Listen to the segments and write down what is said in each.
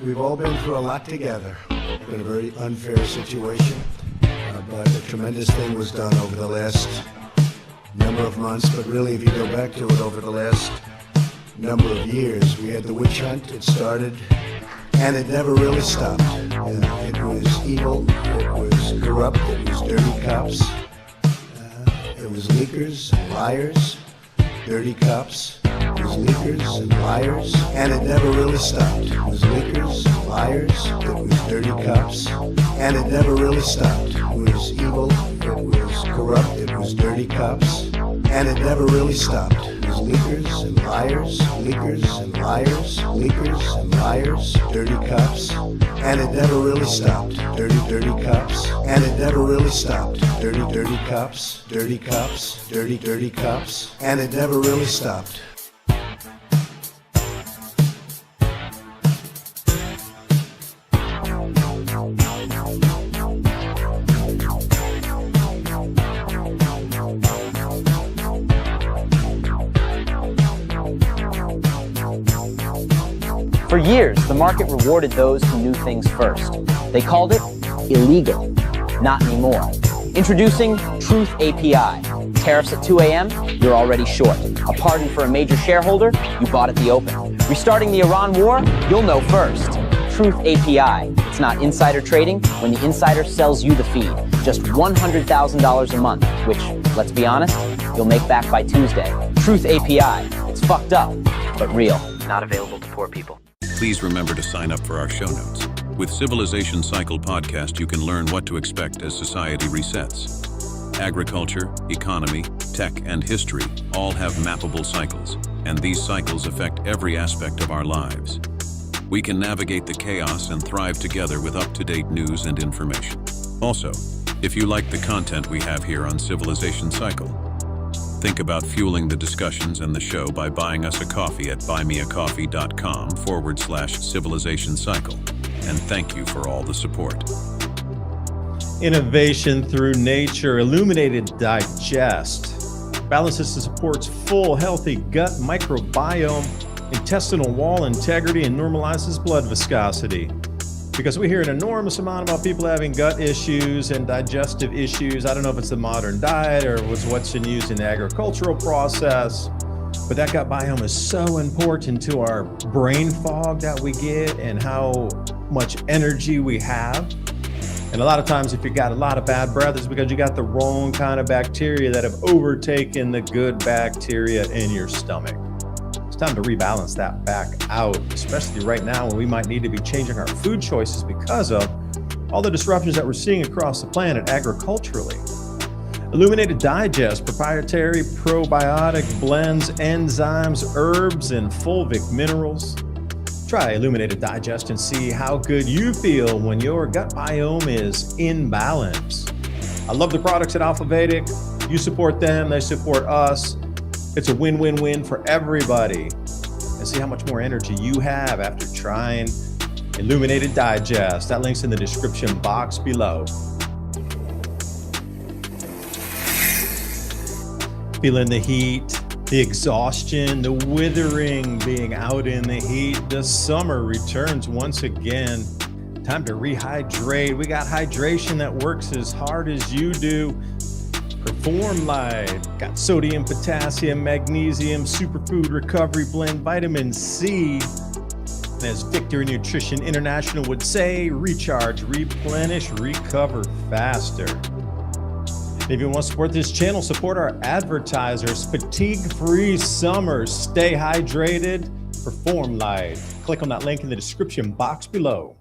We've all been through a lot together. It's been a very unfair situation, but a tremendous thing was done over the last number of months. But really, if you go back to it over the last number of years, we had the witch hunt. It started, and it never really stopped. It was evil. It was corrupt. It was dirty cops. It was leakers, liars, dirty cops. It was leakers and liars, and it never really stopped. It was leakers, liars, it was dirty cops, and it never really stopped. It was evil, it was corrupt, it was dirty cops, and it never really stopped. It was leakers and liars, leakers and liars, leakers and liars, dirty cops, and it never really stopped. Dirty, dirty cops, and it never really stopped. Dirty, dirty cops, dirty cops, dirty, dirty cops, and it never really stopped. For years, the market rewarded those who knew things first. They called it illegal. Not anymore. Introducing Truth API. Tariffs at 2 a.m., you're already short. A pardon for a major shareholder, you bought at the open. Restarting the Iran war, you'll know first. Truth API. It's not insider trading when the insider sells you the feed. Just $100,000 a month, which, let's be honest, you'll make back by Tuesday. Truth API. It's fucked up, but real. Not available to poor people. Please remember to sign up for our show notes. With Civilization Cycle podcast, you can learn what to expect as society resets. Agriculture, economy, tech, and history all have mappable cycles, and these cycles affect every aspect of our lives. We can navigate the chaos and thrive together with up-to-date news and information. Also, if you like the content we have here on Civilization Cycle, think about fueling the discussions and the show by buying us a coffee at buymeacoffee.com/Civilization Cycle. And thank you for all the support. Innovation through nature, Illuminated Digest. Balances and supports full, healthy gut microbiome, intestinal wall integrity, and normalizes blood viscosity. Because we hear an enormous amount about people having gut issues and digestive issues. I don't know if it's the modern diet or was what's been used in the agricultural process, but that gut biome is so important to our brain fog that we get and how much energy we have. And a lot of times if you got a lot of bad breath, it's because you got the wrong kind of bacteria that have overtaken the good bacteria in your stomach. Time to rebalance that back out, especially right now when we might need to be changing our food choices because of all the disruptions that we're seeing across the planet agriculturally. Illuminated Digest, proprietary probiotic blends, enzymes, herbs, and fulvic minerals. Try Illuminated Digest and see how good you feel when your gut biome is in balance. I love the products at Alpha Vedic. You support them, they support us. It's a win-win-win for everybody. And see how much more energy you have after trying Illuminated Digest. That link's in the description box below. Feeling the heat, the exhaustion, the withering, being out in the heat. The summer returns once again. Time to rehydrate. We got hydration that works as hard as you do. Perform Light, got sodium, potassium, magnesium, superfood recovery blend, vitamin C. And as Victory Nutrition International would say, recharge, replenish, recover faster. If you want to support this channel, support our advertisers. Fatigue-free summer, stay hydrated, Perform Light. Click on that link in the description box below.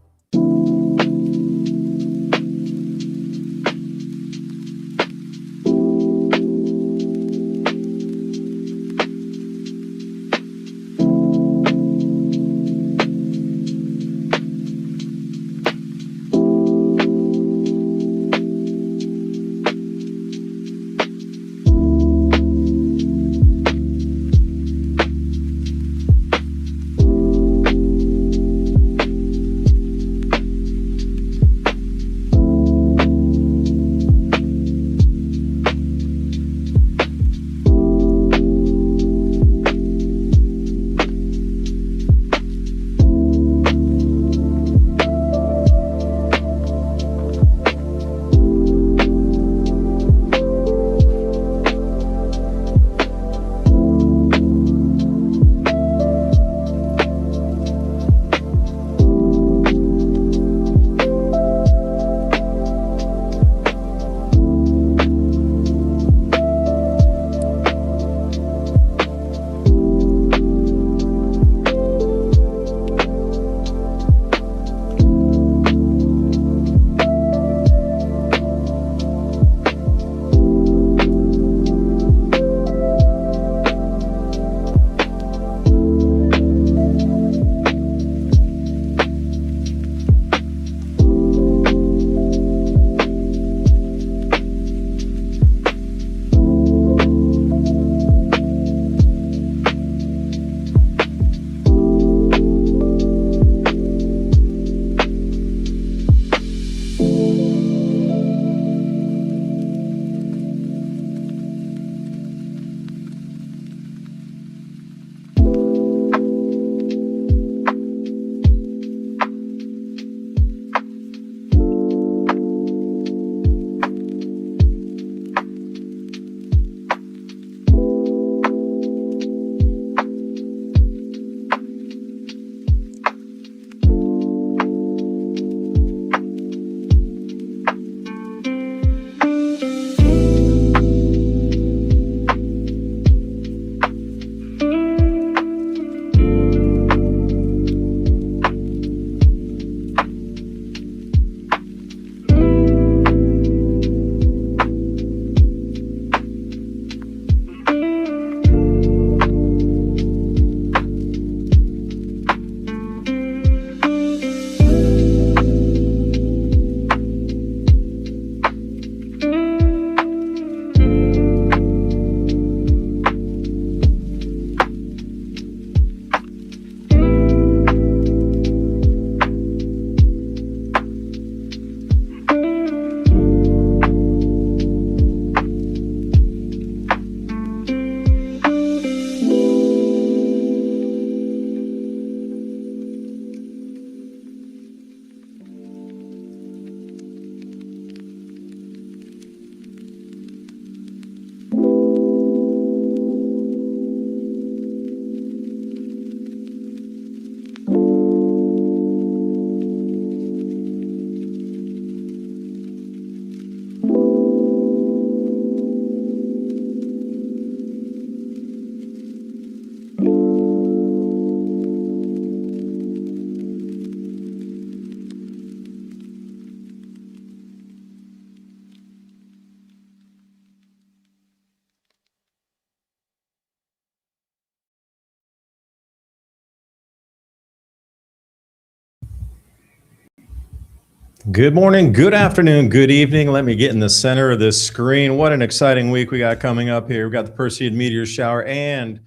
Good morning, good afternoon, good evening. Let me get in the center of this screen. What an exciting week we got coming up here. We've got the Perseid meteor shower and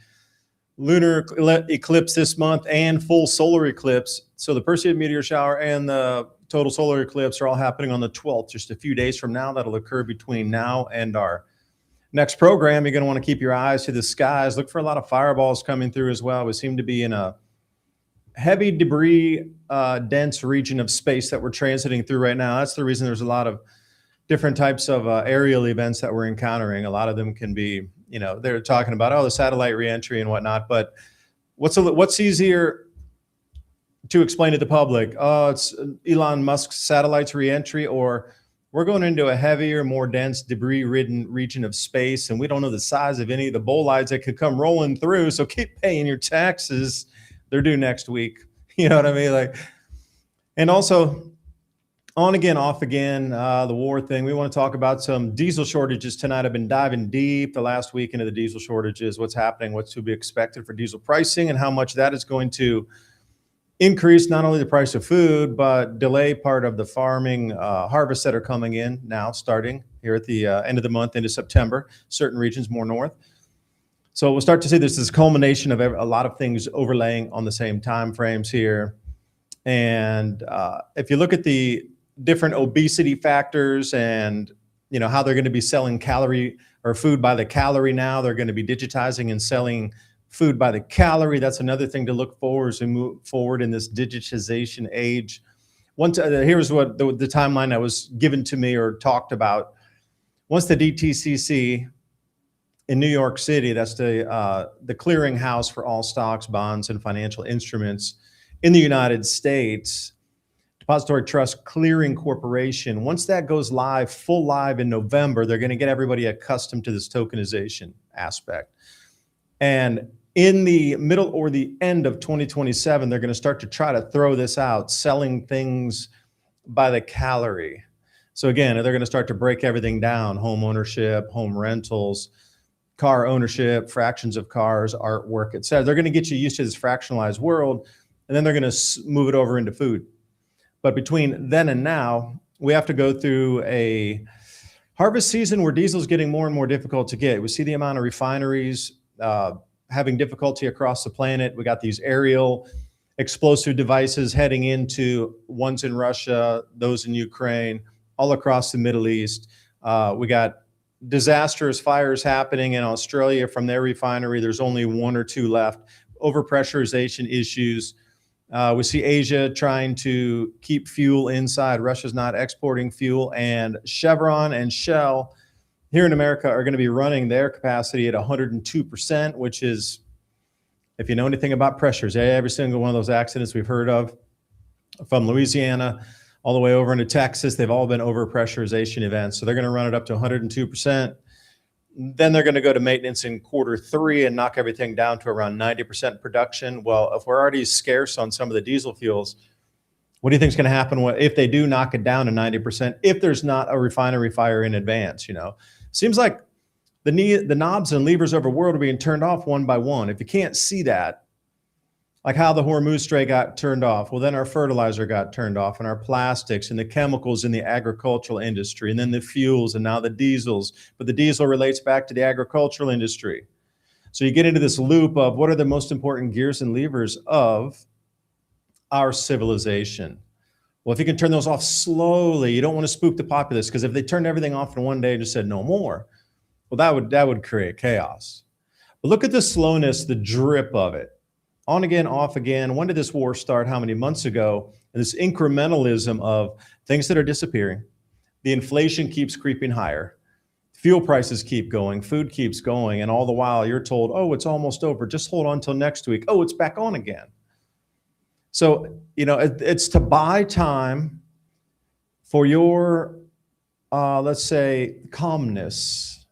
lunar eclipse this month and full solar eclipse. So the Perseid meteor shower and the total solar eclipse are all happening on the 12th, just a few days from now. That'll occur between now and our next program. You're going to want to keep your eyes to the skies. Look for a lot of fireballs coming through as well. We seem to be in a heavy debris dense region of space that we're transiting through right now. That's the reason there's a lot of different types of aerial events that we're encountering. A lot of them can be, they're talking about, the satellite reentry and whatnot. But what's easier to explain to the public? Oh, it's Elon Musk's satellites reentry, or we're going into a heavier, more dense, debris-ridden region of space, and we don't know the size of any of the bolides that could come rolling through. So keep paying your taxes. They're due next week. You know what I mean? And also on again, off again, the war thing. We want to talk about some diesel shortages tonight. I've been diving deep the last week into the diesel shortages, what's happening, what's to be expected for diesel pricing, and how much that is going to increase not only the price of food, but delay part of the farming harvests that are coming in now, starting here at the end of the month into September, certain regions more north. So we'll start to see this culmination of a lot of things overlaying on the same time frames here. And if you look at the different obesity factors and how they're going to be selling calorie or food by the calorie now, they're going to be digitizing and selling food by the calorie. That's another thing to look forward as we move forward in this digitization age. Here's what the timeline that was given to me or talked about. Once the DTCC in New York City, that's the clearinghouse for all stocks, bonds, and financial instruments in the United States, Depository Trust Clearing Corporation. Once that goes live, full live in November, they're going to get everybody accustomed to this tokenization aspect. And in the middle or the end of 2027, they're going to start to try to throw this out, selling things by the calorie. So again, they're going to start to break everything down: home ownership, home rentals, car ownership, fractions of cars, artwork, et cetera. They're going to get you used to this fractionalized world, and then they're going to move it over into food. But between then and now, we have to go through a harvest season where diesel is getting more and more difficult to get. We see the amount of refineries having difficulty across the planet. We got these aerial explosive devices heading into ones in Russia, those in Ukraine, all across the Middle East. We got disastrous fires happening in Australia from their refinery. There's only one or two left. Overpressurization issues. We see Asia trying to keep fuel inside. Russia's not exporting fuel, and Chevron and Shell here in America are going to be running their capacity at 102%, which is, if you know anything about pressures, every single one of those accidents we've heard of from Louisiana all the way over into Texas, they've all been overpressurization events. So they're going to run it up to 102%. Then they're going to go to maintenance in Q3 and knock everything down to around 90% production. Well, if we're already scarce on some of the diesel fuels, what do you think is going to happen if they do knock it down to 90%, if there's not a refinery fire in advance? Seems like the knobs and levers of the world are being turned off one by one. If you can't see that, like how the Hormuz Strait got turned off, well, then our fertilizer got turned off, and our plastics and the chemicals in the agricultural industry, and then the fuels, and now the diesels. But the diesel relates back to the agricultural industry. So you get into this loop of what are the most important gears and levers of our civilization. Well, if you can turn those off slowly, you don't want to spook the populace, because if they turned everything off in one day and just said no more, well, that would create chaos. But look at the slowness, the drip of it. On again, off again. When did this war start? How many months ago? And this incrementalism of things that are disappearing. The inflation keeps creeping higher. Fuel prices keep going. Food keeps going. And all the while you're told, oh, it's almost over. Just hold on till next week. Oh, it's back on again. So, it's to buy time for your, let's say, calmness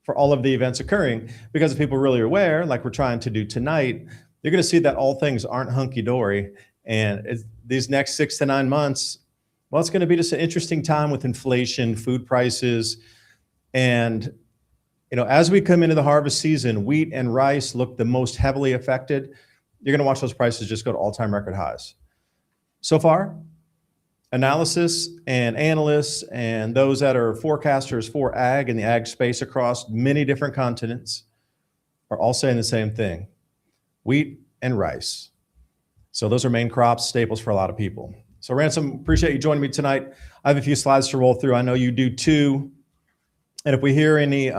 for all of the events occurring. Because if people really are aware, like we're trying to do tonight, you're going to see that all things aren't hunky-dory. And these next 6 to 9 months, well, it's going to be just an interesting time with inflation, food prices. And, as we come into the harvest season, wheat and rice look the most heavily affected. You're going to watch those prices just go to all-time record highs. So far, analysis and analysts and those that are forecasters for ag and the ag space across many different continents are all saying the same thing: wheat and rice. So those are main crops, staples for a lot of people. So Ransom, appreciate you joining me tonight. I have a few slides to roll through. I know you do too. And if we hear any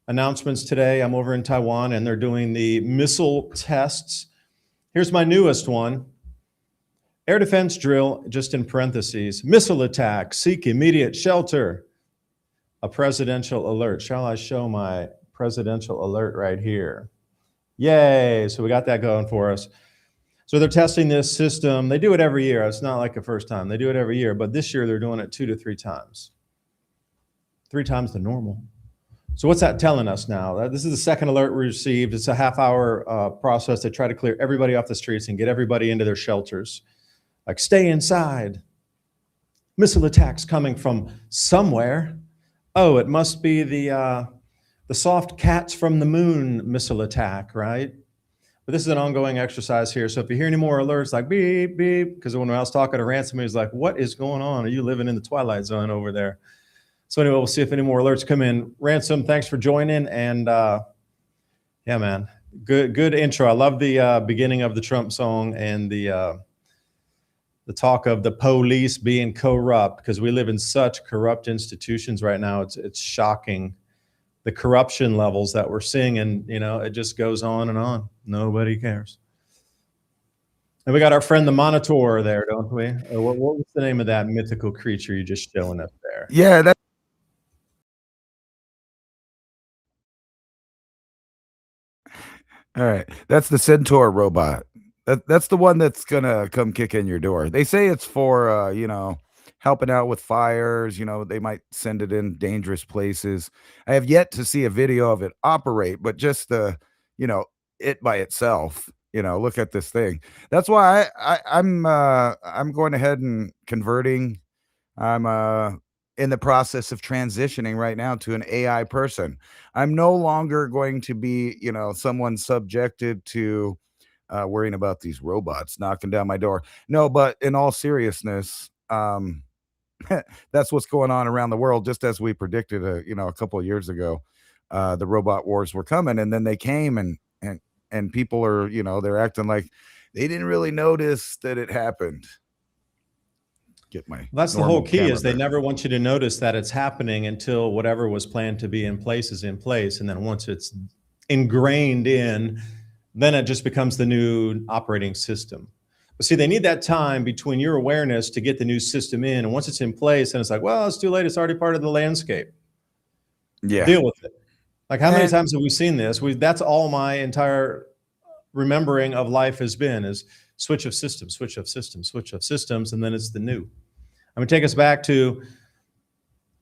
announcements today, I'm over in Taiwan and they're doing the missile tests. Here's my newest one. Air defense drill, just in parentheses, missile attack, seek immediate shelter. A presidential alert. Shall I show my presidential alert right here? Yay, so we got that going for us. So they're testing this system. They do it every year. It's not like the first time. They do it every year, but this year they're doing it 2 to 3 times. 3 times the normal. So what's that telling us now? This is the second alert we received. It's a half-hour process to try to clear everybody off the streets and get everybody into their shelters. Like, stay inside. Missile attacks coming from somewhere. Oh, it must be the soft cats from the moon missile attack, right? But this is an ongoing exercise here. So if you hear any more alerts like beep, beep, because when I was talking to Ransom, he was like, what is going on? Are you living in the Twilight Zone over there? So anyway, we'll see if any more alerts come in. Ransom, thanks for joining. And yeah, man, good intro. I love the beginning of the Trump song and the talk of the police being corrupt, because we live in such corrupt institutions right now. It's shocking, the corruption levels that we're seeing, and it just goes on and on. Nobody cares. And we got our friend the Monitor there, don't we? What was the name of that mythical creature you just showing up there? Yeah, all right. That's the Centaur robot. That's the one that's gonna come kick in your door. They say it's for helping out with fires. They might send it in dangerous places. I have yet to see a video of it operate, but just it by itself. Look at this thing. That's why I'm going ahead and converting. I'm in the process of transitioning right now to an AI person. I'm no longer going to be, someone subjected to worrying about these robots knocking down my door. No, but in all seriousness, that's what's going on around the world. Just as we predicted, a couple of years ago, the robot wars were coming, and then they came, and people are, they're acting like they didn't really notice that it happened. That's the whole key, is they never want you to notice that it's happening until whatever was planned to be in place is in place. And then once it's ingrained in, then it just becomes the new operating system. But see, they need that time between your awareness to get the new system in. And once it's in place, then it's like, well, it's too late. It's already part of the landscape. Yeah. Deal with it. Like, how many times have we seen this? That's all my entire remembering of life has been, is switch of systems, switch of systems, switch of systems, and then it's the new. I'm going to take us back to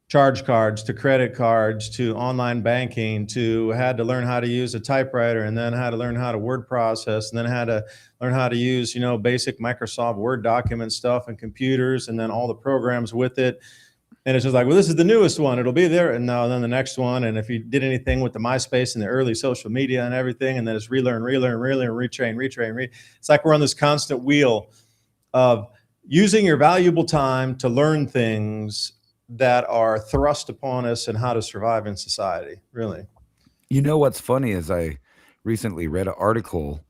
charge cards, to credit cards, to online banking, to had to learn how to use a typewriter, and then had to learn how to word process, and then had to learn how to use, basic Microsoft Word document stuff and computers, and then all the programs with it. And it's just like, well, this is the newest one. It'll be there. And now then the next one. And if you did anything with the MySpace and the early social media and everything, and then it's relearn, retrain. It's like we're on this constant wheel of using your valuable time to learn things that are thrust upon us and how to survive in society, really. What's funny is I recently read an article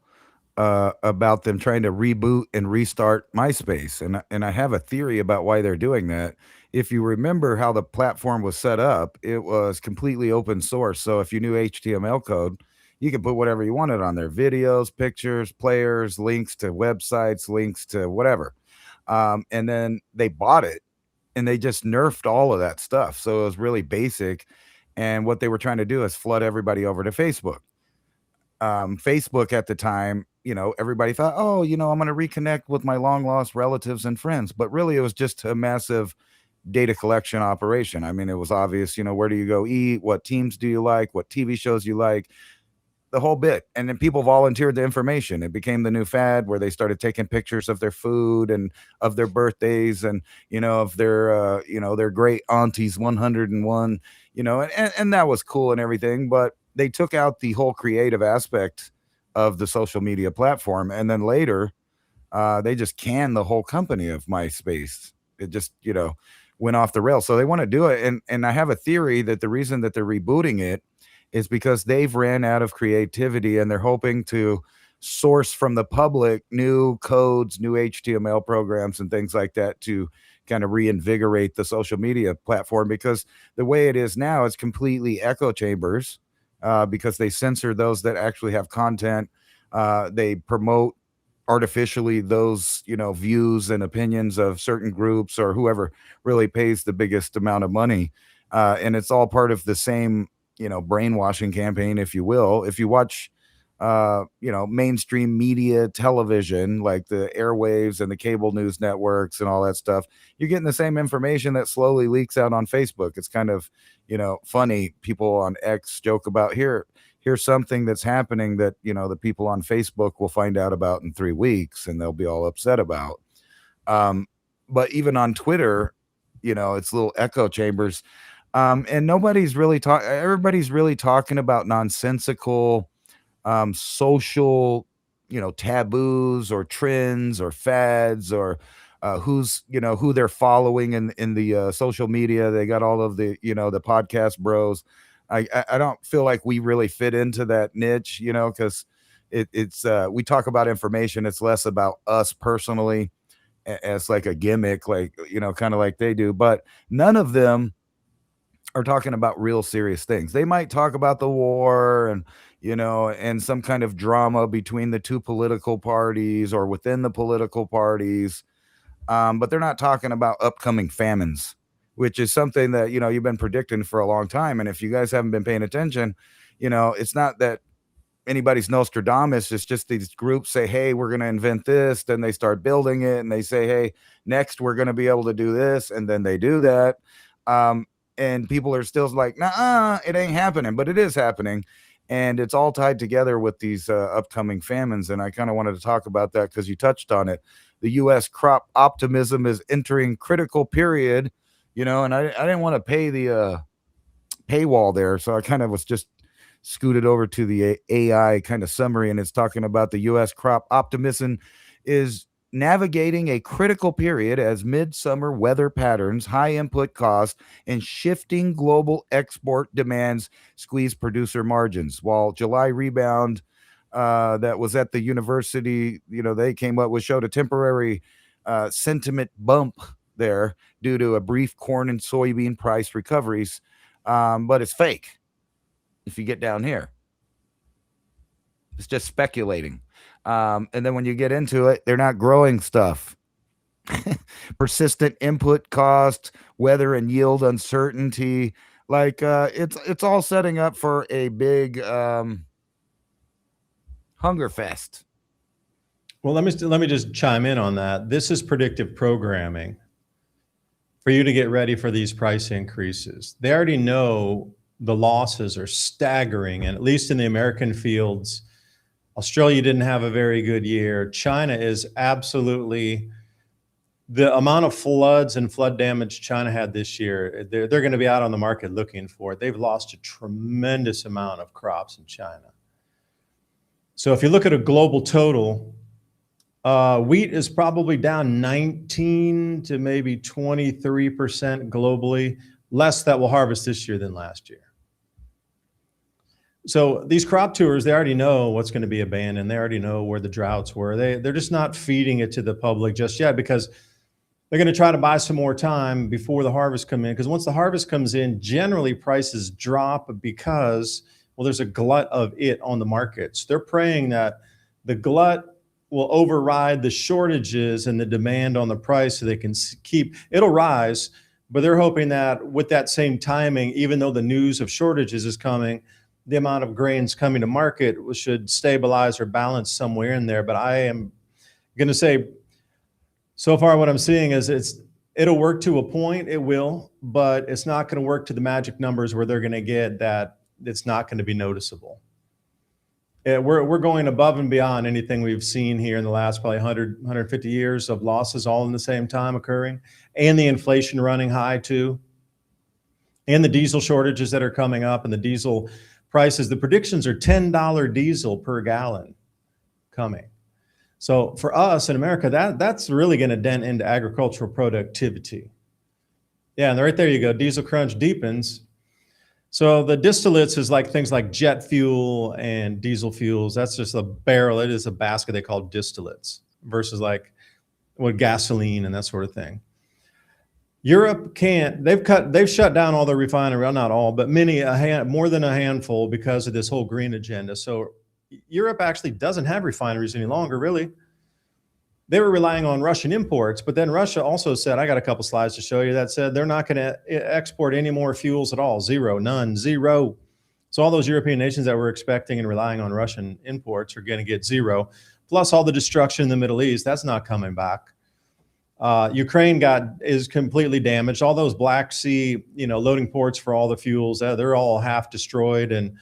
about them trying to reboot and restart MySpace. And I have a theory about why they're doing that. If you remember how the platform was set up, it was completely open source. So if you knew HTML code, you could put whatever you wanted on there: videos, pictures, players, links to websites, links to whatever. And then they bought it, and they just nerfed all of that stuff. So it was really basic. And what they were trying to do is flood everybody over to Facebook. Facebook at the time, everybody thought, oh, I'm going to reconnect with my long lost relatives and friends. But really, it was just a massive data collection operation. I mean, it was obvious, where do you go eat? What teams do you like? What TV shows you like? The whole bit. And then people volunteered the information. It became the new fad where they started taking pictures of their food and of their birthdays and, of their, their great auntie's 101, and that was cool and everything. But they took out the whole creative aspect of the social media platform. And then later, They just canned the whole company of MySpace. It just, went off the rails. So they want to do it. And I have a theory that the reason that they're rebooting it is because they've ran out of creativity and they're hoping to source from the public new codes, new HTML programs and things like that to kind of reinvigorate the social media platform, because the way it is now, it's completely echo chambers, because they censor those that actually have content. They promote artificially those, views and opinions of certain groups or whoever really pays the biggest amount of money. And it's all part of the same, brainwashing campaign, if you will. If you watch, mainstream media television, like the airwaves and the cable news networks and all that stuff, you're getting the same information that slowly leaks out on Facebook. It's kind of, funny. People on X joke about, here's something that's happening that, the people on Facebook will find out about in 3 weeks and they'll be all upset about. But even on Twitter, it's little echo chambers. And everybody's really talking about nonsensical, social, taboos or trends or fads, or who they're following in the social media. They got all of the, the podcast bros. I don't feel like we really fit into that niche, because it's we talk about information. It's less about us personally as like a gimmick, like, kind of like they do. But none of them are talking about real serious things. They might talk about the war and, and some kind of drama between the two political parties or within the political parties. But they're not talking about upcoming famines, which is something that, you've been predicting for a long time. And if you guys haven't been paying attention, it's not that anybody's Nostradamus. It's just these groups say, hey, we're going to invent this. Then they start building it and they say, hey, next we're going to be able to do this. And then they do that. And people are still like, nah, it ain't happening, but it is happening. And it's all tied together with these upcoming famines. And I kind of wanted to talk about that because you touched on it. The U.S. crop optimism is entering critical period, and I didn't want to pay the paywall there. So I kind of was just scooted over to the AI kind of summary. And it's talking about the U.S. crop optimism is navigating a critical period as midsummer weather patterns, high input costs, and shifting global export demands squeeze producer margins. While July rebound that was at the university, they came up with, showed a temporary sentiment bump there due to a brief corn and soybean price recoveries, but it's fake. If you get down here, it's just speculating. And then when you get into it, they're not growing stuff. Persistent input cost, weather and yield uncertainty. Like it's all setting up for a big hunger fest. Well, let me just chime in on that. This is predictive programming for you to get ready for these price increases. They already know the losses are staggering, and at least in the American fields, Australia didn't have a very good year. China is absolutely, the amount of floods and flood damage China had this year, they're going to be out on the market looking for it. They've lost a tremendous amount of crops in China. So if you look at a global total, wheat is probably down 19 to maybe 23% globally, less that will harvest this year than last year. So these crop tours, they already know what's going to be abandoned. They already know where the droughts were. They're just not feeding it to the public just yet because they're going to try to buy some more time before the harvest come in. Because once the harvest comes in, generally prices drop because, well, there's a glut of it on the markets. They're praying that the glut will override the shortages and the demand on the price so they can keep, it'll rise, but they're hoping that with that same timing, even though the news of shortages is coming, the amount of grains coming to market should stabilize or balance somewhere in there. But I am going to say, so far what I'm seeing is it'll work to a point, it will, but it's not going to work to the magic numbers where they're going to get that it's not going to be noticeable. We're going above and beyond anything we've seen here in the last probably 100, 150 years of losses all in the same time occurring, and the inflation running high too, and the diesel shortages that are coming up, and the diesel prices. The predictions are $10 diesel per gallon coming. So for us in America, that's really going to dent into agricultural productivity. Yeah, and right there you go. Diesel crunch deepens. So the distillates is like things like jet fuel and diesel fuels. That's just a barrel. It is a basket they call distillates versus like what gasoline and that sort of thing. Europe can't. They've shut down all their refinery. Well, not all, but many, more than a handful, because of this whole green agenda. So Europe actually doesn't have refineries any longer, really. They were relying on Russian imports, but then Russia also said, I got a couple slides to show you that said they're not going to export any more fuels at all. Zero, none, zero. So all those European nations that were expecting and relying on Russian imports are going to get zero. Plus all the destruction in the Middle East, that's not coming back. Ukraine is completely damaged. All those Black Sea, loading ports for all the fuels, they're all half destroyed. And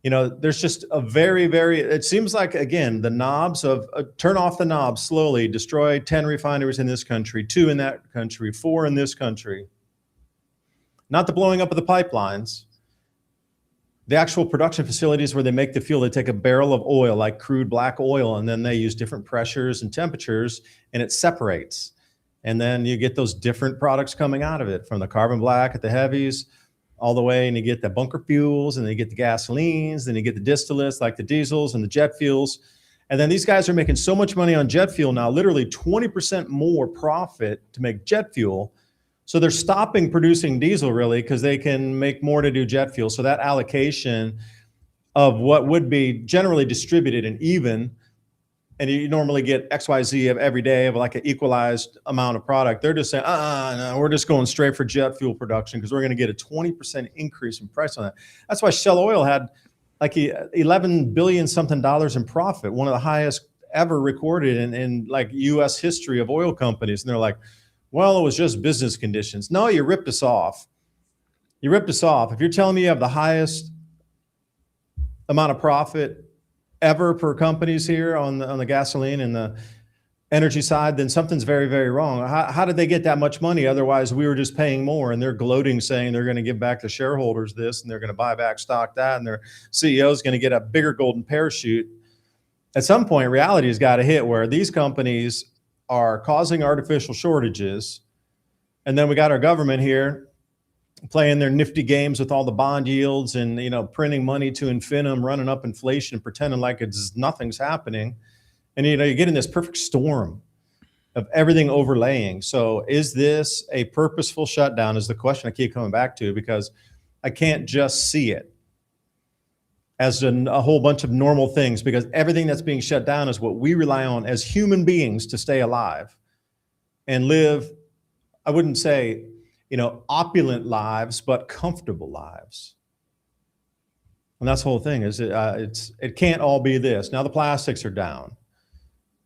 there's just a very, very, it seems like, again, the knobs of turn off the knobs slowly, destroy 10 refineries in this country, 2 in that country, 4 in this country. Not the blowing up of the pipelines. The actual production facilities where they make the fuel, they take a barrel of oil, like crude black oil, and then they use different pressures and temperatures, and it separates. And then you get those different products coming out of it, from the carbon black at the heavies, all the way, and you get the bunker fuels, and then you get the gasolines, then you get the distillates like the diesels and the jet fuels. And then these guys are making so much money on jet fuel now, literally 20% more profit to make jet fuel. So they're stopping producing diesel, really, because they can make more to do jet fuel. So that allocation of what would be generally distributed and even, and you normally get XYZ of every day of like an equalized amount of product. They're just saying, no, we're just going straight for jet fuel production because we're going to get a 20% increase in price on that. That's why Shell Oil had like $11 billion something in profit, one of the highest ever recorded in like U.S. history of oil companies. And they're like, well, it was just business conditions. No, you ripped us off. You ripped us off. If you're telling me you have the highest amount of profit ever per companies here on the gasoline and the energy side, then something's very, very wrong. How did they get that much money? Otherwise, we were just paying more, and they're gloating, saying they're going to give back to shareholders this, and they're going to buy back stock that, and their CEO is going to get a bigger golden parachute. At some point, reality has got to hit where these companies are causing artificial shortages, and then we got our government here playing their nifty games with all the bond yields and printing money to infinitum, running up inflation, pretending like nothing's happening. And you get in this perfect storm of everything overlaying. So is this a purposeful shutdown is the question I keep coming back to, because I can't just see it as a whole bunch of normal things, because everything that's being shut down is what we rely on as human beings to stay alive and live, I wouldn't say, opulent lives, but comfortable lives. And that's the whole thing is it can't all be this. Now the plastics are down.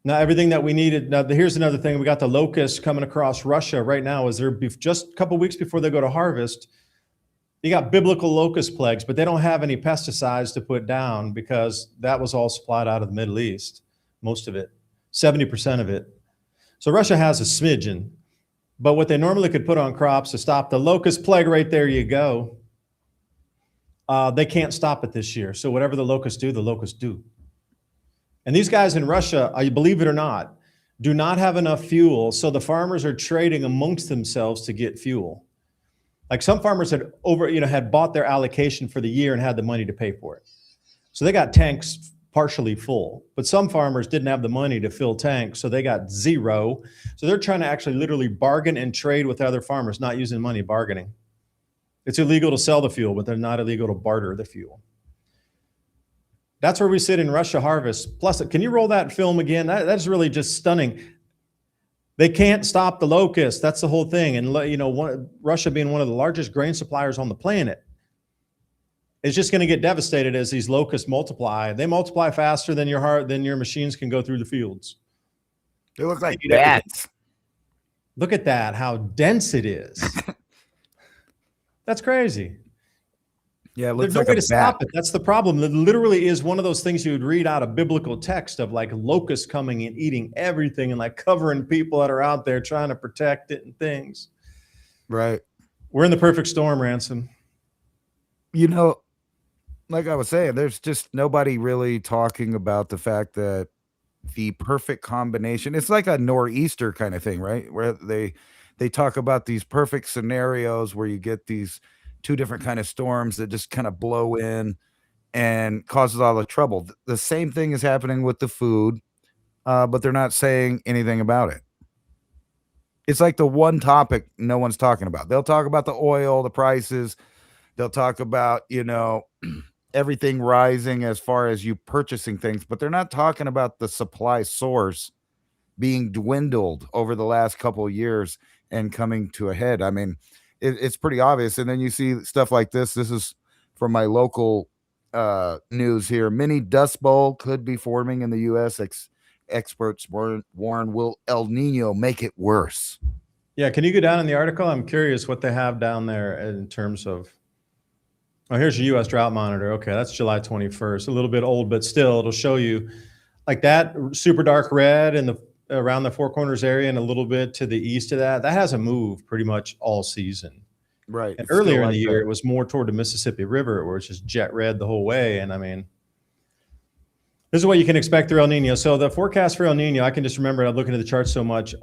Now everything that we needed. Now here's another thing. We got the locusts coming across Russia right now. Is there just a couple weeks before they go to harvest, you got biblical locust plagues, but they don't have any pesticides to put down because that was all supplied out of the Middle East, most of it, 70% of it. So Russia has a smidgen. But what they normally could put on crops to stop the locust plague, right there you go. They can't stop it this year. So whatever the locusts do. And these guys in Russia, you believe it or not, do not have enough fuel. So the farmers are trading amongst themselves to get fuel. Like some farmers had bought their allocation for the year and had the money to pay for it. So they got tanks partially full, but some farmers didn't have the money to fill tanks, so they got zero. So they're trying to actually literally bargain and trade with other farmers, not using money, bargaining. It's illegal to sell the fuel, but they're not illegal to barter the fuel. That's where we sit in Russia harvest. Plus, can you roll that film again? That's really just stunning. They can't stop the locusts. That's the whole thing. And Russia being one of the largest grain suppliers on the planet, it's just going to get devastated as these locusts multiply. They multiply faster than your machines can go through the fields. They look like bats. Look at that, how dense it is. That's crazy. Yeah, it looks There's no like way a to stop bat. it. That's the problem. It literally is one of those things you would read out of biblical text of like locusts coming and eating everything and like covering people that are out there trying to protect it and things. Right. We're in the perfect storm, Ransom. Like I was saying, there's just nobody really talking about the fact that the perfect combination. It's like a nor'easter kind of thing, right? Where they talk about these perfect scenarios where you get these two different kind of storms that just kind of blow in and causes all the trouble. The same thing is happening with the food, but they're not saying anything about it. It's like the one topic no one's talking about. They'll talk about the oil, the prices. They'll talk about, everything rising as far as you purchasing things, but they're not talking about the supply source being dwindled over the last couple of years and coming to a head. I mean, it's pretty obvious. And then you see stuff like this. This is from my local news here. Mini dust bowl could be forming in the U.S. Experts warn, will El Nino make it worse? Yeah, can you go down in the article? I'm curious what they have down there in terms of. Oh, here's your U.S. drought monitor. Okay, that's July 21st. A little bit old, but still, it'll show you like that super dark red in the around the Four Corners area and a little bit to the east of that. That hasn't moved pretty much all season. Right. And It's still earlier in like the year, that. it was more toward the Mississippi River, where it's just jet red the whole way. And I mean, this is what you can expect through El Nino. So the forecast for El Nino, I can just remember I'm looking at the charts so much.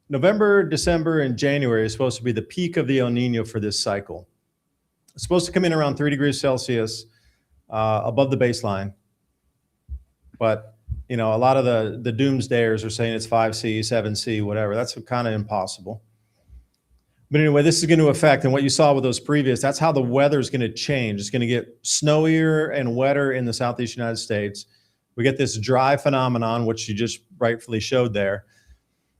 November, December, and January is supposed to be the peak of the El Nino for this cycle. It's supposed to come in around 3 degrees Celsius above the baseline. But, a lot of the doomsdayers are saying it's 5C, 7C, whatever. That's kind of impossible. But anyway, this is going to affect, and what you saw with those previous, that's how the weather is going to change. It's going to get snowier and wetter in the Southeast United States. We get this dry phenomenon, which you just rightfully showed there.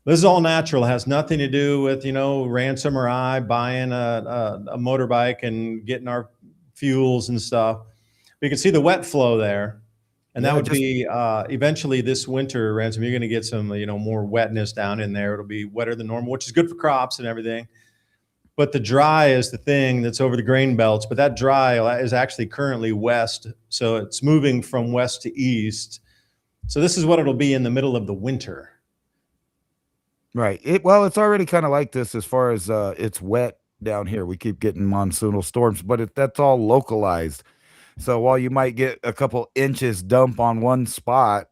This is all natural. It has nothing to do with, ransom or I buying a motorbike and getting our fuels and stuff. But you can see the wet flow there. And that would be eventually this winter, Ransom, you're going to get some, more wetness down in there. It'll be wetter than normal, which is good for crops and everything. But the dry is the thing that's over the grain belts. But that dry is actually currently west. So it's moving from west to east. So this is what it'll be in the middle of the winter. Right. It's already kind of like this as far as it's wet down here. We keep getting monsoonal storms, but that's all localized. So while you might get a couple inches dump on one spot,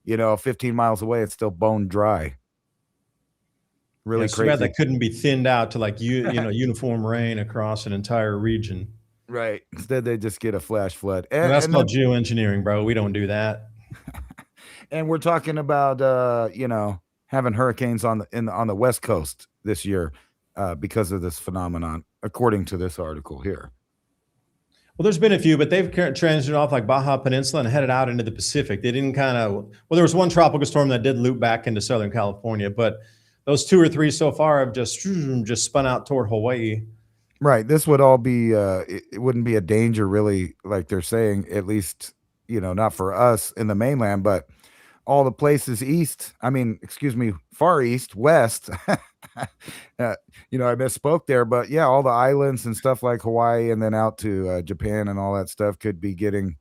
15 miles away, it's still bone dry. Really Too bad crazy. that couldn't be thinned out to like uniform rain across an entire region. Right. Instead, they just get a flash flood. And that's called geoengineering, bro. We don't do that. And we're talking about having hurricanes on the West Coast this year because of this phenomenon, according to this article here. Well, there's been a few, but they've transited off like Baja Peninsula and headed out into the Pacific. They didn't there was one tropical storm that did loop back into Southern California, but those 2 or 3 so far have just spun out toward Hawaii. Right. This would all be, it wouldn't be a danger really, like they're saying, at least, not for us in the mainland, but all the places far east, west. I misspoke there, but yeah, all the islands and stuff like Hawaii and then out to Japan and all that stuff could be getting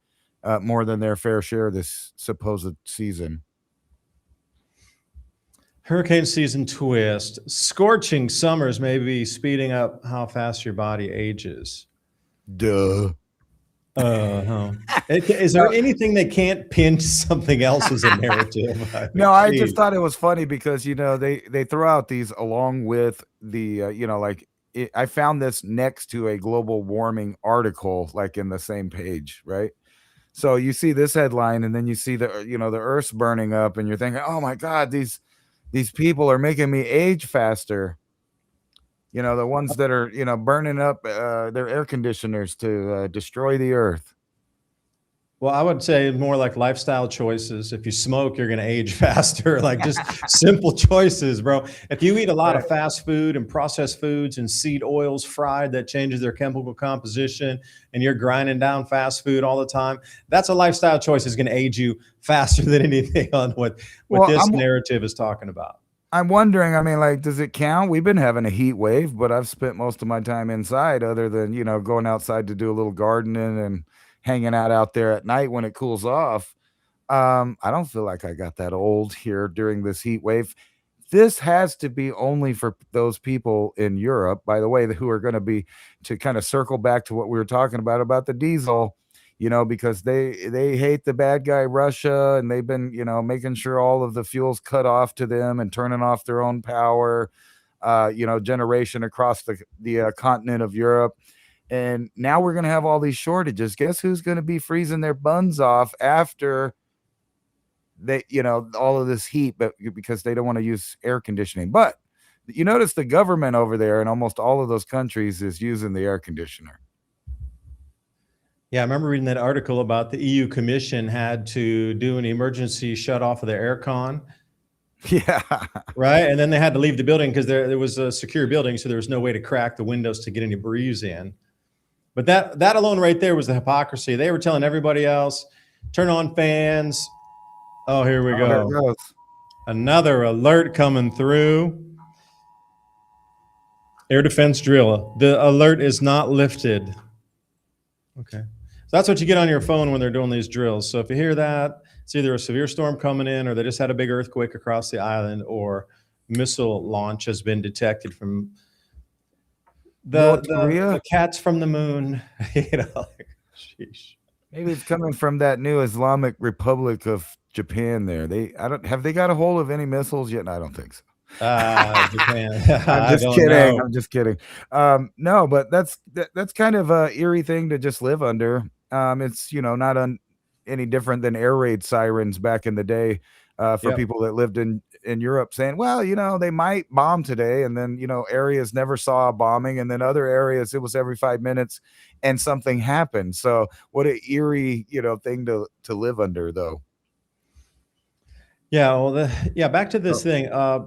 more than their fair share this supposed season. Hurricane season twist. Scorching summers may be speeding up how fast your body ages. Duh. Is there anything they can't pin to something else as a narrative? No, I just thought it was funny because they throw out these along with the I found this next to a global warming article, like in the same page, right? So you see this headline, and then you see the Earth's burning up, and you're thinking, oh my God, these people are making me age faster. The ones that are, burning up their air conditioners to destroy the earth. Well, I would say more like lifestyle choices. If you smoke, you're going to age faster. Like just simple choices, bro. If you eat a lot of fast food and processed foods and seed oils fried that changes their chemical composition, and you're grinding down fast food all the time, that's a lifestyle choice that's going to age you faster than anything on what this narrative is talking about. I'm wondering, does it count? We've been having a heat wave, but I've spent most of my time inside other than, going outside to do a little gardening and hanging out there at night when it cools off. I don't feel like I got that old here during this heat wave. This has to be only for those people in Europe, by the way, who are going to be, to kind of circle back to what we were talking about the diesel. because they hate the bad guy Russia, and they've been, making sure all of the fuel's cut off to them and turning off their own power, generation across the continent of Europe. And now we're going to have all these shortages. Guess who's going to be freezing their buns off after they, all of this heat, but because they don't want to use air conditioning. But you notice the government over there in almost all of those countries is using the air conditioner. Yeah, I remember reading that article about the EU Commission had to do an emergency shut off of their air con. Yeah. Right. And then they had to leave the building because there was a secure building, so there was no way to crack the windows to get any breeze in. But that alone right there was the hypocrisy. They were telling everybody else, turn on fans. Oh, here we go. There it goes. Another alert coming through. Air defense drill. The alert is not lifted. Okay. So that's what you get on your phone when they're doing these drills. So if you hear that, it's either a severe storm coming in, or they just had a big earthquake across the island, or missile launch has been detected from the cats from the moon. Sheesh. Maybe it's coming from that new Islamic Republic of Japan there. Have they got a hold of any missiles yet? No, I don't think so. Japan. I'm just kidding. I'm just kidding. No, but that's kind of a eerie thing to just live under. It's, not any different than air raid sirens back in the day, for people that lived in Europe, saying, well, they might bomb today. And then, areas never saw a bombing. And then other areas, it was every 5 minutes and something happened. So what an eerie, thing to live under, though. Yeah. Well, back to this thing. The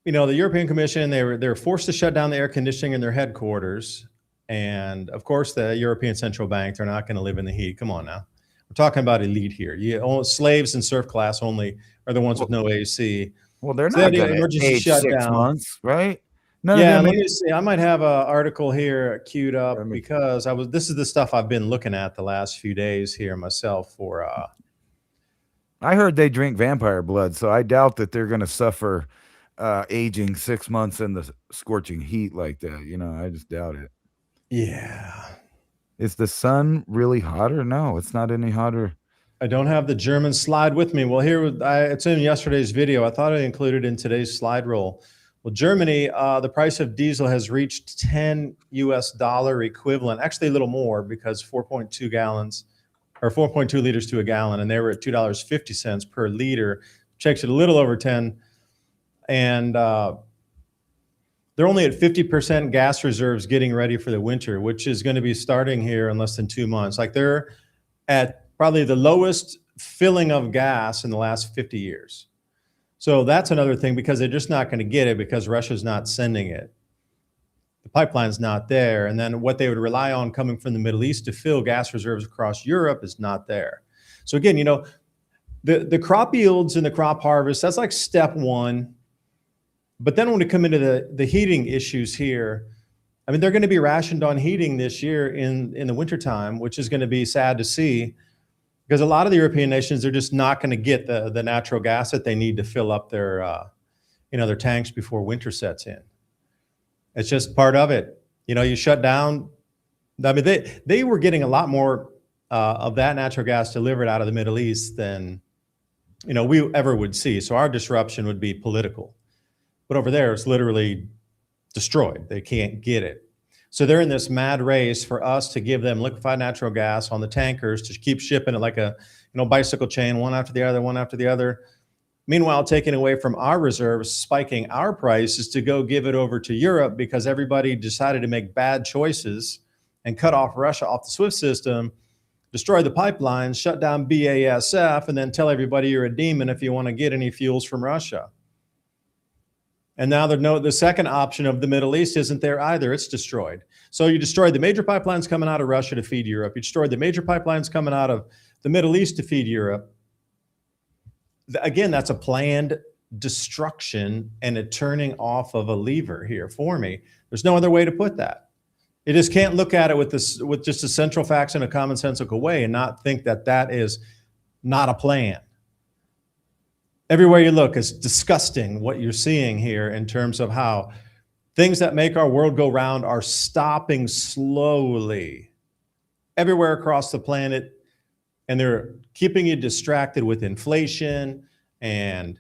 European Commission, they were forced to shut down the air conditioning in their headquarters. And of course, the European Central Bank, they're not going to live in the heat. Come on now. We're talking about elite here. Slaves and serf class only are the ones with no AC. Well, they're not going to age 6 months, right? Let me see. I might have an article here queued up because this is the stuff I've been looking at the last few days here myself for. I heard they drink vampire blood, so I doubt that they're going to suffer aging 6 months in the scorching heat like that. I just doubt it. Yeah. Is the sun really hotter? No, it's not any hotter. I don't have the German slide with me. Well, here it's in yesterday's video. I thought I included in today's slide roll. Well, Germany, the price of diesel has reached $10 equivalent, actually a little more, because 4.2 gallons or 4.2 liters to a gallon, and they were at $2.50 per liter, checks it a little over 10. And they're only at 50% gas reserves getting ready for the winter, which is going to be starting here in less than 2 months. Like they're at probably the lowest filling of gas in the last 50 years. So that's another thing, because they're just not going to get it because Russia's not sending it. The pipeline's not there. And then what they would rely on coming from the Middle East to fill gas reserves across Europe is not there. So again, the crop yields and the crop harvest, that's like step one. But then when we come into the heating issues here, I mean, they're going to be rationed on heating this year in the wintertime, which is going to be sad to see, because a lot of the European nations, they're just not going to get the natural gas that they need to fill up their tanks before winter sets in. It's just part of it. You shut down. I mean, they were getting a lot more of that natural gas delivered out of the Middle East than, we ever would see. So our disruption would be political. But over there, it's literally destroyed. They can't get it. So they're in this mad race for us to give them liquefied natural gas on the tankers to keep shipping it like a bicycle chain, one after the other, one after the other. Meanwhile, taking away from our reserves, spiking our prices to go give it over to Europe because everybody decided to make bad choices and cut off Russia off the SWIFT system, destroy the pipelines, shut down BASF, and then tell everybody you're a demon if you want to get any fuels from Russia. And now the second option of the Middle East isn't there either. It's destroyed. So you destroyed the major pipelines coming out of Russia to feed Europe. You destroyed the major pipelines coming out of the Middle East to feed Europe. Again, that's a planned destruction and a turning off of a lever here for me. There's no other way to put that. You just can't look at it with just a central facts in a commonsensical way and not think that that is not a plan. Everywhere you look, it's disgusting what you're seeing here in terms of how things that make our world go round are stopping slowly. everywhere across the planet, and they're keeping you distracted with inflation and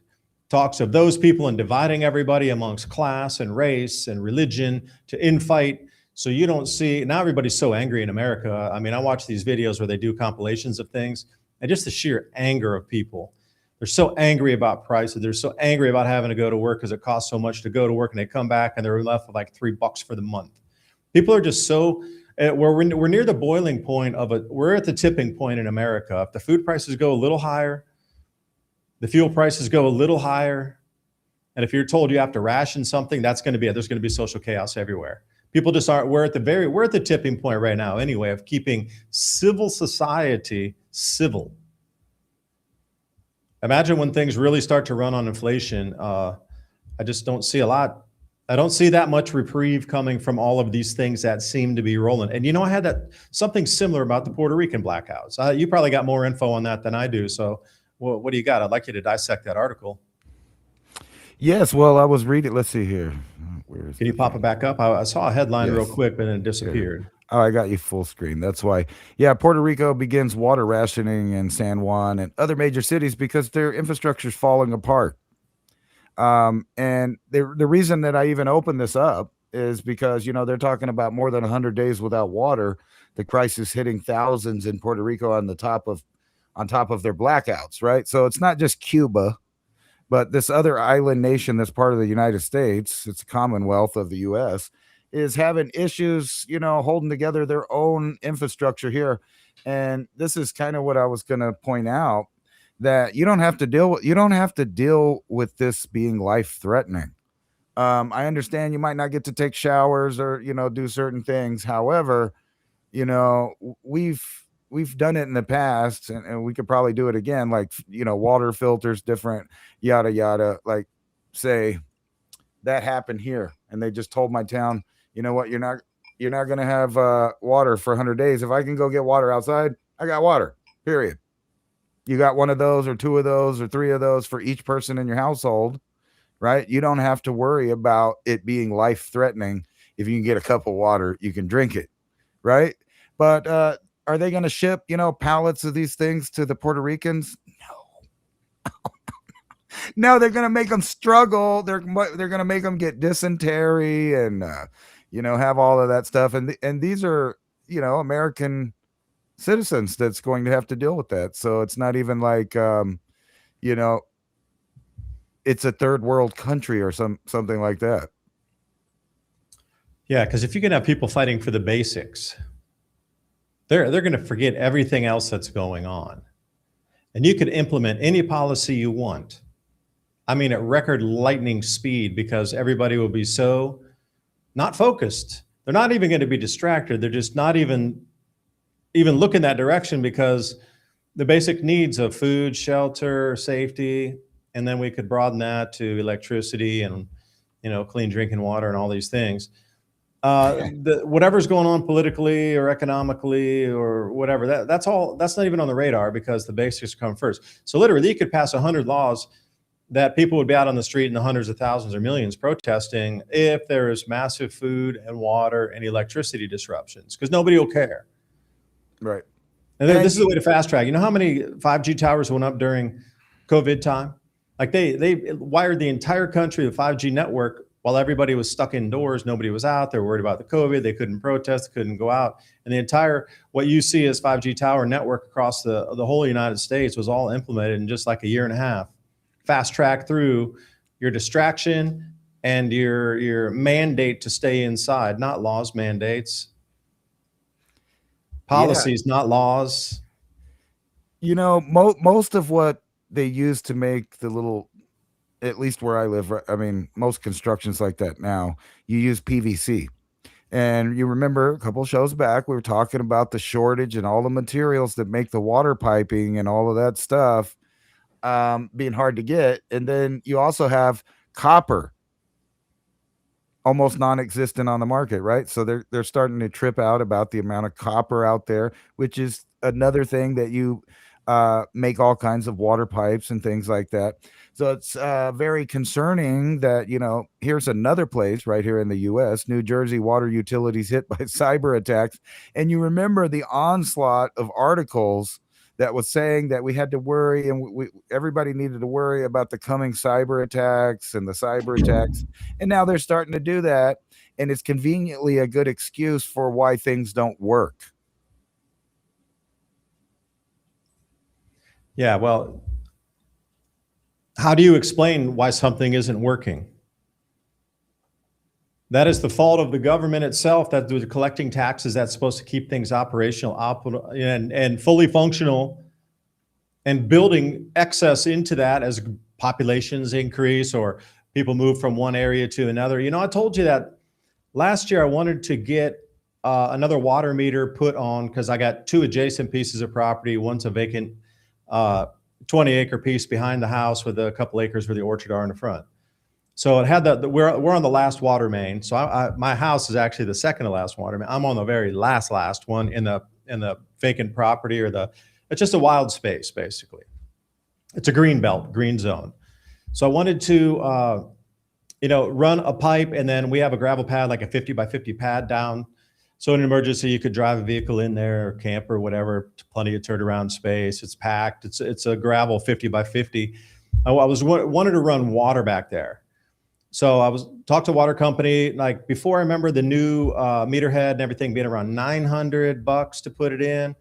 talks of those people and dividing everybody amongst class and race and religion to infight. So you don't see, now everybody's so angry in America. I mean, I watch these videos where they do compilations of things, and just the sheer anger of people. They're so angry about prices. They're so angry about having to go to work because it costs so much to go to work, and they come back and they're left with like $3 for the month. People are just so we're near the boiling point of it. We're at the tipping point in America. If the food prices go a little higher, the fuel prices go a little higher, and if you're told you have to ration something, there's going to be social chaos everywhere. People just aren't. We're at the tipping point right now anyway of keeping civil society civil. Imagine when things really start to run on inflation. I just don't see a lot. I don't see that much reprieve coming from all of these things that seem to be rolling. And I had something similar about the Puerto Rican blackouts. You probably got more info on that than I do. So, what do you got? I'd like you to dissect that article. Yes, well, I was reading. Let's see here. Can you pop it back up? I saw a headline real quick, but then it disappeared. Oh, I got you full screen. That's why. Yeah, Puerto Rico begins water rationing in San Juan and other major cities because their infrastructure is falling apart. And the reason that I even opened this up is because, they're talking about more than 100 days without water, the crisis hitting thousands in Puerto Rico on top of their blackouts, right? So it's not just Cuba, but this other island nation that's part of the United States, it's a commonwealth of the U.S., is having issues, holding together their own infrastructure here. And this is kind of what I was going to point out, that you don't have to deal with this being life threatening. I understand you might not get to take showers or, do certain things. However, we've done it in the past, and we could probably do it again. Like, water filters, different yada, yada, like say that happened here. And they just told my town, you know what? You're not going to have water for 100 days. If I can go get water outside, I got water, period. You got one of those or two of those or three of those for each person in your household, right? You don't have to worry about it being life threatening. If you can get a cup of water, you can drink it, right? But are they going to ship, pallets of these things to the Puerto Ricans? No. No, they're going to make them struggle. They're going to make them get dysentery and, have all of that stuff. And these are, American citizens that's going to have to deal with that. So it's not even like, it's a third world country or something like that. Yeah, because if you can have people fighting for the basics, they're going to forget everything else that's going on. And you could implement any policy you want. I mean, at record lightning speed, because everybody will be so not focused. They're not even going to be distracted. They're just not even look in that direction, because the basic needs of food, shelter, safety, and then we could broaden that to electricity and, clean drinking water and all these things. Whatever's going on politically or economically or whatever, that's not even on the radar, because the basics come first. So literally you could pass 100 laws that people would be out on the street in the hundreds of thousands or millions protesting if there is massive food and water and electricity disruptions, because nobody will care. Right. And this is the way to fast track. You know how many 5G towers went up during COVID time? Like they wired the entire country, the 5G network, while everybody was stuck indoors. Nobody was out. They were worried about the COVID. They couldn't protest, couldn't go out. And the entire, what you see as 5G tower network across the whole United States was all implemented in just like a year and a half. Fast track through your distraction and your mandate to stay inside, not laws, mandates. Policies, not laws. Most of what they use to make the little, at least where I live, I mean, most constructions like that now, you use PVC. And you remember a couple shows back, we were talking about the shortage and all the materials that make the water piping and all of that stuff being hard to get. And then you also have copper, almost non-existent on the market, right? So they're starting to trip out about the amount of copper out there, which is another thing that you make all kinds of water pipes and things like that. So it's very concerning that, here's another place right here in the US, New Jersey water utilities hit by cyber attacks. And you remember the onslaught of articles that was saying that we had to worry, and everybody needed to worry about the coming cyber attacks and the cyber attacks. And now they're starting to do that. And it's conveniently a good excuse for why things don't work. Yeah, well, how do you explain why something isn't working? That is the fault of the government itself, that they're collecting taxes that's supposed to keep things operational and fully functional, and building excess into that as populations increase or people move from one area to another. I told you that last year I wanted to get another water meter put on because I got two adjacent pieces of property. One's a vacant 20-acre piece behind the house with a couple acres where the orchard are in the front. So it had we're on the last water main. So my house is actually the second to last water main. I'm on the very last one in the vacant property, it's just a wild space basically. It's a green belt, green zone. So I wanted to run a pipe, and then we have a gravel pad, like a 50 by 50 pad down. So in an emergency, you could drive a vehicle in there, or camp or whatever, plenty of turnaround space. It's packed. It's a gravel 50 by 50. I wanted to run water back there. So I talked to a water company, like before. I remember the new meter head and everything being around $900 to put it in.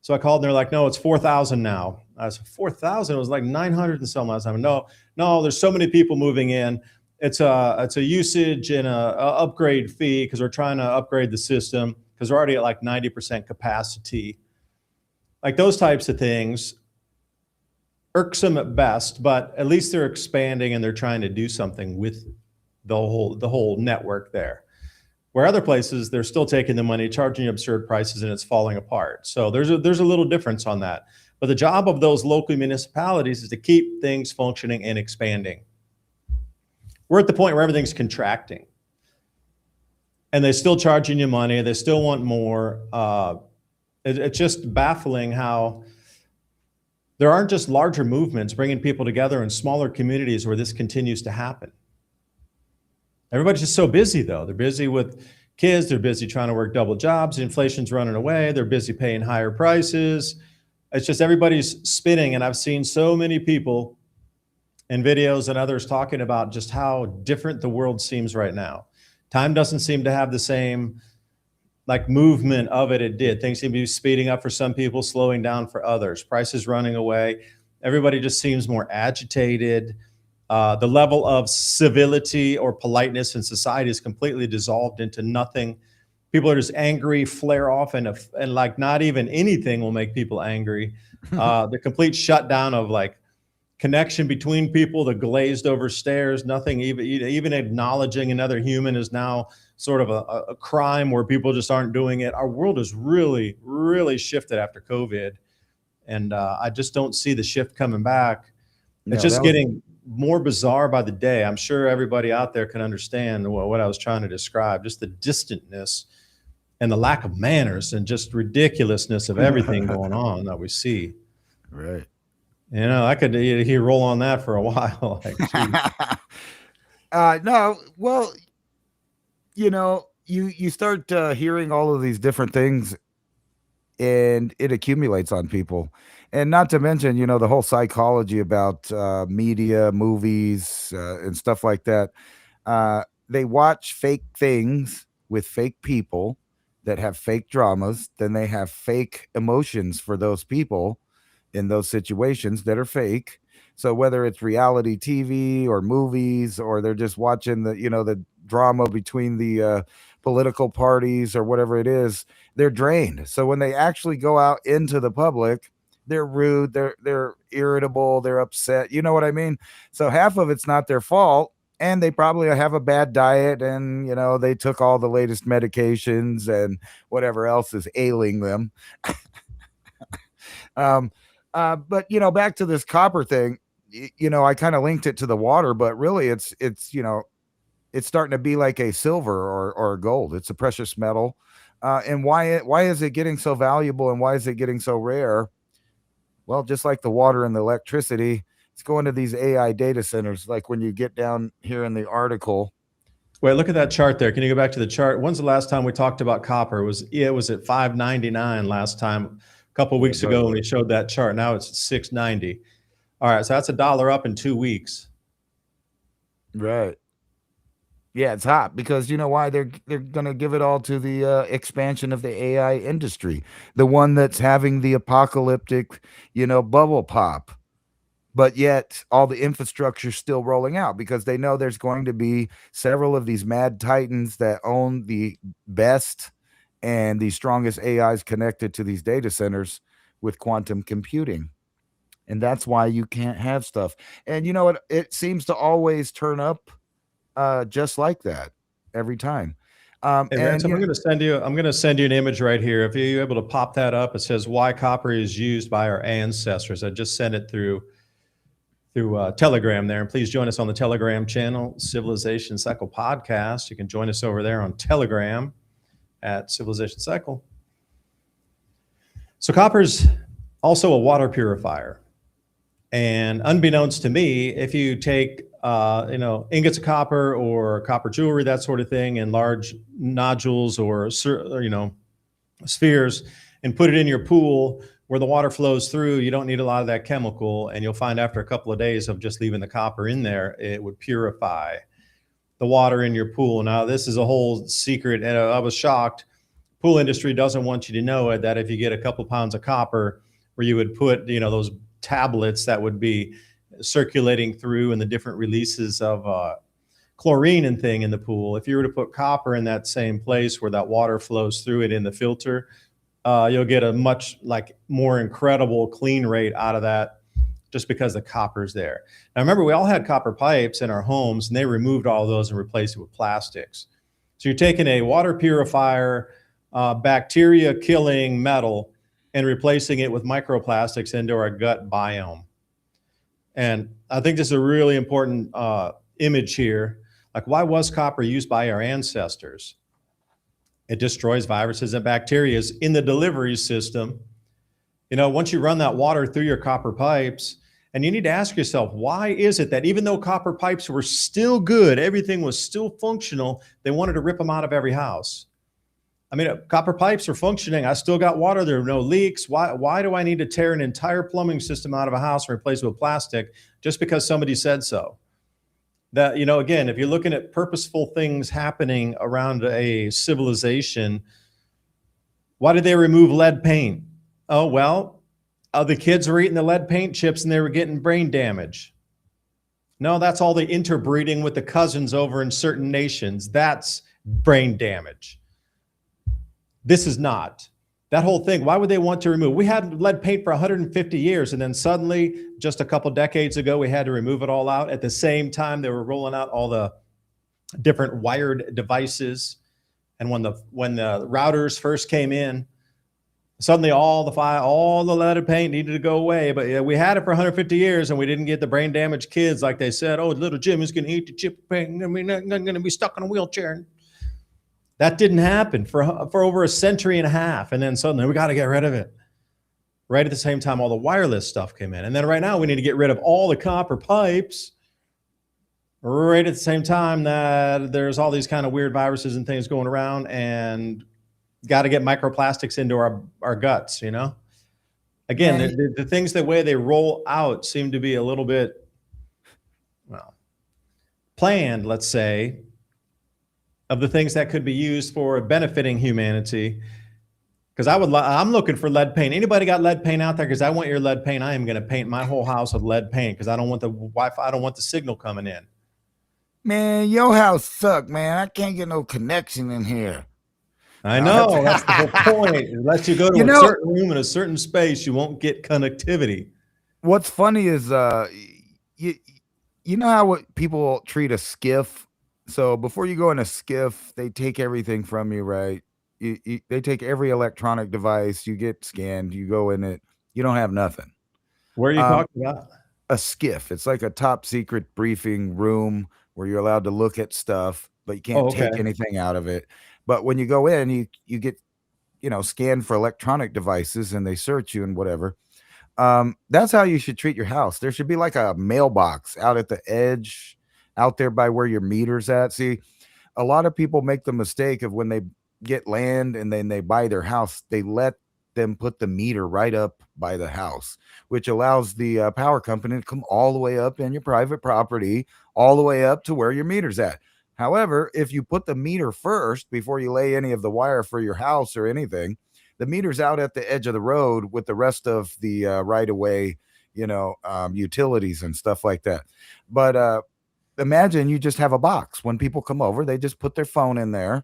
So I called and they're like, no, it's 4,000 now. I said, 4,000? It was like 900 and some last time. No, there's so many people moving in. It's a usage and a upgrade fee because we're trying to upgrade the system because we're already at like 90% capacity. Like those types of things, irksome at best, but at least they're expanding and they're trying to do something with the whole network there. Where other places, they're still taking the money, charging absurd prices, and it's falling apart. So there's a little difference on that. But the job of those local municipalities is to keep things functioning and expanding. We're at the point where everything's contracting, and they're still charging you money. They still want more. It's just baffling how there aren't just larger movements bringing people together in smaller communities where this continues to happen. Everybody's just so busy, though. They're busy with kids. They're busy trying to work double jobs. Inflation's running away. They're busy paying higher prices. It's just everybody's spinning. And I've seen so many people in videos and others talking about just how different the world seems right now. Time doesn't seem to have the same like movement of it did. Things seem to be speeding up for some people, slowing down for others. Prices running away. Everybody just seems more agitated. The level of civility or politeness in society is completely dissolved into nothing. People are just angry, flare off, and like not even anything will make people angry. The complete shutdown of like connection between people, the glazed over stares, nothing, even acknowledging another human is now sort of a crime where people just aren't doing it. Our world has really, really shifted after COVID. And I just don't see the shift coming back. It's just getting more bizarre by the day. I'm sure everybody out there can understand what I was trying to describe, just the distantness and the lack of manners and just ridiculousness of everything going on that we see. Right. I could roll on that for a while. Like, no, well, you start hearing all of these different things, and it accumulates on people. And not to mention, the whole psychology about media, movies, and stuff like that. They watch fake things with fake people that have fake dramas. Then they have fake emotions for those people in those situations that are fake. So whether it's reality TV or movies, or they're just watching the drama between the political parties or whatever it is, they're drained. So when they actually go out into the public, they're rude, they're irritable, they're upset. You know what I mean? So half of it's not their fault, and they probably have a bad diet, and they took all the latest medications and whatever else is ailing them. But back to this copper thing, I kind of linked it to the water, but really it's starting to be like a silver or a gold. It's a precious metal. And why is it getting so valuable, and why is it getting so rare? Well, just like the water and the electricity, it's going to these AI data centers. Like when you get down here in the article, Wait, look at that chart there. Can you go back to the chart? When's the last time we talked about copper? It was at 599 last time, a couple of yeah, weeks go to ago when it. we showed that chart. Now it's at 690. All right, so that's $1 up in 2 weeks. Right. Yeah, it's hot because you know why they're gonna give it all to the expansion of the AI industry, the one that's having the apocalyptic, bubble pop. But yet all the infrastructure's still rolling out because they know there's going to be several of these mad titans that own the best and the strongest AIs connected to these data centers with quantum computing. And that's why you can't have stuff. And you know what? It seems to always turn up just like that every time. Hey, And Ransom, you know, I'm gonna send you an image right here. If you're able to pop that up, it says why copper is used by our ancestors. I just sent it through Telegram there. And please join us on the Telegram channel, Civilization Cycle Podcast. You can join us over there on Telegram at Civilization Cycle. So copper's also a water purifier. And unbeknownst to me, if you take ingots of copper or copper jewelry, that sort of thing, and large nodules or spheres, and put it in your pool where the water flows through, you don't need a lot of that chemical, and you'll find after a couple of days of just leaving the copper in there, it would purify the water in your pool. Now, this is a whole secret, and I was shocked. Pool industry doesn't want you to know it, that if you get a couple pounds of copper, where you would put those tablets that would be circulating through and the different releases of chlorine and thing in the pool, if you were to put copper in that same place where that water flows through it in the filter, you'll get a much more incredible clean rate out of that, just because the copper's there. Now remember, we all had copper pipes in our homes, and they removed all those and replaced it with plastics. So you're taking a water purifier, bacteria killing metal, and replacing it with microplastics into our gut biome. And I think this is a really important image here. Like, why was copper used by our ancestors? It destroys viruses and bacteria in the delivery system. Once you run that water through your copper pipes, and you need to ask yourself, why is it that even though copper pipes were still good, everything was still functional, they wanted to rip them out of every house? I mean, copper pipes are functioning. I still got water. There are no leaks. Why do I need to tear an entire plumbing system out of a house and replace it with plastic just because somebody said so? That, again, if you're looking at purposeful things happening around a civilization, why did they remove lead paint? Oh, well, the kids were eating the lead paint chips and they were getting brain damage. No, that's all the interbreeding with the cousins over in certain nations. That's brain damage. This is not. That whole thing, why would they want to remove? We had lead paint for 150 years, and then suddenly, just a couple decades ago, we had to remove it all out. At the same time, they were rolling out all the different wired devices. And when the routers first came in, suddenly all the leaded paint needed to go away. But yeah, we had it for 150 years, and we didn't get the brain damaged kids like they said. Oh, little Jim is going to eat the chip paint. I mean, not going to be stuck in a wheelchair. That didn't happen for over a century and a half. And then suddenly we got to get rid of it. Right at the same time, all the wireless stuff came in. And then right now we need to get rid of all the copper pipes. Right at the same time that there's all these kind of weird viruses and things going around, and got to get microplastics into our guts, Again, the things, the way they roll out seem to be a little bit, planned, let's say, of the things that could be used for benefiting humanity. Because I'm looking for lead paint. Anybody got lead paint out there? Because I want your lead paint. I am going to paint my whole house with lead paint because I don't want the Wi-Fi. I don't want the signal coming in. Man, your house suck, man. I can't get no connection in here. I know. That's the whole point. Unless you go to a certain room in a certain space, you won't get connectivity. What's funny is you know how people treat a skiff? So before you go in a skiff, they take everything from you, right? They take every electronic device. You get scanned. You go in it. You don't have nothing. Where are you talking about? A skiff. It's like a top secret briefing room where you're allowed to look at stuff, but you can't take anything out of it. But when you go in, you get scanned for electronic devices, and they search you and whatever. That's how you should treat your house. There should be like a mailbox out at the edge, out there by where your meter's at. See, a lot of people make the mistake of when they get land and then they buy their house, they let them put the meter right up by the house, which allows the power company to come all the way up in your private property, all the way up to where your meter's at. However, if you put the meter first before you lay any of the wire for your house or anything, the meter's out at the edge of the road with the rest of the right of way, utilities and stuff like that. But imagine you just have a box. When people come over, they just put their phone in there.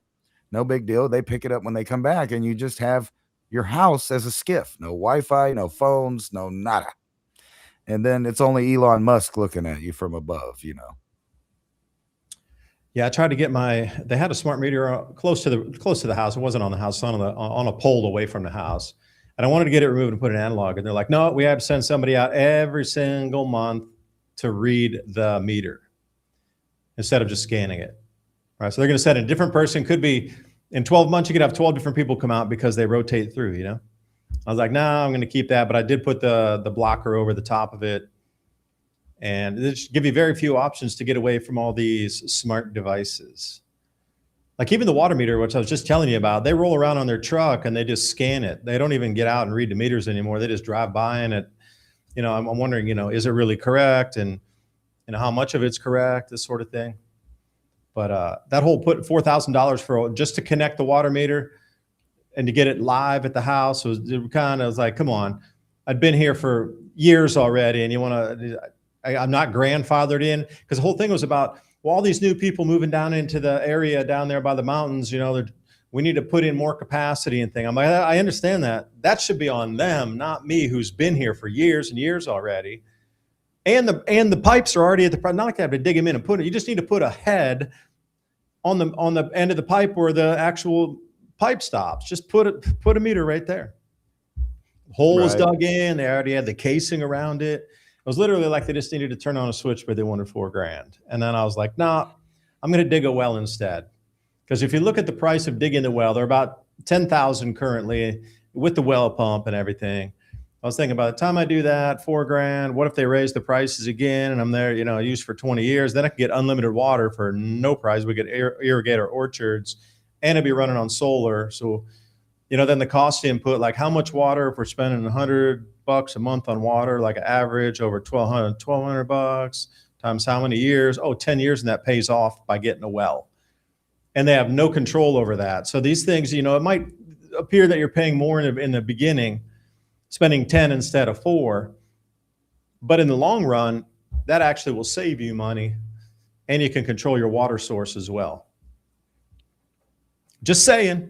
No big deal. They pick it up when they come back, and you just have your house as a skiff. No Wi-Fi, no phones, no nada. And then it's only Elon Musk looking at you from above. Yeah, I tried to get they had a smart meter close to the house. It wasn't on the house, on a pole away from the house. And I wanted to get it removed and put an analog. And they're like, no, we have to send somebody out every single month to read the meter instead of just scanning it. Right. So they're going to send a different person. Could be in 12 months, you could have 12 different people come out because they rotate through. I was like, no, I'm going to keep that. But I did put the blocker over the top of it. And it just give you very few options to get away from all these smart devices. Like even the water meter, which I was just telling you about, they roll around on their truck and they just scan it. They don't even get out and read the meters anymore. They just drive by and I'm wondering, is it really correct? And how much of it's correct, this sort of thing. But that whole put $4,000 for just to connect the water meter and to get it live at the house was like, come on, I'd been here for years already. And I'm not grandfathered in, because the whole thing was about, well, all these new people moving down into the area down there by the mountains, we need to put in more capacity and thing. I'm like, I understand that. That should be on them, not me, who's been here for years and years already. And the pipes are already at the, not like I have to dig them in and put it. You just need to put a head on the end of the pipe where the actual pipe stops. Just put a meter right there. Hole was dug in. They already had the casing around it. It was literally like they just needed to turn on a switch, but they wanted $4,000. And then I was like, nah, I'm going to dig a well instead. Because if you look at the price of digging the well, they're about $10,000 currently with the well pump and everything. I was thinking, by the time I do that, $4,000, what if they raise the prices again and I'm there, used for 20 years, then I could get unlimited water for no price. We could irrigate our orchards and it'd be running on solar. So, then the cost input, like how much water, if we're spending $100 a month on water, like an average over $1,200 times how many years? 10 years. And that pays off by getting a well. And they have no control over that. So these things, it might appear that you're paying more in the beginning, spending 10 instead of 4. But in the long run, that actually will save you money, and you can control your water source as well. Just saying.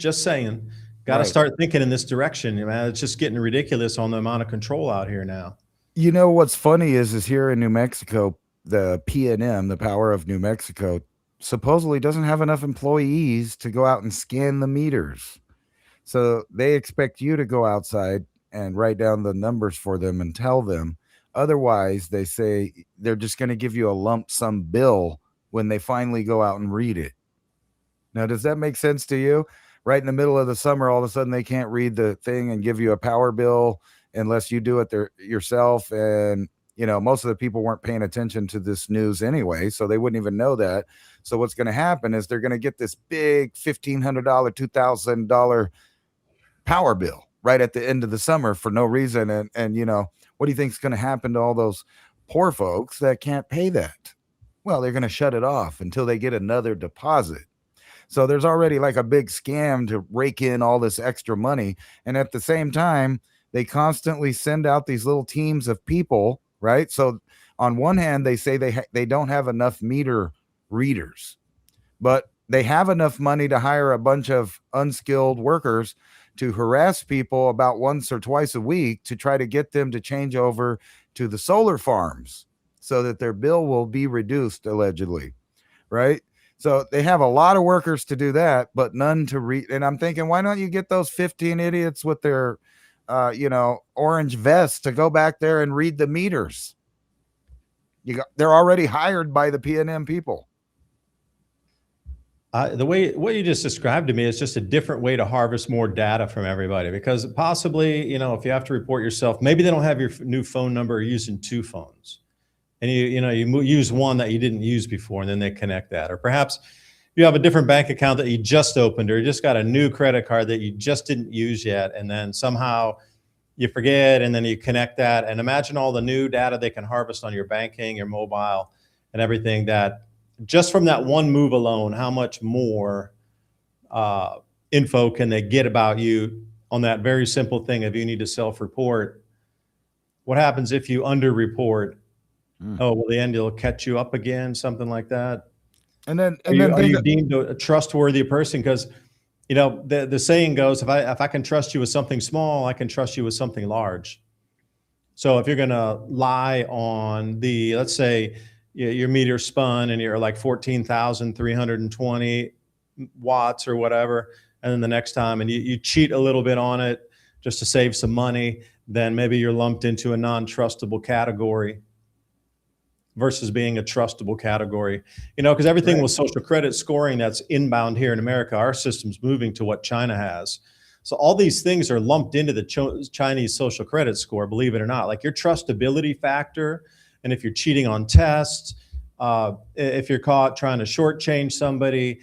Got to start thinking in this direction, man. It's just getting ridiculous on the amount of control out here now. What's funny is here in New Mexico, the PNM, the Power of New Mexico, supposedly doesn't have enough employees to go out and scan the meters. So they expect you to go outside and write down the numbers for them and tell them. Otherwise, they say they're just going to give you a lump sum bill when they finally go out and read it. Now, does that make sense to you? Right in the middle of the summer, all of a sudden they can't read the thing and give you a power bill unless you do it yourself. And, most of the people weren't paying attention to this news anyway, so they wouldn't even know that. So what's going to happen is they're going to get this big $1,500, $2,000 power bill right at the end of the summer for no reason. And what do you think is going to happen to all those poor folks that can't pay that? Well, they're going to shut it off until they get another deposit. So there's already like a big scam to rake in all this extra money. And at the same time, they constantly send out these little teams of people, right? So on one hand, they say they don't have enough meter readers, but they have enough money to hire a bunch of unskilled workers to harass people about once or twice a week to try to get them to change over to the solar farms so that their bill will be reduced, allegedly, right? So they have a lot of workers to do that, but none to read. And I'm thinking, why don't you get those 15 idiots with their, orange vests to go back there and read the meters? They're already hired by the PNM people. The way what you just described to me is just a different way to harvest more data from everybody. Because possibly, if you have to report yourself, maybe they don't have your new phone number or using two phones, and you use one that you didn't use before, and then they connect that. Or perhaps you have a different bank account that you just opened, or you just got a new credit card that you just didn't use yet, and then somehow you forget, and then you connect that. And imagine all the new data they can harvest on your banking, your mobile, and everything, that just from that one move alone, how much more uh, info can they get about you on that very simple thing of you need to self-report. What happens if you under-report? Oh, well, the end will catch you up again, something like that. And then Are and you then are think, you deemed a trustworthy person? Because the saying goes, if I can trust you with something small, I can trust you with something large. So if you're going to lie on let's say your meter spun and you're like 14,320 watts or whatever, and then the next time and you cheat a little bit on it just to save some money, then maybe you're lumped into a non-trustable category versus being a trustable category. Because everything right, with social credit scoring that's inbound here in America, our system's moving to what China has. So all these things are lumped into the Chinese social credit score, believe it or not. Like your trustability factor, and if you're cheating on tests, if you're caught trying to shortchange somebody,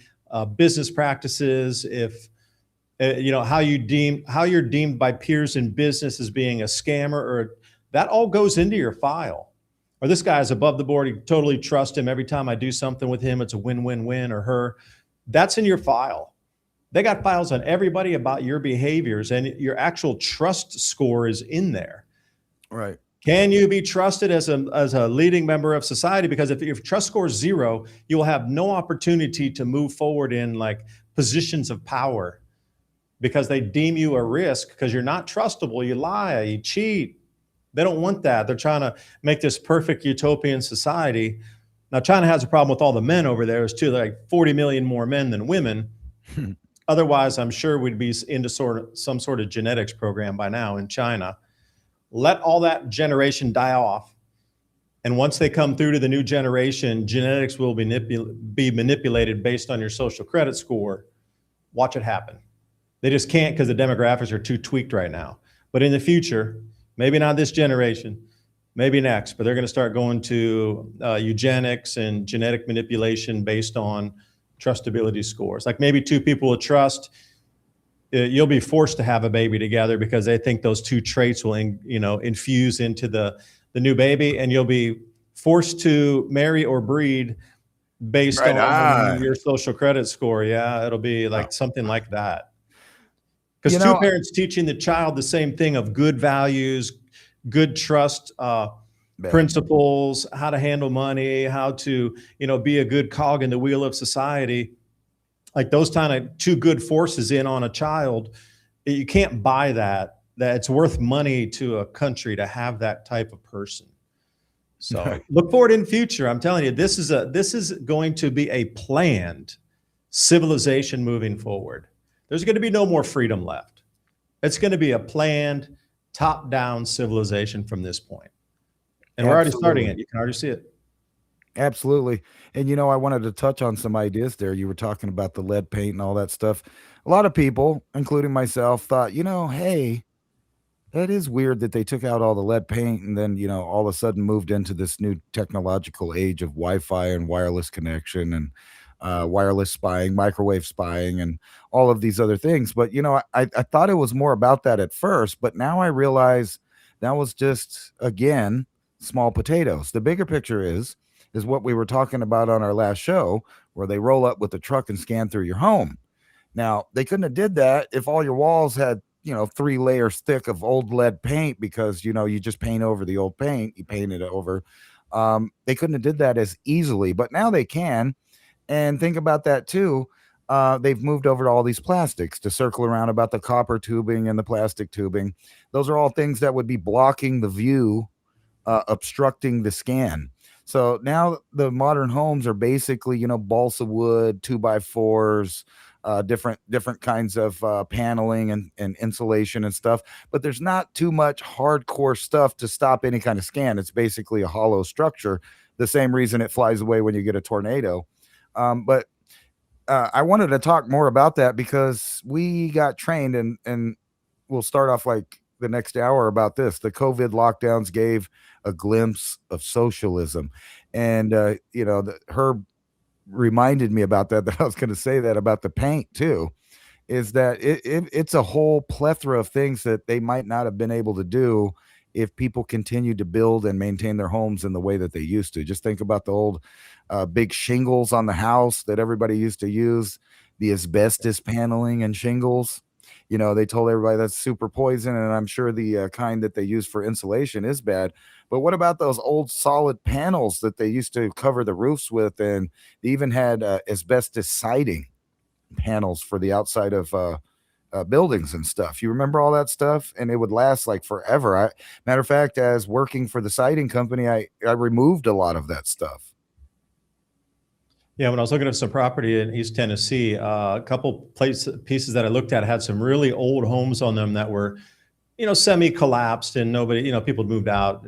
business practices, if how you're deemed by peers in business as being a scammer, or that all goes into your file. Or this guy is above the board, you totally trust him. Every time I do something with him, it's a win-win-win, or her. That's in your file. They got files on everybody about your behaviors, and your actual trust score is in there. right. Can you be trusted as a leading member of society? Because if your trust score is zero, you will have no opportunity to move forward in like positions of power, because they deem you a risk because you're not trustable. You lie, you cheat. They don't want that. They're trying to make this perfect utopian society. Now, China has a problem with all the men over there, is too, like 40 million more men than women. Otherwise, I'm sure we'd be into some sort of genetics program by now in China. Let all that generation die off. And once they come through to the new generation, genetics will be manipulated based on your social credit score. Watch it happen. They just can't because the demographics are too tweaked right now. But in the future, maybe not this generation, maybe next, but they're going to start going to eugenics and genetic manipulation based on trustability scores. Like maybe two people with trust, you'll be forced to have a baby together because they think those two traits will, infuse into the new baby, and you'll be forced to marry or breed based Right. on your social credit score. Yeah, it'll be Uh, like something like that. Because you two know, parents teaching the child the same thing of good values, good trust yeah. principles, how to handle money, how to be a good cog in the wheel of society. Like those kind of two good forces in on a child, you can't buy that. That it's worth money to a country to have that type of person. So look forward in future. I'm telling you, this is going to be a planned civilization moving forward. There's going to be no more freedom left. It's going to be a planned, top-down civilization from this point. And we're already starting Absolutely. it. You can already see it. Absolutely. And I wanted to touch on some ideas there. You were talking about the lead paint and all that stuff. A lot of people, including myself, thought, hey, that is weird that they took out all the lead paint and then, all of a sudden moved into this new technological age of Wi-Fi and wireless connection and wireless spying, microwave spying, and all of these other things. But, I thought it was more about that at first, but now I realize that was just, again, small potatoes. The bigger picture is what we were talking about on our last show, where they roll up with the truck and scan through your home. Now, they couldn't have did that if all your walls had, 3 layers thick of old lead paint because, you just paint over the old paint, you paint it over. They couldn't have did that as easily, but now they can. And think about that too. They've moved over to all these plastics to circle around about the copper tubing and the plastic tubing. Those are all things that would be blocking the view, obstructing the scan. So now the modern homes are basically, balsa wood, 2x4s, different kinds of paneling and insulation and stuff. But there's not too much hardcore stuff to stop any kind of scan. It's basically a hollow structure. The same reason it flies away when you get a tornado. But I wanted to talk more about that because we got trained, and we'll start off like the next hour about this. The COVID lockdowns gave a glimpse of socialism, and Herb reminded me about that I was going to say that about the paint too, is that it's a whole plethora of things that they might not have been able to do if people continued to build and maintain their homes in the way that they used to. Just think about the old big shingles on the house that everybody used to use, the asbestos paneling and shingles. They told everybody that's super poison, and I'm sure the kind that they use for insulation is bad. But what about those old solid panels that they used to cover the roofs with? And they even had asbestos siding panels for the outside of buildings and stuff. You remember all that stuff? And it would last like forever. Matter of fact, as working for the siding company, I removed a lot of that stuff. Yeah, when I was looking at some property in East Tennessee, a couple pieces that I looked at had some really old homes on them that were, semi-collapsed, and nobody, people had moved out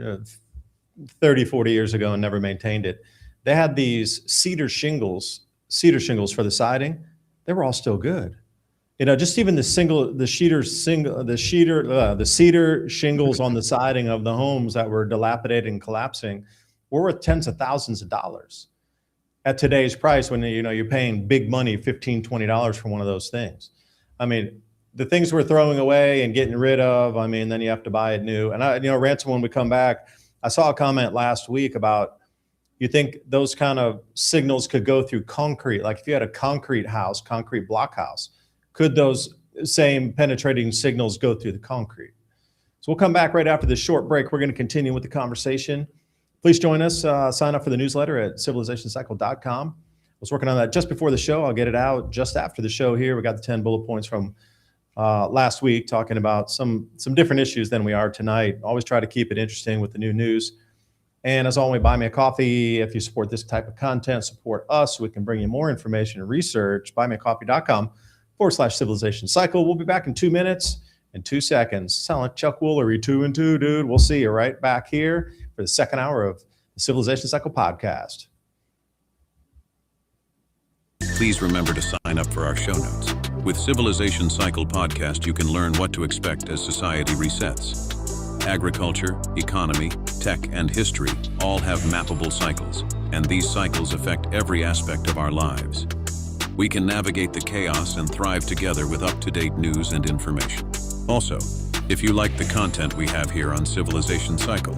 30, 40 years ago and never maintained it. They had these cedar shingles for the siding. They were all still good. Just even the cedar shingles on the siding of the homes that were dilapidated and collapsing were worth tens of thousands of dollars at today's price, when you're paying big money, $15, $20 for one of those things. I mean, the things we're throwing away and getting rid of, then you have to buy it new. And Ransom, when we come back, I saw a comment last week about, you think those kind of signals could go through concrete? Like if you had a concrete block house, could those same penetrating signals go through the concrete? So we'll come back right after this short break. We're going to continue with the conversation. Please join us. Sign up for the newsletter at civilizationcycle.com. I was working on that just before the show. I'll get it out just after the show here. We got the 10 bullet points from last week, talking about some different issues than we are tonight. Always try to keep it interesting with the new news. And as always, buy me a coffee. If you support this type of content, support us so we can bring you more information and research. buymeacoffee.com/civilization cycle. We'll be back in 2 minutes and 2 seconds. Sound like Chuck Woolery, 2 and 2, dude. We'll see you right back here for the second hour of the Civilization Cycle podcast. Please remember to sign up for our show notes. With Civilization Cycle podcast, you can learn what to expect as society resets. Agriculture, economy, tech, and history all have mappable cycles, and these cycles affect every aspect of our lives. We can navigate the chaos and thrive together with up-to-date news and information. Also, if you like the content we have here on Civilization Cycle,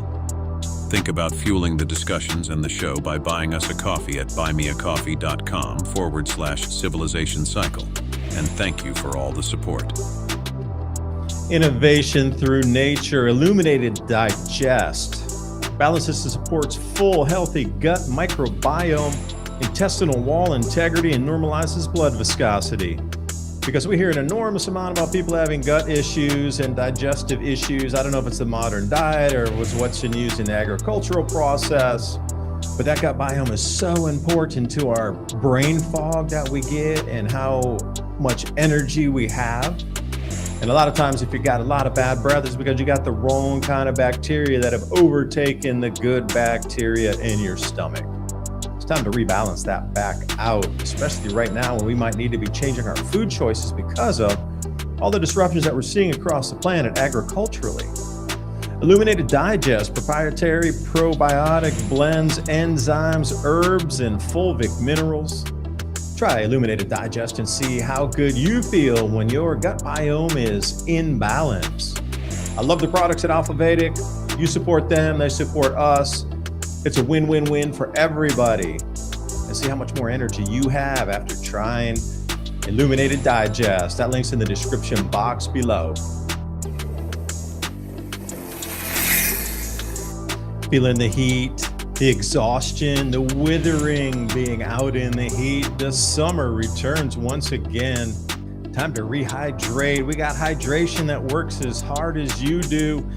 think about fueling the discussions and the show by buying us a coffee at buymeacoffee.com/civilization cycle. And thank you for all the support. Innovation through nature, Illuminated Digest balances and supports full, healthy gut microbiome, intestinal wall integrity, and normalizes blood viscosity. Because we hear an enormous amount about people having gut issues and digestive issues. I don't know if it's the modern diet or what's been used in the agricultural process, but that gut biome is so important to our brain fog that we get and how much energy we have. And a lot of times, if you got a lot of bad breath, it's because you got the wrong kind of bacteria that have overtaken the good bacteria in your stomach. It's time to rebalance that back out, especially right now when we might need to be changing our food choices because of all the disruptions that we're seeing across the planet agriculturally. Illuminated Digest, proprietary probiotic blends, enzymes, herbs, and fulvic minerals. Try Illuminated Digest and see how good you feel when your gut biome is in balance. I love the products at Alpha Vedic. You support them, they support us. It's a win-win-win for everybody. And see how much more energy you have after trying Illuminated Digest. That link's in the description box below. Feeling the heat, the exhaustion, the withering, being out in the heat. The summer returns once again. Time to rehydrate. We got hydration that works as hard as you do.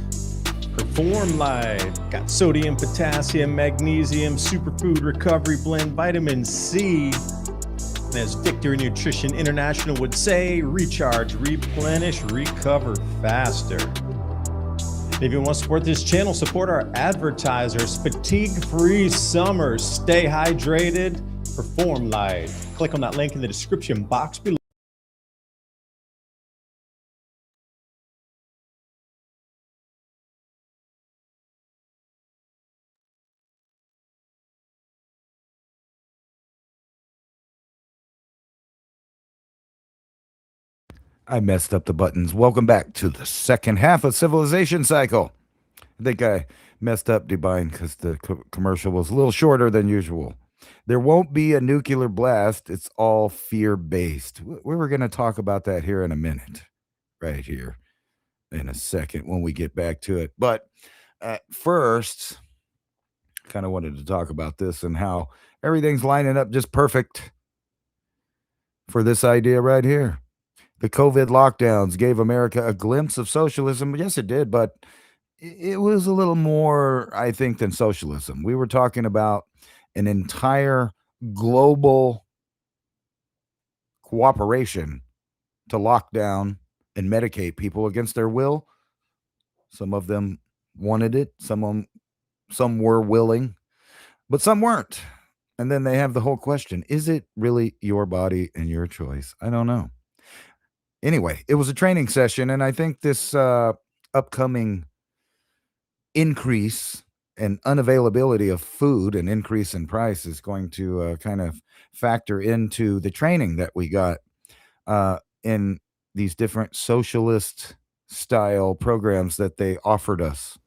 Perform Light, got sodium, potassium, magnesium, superfood recovery blend, vitamin C. And as Victory Nutrition International would say, recharge, replenish, recover faster. And if you want to support this channel, support our advertisers. Fatigue-free summer, stay hydrated, perform live. Click on that link in the description box below. I messed up the buttons. Welcome back to the second half of Civilization Cycle. I think I messed up, Divine, because the commercial was a little shorter than usual. There won't be a nuclear blast. It's all fear-based. We were going to talk about that here in a minute, right here in a second when we get back to it. But at first, kind of wanted to talk about this and how everything's lining up just perfect for this idea right here. The COVID lockdowns gave America a glimpse of socialism. Yes, it did, but it was a little more, I think, than socialism. We were talking about an entire global cooperation to lock down and medicate people against their will. Some of them wanted it, some were willing, but some weren't. And then they have the whole question, is it really your body and your choice? I don't know. Anyway, it was a training session, and I think this upcoming increase and unavailability of food and increase in price is going to kind of factor into the training that we got in these different socialist style programs that they offered us.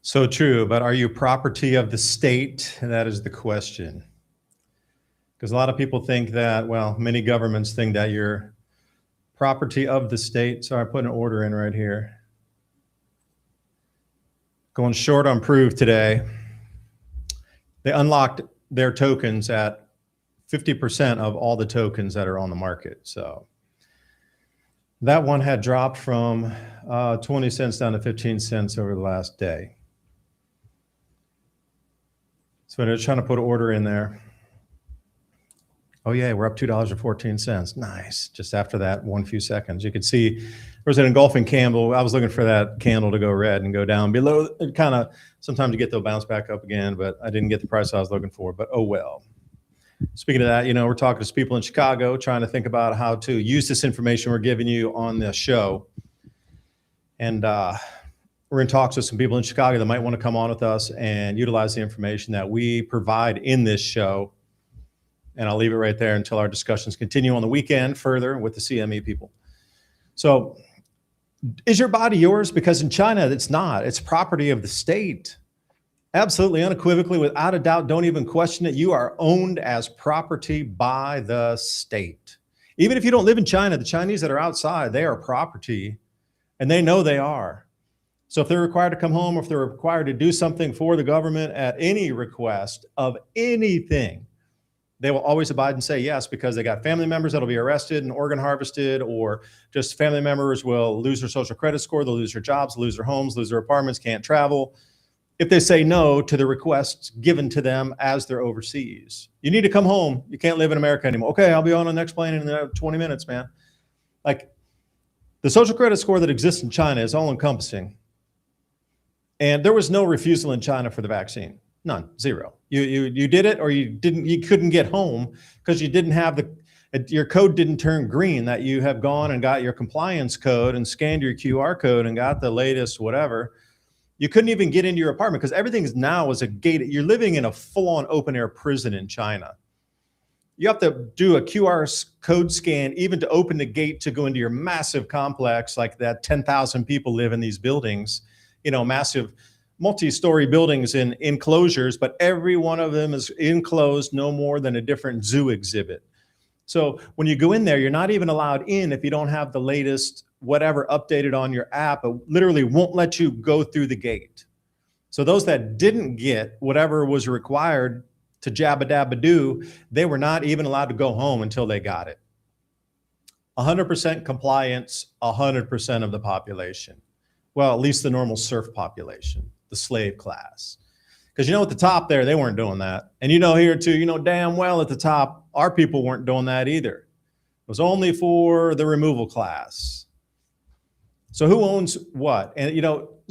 So true, but are you property of the state? That is the question. Because a lot of people think that, well, many governments think that you're property of the state. So I put an order in right here. Going short on Proof today. They unlocked their tokens at 50% of all the tokens that are on the market. So that one had dropped from 20 cents down to 15 cents over the last day. So they're trying to put an order in there. Oh yeah, we're up $2.14. Nice. Just after that, few seconds. You could see there was an engulfing candle. I was looking for that candle to go red and go down below. It kind of, sometimes you get they'll bounce back up again, but I didn't get the price I was looking for, but oh well. Speaking of that, we're talking to people in Chicago, trying to think about how to use this information we're giving you on the show. And we're in talks with some people in Chicago that might want to come on with us and utilize the information that we provide in this show. And I'll leave it right there until our discussions continue on the weekend further with the CME people. So is your body yours? Because in China, it's not. It's property of the state. Absolutely, unequivocally, without a doubt, don't even question it. You are owned as property by the state. Even if you don't live in China, the Chinese that are outside, they are property, and they know they are. So if they're required to come home, or if they're required to do something for the government at any request of anything, they will always abide and say yes, because they got family members that'll be arrested and organ harvested, or just family members will lose their social credit score, they'll lose their jobs, lose their homes, lose their apartments, can't travel, if they say no to the requests given to them as they're overseas. You need to come home. You can't live in America anymore. Okay, I'll be on the next plane in 20 minutes, man. Like, the social credit score that exists in China is all encompassing. And there was no refusal in China for the vaccine. None, zero. You did it, or you couldn't get home because you didn't have your code didn't turn green, that you have gone and got your compliance code and scanned your QR code and got the latest whatever. You couldn't even get into your apartment because everything is now is a gate. You're living in a full-on open-air prison in China. You have to do a QR code scan even to open the gate to go into your massive complex, like that 10,000 people live in these buildings, massive multi-story buildings in enclosures, but every one of them is enclosed no more than a different zoo exhibit. So when you go in there, you're not even allowed in if you don't have the latest whatever updated on your app. It literally won't let you go through the gate. So those that didn't get whatever was required to jabba dabba do, they were not even allowed to go home until they got it. 100% compliance, 100% of the population. Well, at least the normal serf population, the slave class. Because at the top there, they weren't doing that. And here too, damn well at the top, our people weren't doing that either. It was only for the removal class. So who owns what? And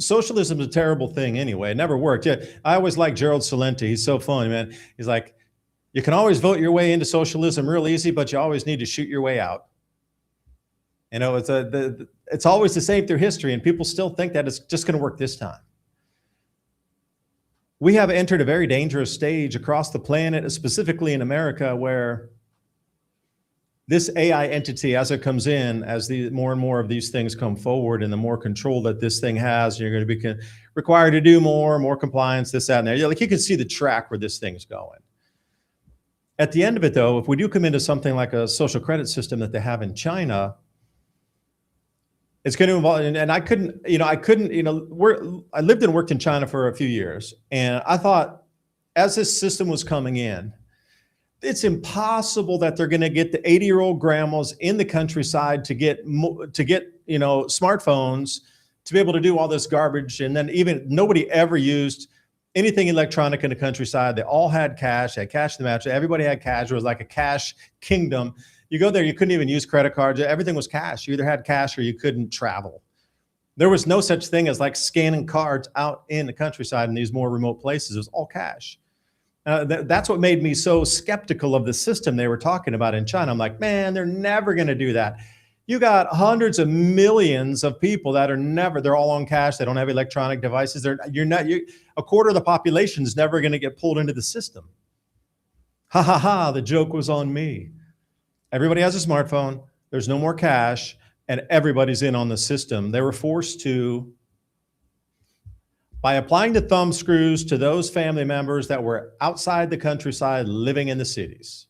socialism is a terrible thing anyway. It never worked. Yeah, I always like Gerald Celente. He's so funny, man. He's like, you can always vote your way into socialism real easy, but you always need to shoot your way out. It's always the same through history, and people still think that it's just going to work this time. We have entered a very dangerous stage across the planet, specifically in America, where this AI entity, as it comes in, as the more and more of these things come forward, and the more control that this thing has, you're going to be required to do more compliance, this, that, and there. You can see the track where this thing's going. At the end of it, though, if we do come into something like a social credit system that they have in China, it's going to involve, and I lived and worked in China for a few years, and I thought, as this system was coming in, it's impossible that they're going to get the 80-year-old grandmas in the countryside to get smartphones to be able to do all this garbage. And then even nobody ever used anything electronic in the countryside. They all had cash. They had cash in the match. Everybody had cash. It was like a cash kingdom. You go there, you couldn't even use credit cards. Everything was cash. You either had cash or you couldn't travel. There was no such thing as like scanning cards out in the countryside in these more remote places. It was all cash. That's what made me so skeptical of the system they were talking about in China. I'm like, man, they're never going to do that. You got hundreds of millions of people that they're all on cash. They don't have electronic devices. A quarter of the population is never going to get pulled into the system. Ha ha ha, the joke was on me. Everybody has a smartphone. There's no more cash, and everybody's in on the system. They were forced to, by applying the thumb screws to those family members that were outside the countryside living in the cities.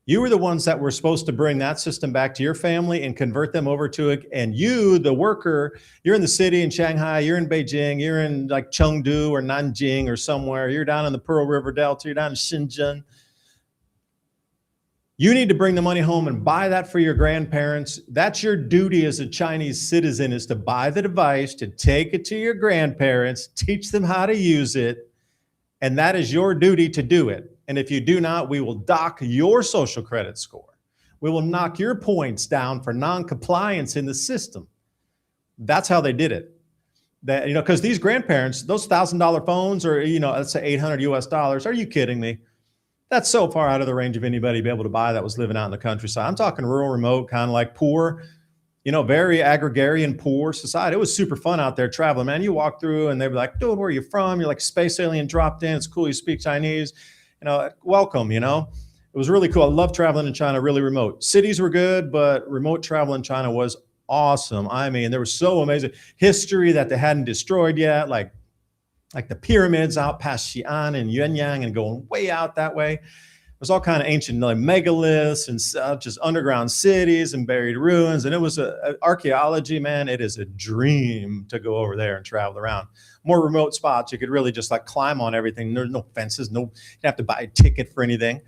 You were the ones that were supposed to bring that system back to your family and convert them over to it. And you, the worker, you're in the city in Shanghai, you're in Beijing, you're in like Chengdu or Nanjing or somewhere. You're down in the Pearl River Delta, you're down in Shenzhen. You need to bring the money home and buy that for your grandparents. That's your duty as a Chinese citizen, is to buy the device, to take it to your grandparents, teach them how to use it. And that is your duty to do it. And if you do not, we will dock your social credit score. We will knock your points down for non-compliance in the system. That's how they did it. That, because these grandparents, those $1,000 phones, or, let's say $800 US, are you kidding me? That's so far out of the range of anybody to be able to buy that was living out in the countryside. I'm talking rural, remote, kind of like poor, very agrarian, poor society. It was super fun out there traveling, man. You walk through and they'd be like, dude, where are you from? You're like a space alien dropped in. It's cool. You speak Chinese, welcome, It was really cool. I love traveling in China, really remote. Cities were good, but remote travel in China was awesome. I mean, there was so amazing history that they hadn't destroyed yet, like the pyramids out past Xi'an and Yuanyang and going way out that way. There's all kind of ancient megaliths and just underground cities and buried ruins. And it was archaeology, man. It is a dream to go over there and travel around. More remote spots, you could really just like climb on everything. There's no fences, you don't have to buy a ticket for anything.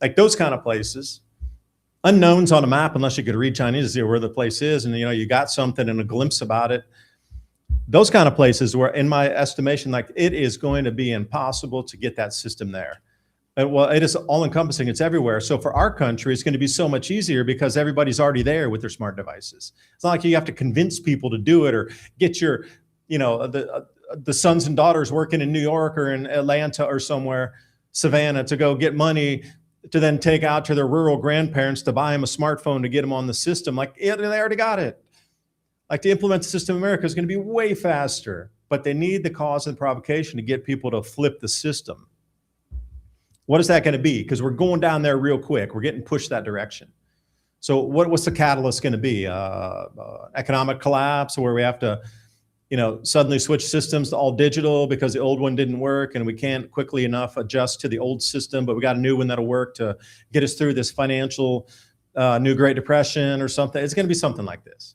Like those kind of places. Unknowns on a map, unless you could read Chinese to see where the place is. And you got something and a glimpse about it. Those kind of places where, in my estimation, like it is going to be impossible to get that system there. Well, it is all encompassing. It's everywhere. So for our country, it's going to be so much easier because everybody's already there with their smart devices. It's not like you have to convince people to do it or get your, the sons and daughters working in New York or in Atlanta or somewhere, Savannah, to go get money to then take out to their rural grandparents to buy them a smartphone to get them on the system. Like they already got it. Like to implement the system in America is going to be way faster, but they need the cause and provocation to get people to flip the system. What is that going to be? Because we're going down there real quick. We're getting pushed that direction. So what's the catalyst going to be? Economic collapse, where we have to, suddenly switch systems to all digital because the old one didn't work and we can't quickly enough adjust to the old system, but we got a new one that'll work to get us through this financial new Great Depression or something. It's going to be something like this.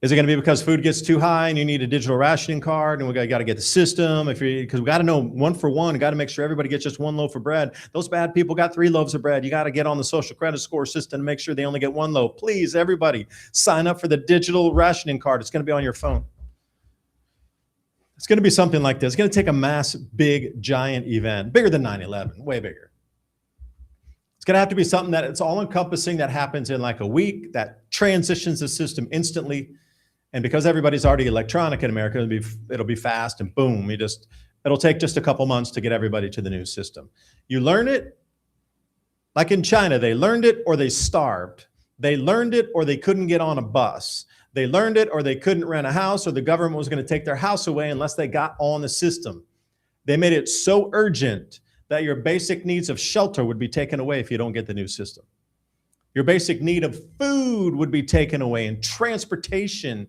Is it going to be because food gets too high and you need a digital rationing card and we got to get the system? Because we got to know one for one. We got to make sure everybody gets just one loaf of bread. Those bad people got 3 loaves of bread. You got to get on the social credit score system to make sure they only get 1 loaf. Please, everybody, sign up for the digital rationing card. It's going to be on your phone. It's going to be something like this. It's going to take a mass, big, giant event, bigger than 9/11, way bigger. It's going to have to be something that it's all encompassing, that happens in like a week, that transitions the system instantly. And because everybody's already electronic in America, it'll be fast and boom. It'll take just a couple months to get everybody to the new system. You learn it, like in China, they learned it or they starved. They learned it or they couldn't get on a bus. They learned it or they couldn't rent a house, or the government was going to take their house away unless they got on the system. They made it so urgent that your basic needs of shelter would be taken away if you don't get the new system. Your basic need of food would be taken away, and transportation.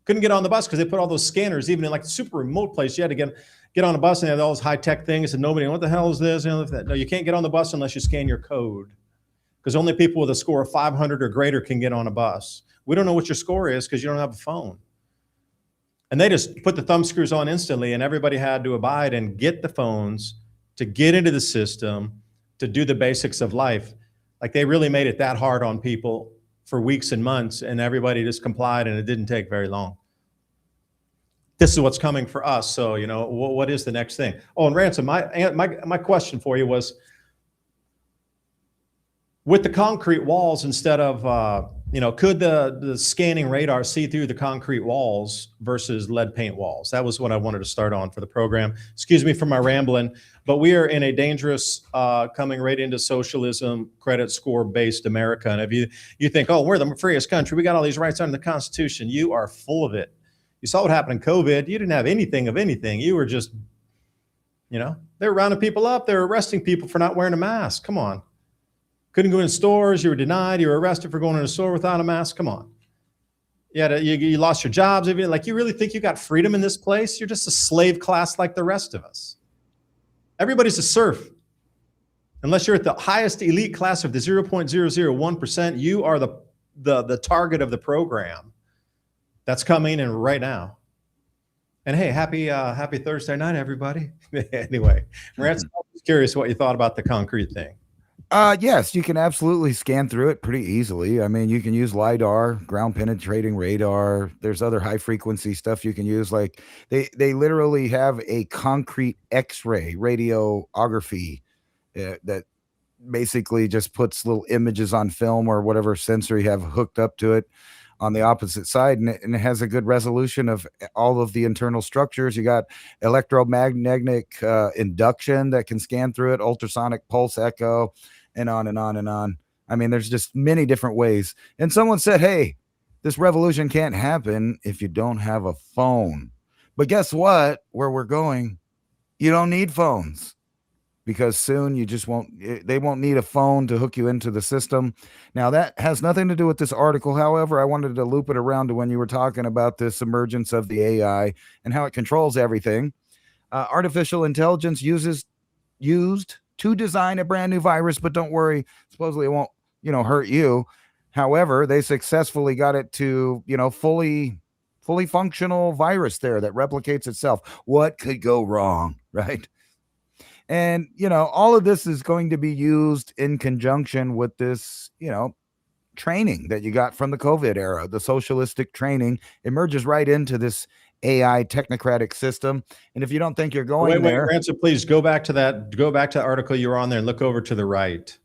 Couldn't get on the bus because they put all those scanners, even in like the super remote place. You had to get on a bus and they had all those high-tech things, and nobody, what the hell is this? No, you can't get on the bus unless you scan your code, because only people with a score of 500 or greater can get on a bus. We don't know what your score is because you don't have a phone. And they just put the thumb screws on instantly, and everybody had to abide and get the phones to get into the system, to do the basics of life. Like, they really made it that hard on people for weeks and months, and everybody just complied, and it didn't take very long. This is what's coming for us. So, what is the next thing? Oh, and Ransom, my question for you was, with the concrete walls, instead of, could the scanning radar see through the concrete walls versus lead paint walls? That was what I wanted to start on for the program. Excuse me for my rambling, but we are in a dangerous, coming right into socialism, credit score based America. And if you think, oh, we're the freest country, we got all these rights under the Constitution, you are full of it. You saw what happened in COVID. You didn't have anything of anything. You were just, they were rounding people up. They were arresting people for not wearing a mask. Come on. Couldn't go in stores. You were denied. You were arrested for going in a store without a mask. Come on. You lost your jobs. Like, you really think you got freedom in this place? You're just a slave class like the rest of us. Everybody's a serf. Unless you're at the highest elite class of the 0.001%, you are the target of the program that's coming in right now. And hey, happy Thursday night, everybody. Anyway, Ransom, I was curious what you thought about the concrete thing. Yes, you can absolutely scan through it pretty easily. I mean, you can use LiDAR, ground penetrating radar. There's other high frequency stuff you can use. Like, they literally have a concrete X-ray radiography that basically just puts little images on film or whatever sensor you have hooked up to it on the opposite side, and it has a good resolution of all of the internal structures. You got electromagnetic induction that can scan through it, ultrasonic pulse echo, and on and on and on. I mean, there's just many different ways. And someone said, hey, this revolution can't happen if you don't have a phone. But guess what? Where we're going, you don't need phones, because soon they won't need a phone to hook you into the system. Now, that has nothing to do with this article. However, I wanted to loop it around to when you were talking about this emergence of the AI and how it controls everything. Artificial intelligence used to design a brand new virus, but don't worry, supposedly it won't, hurt you. However, they successfully got it to, fully functional virus there that replicates itself. What could go wrong, right? And, all of this is going to be used in conjunction with this, training that you got from the COVID era. The socialistic training emerges right into this AI technocratic system. And if you don't think you're going wait, Ransom, please go back to the article you were on there and look over to the right.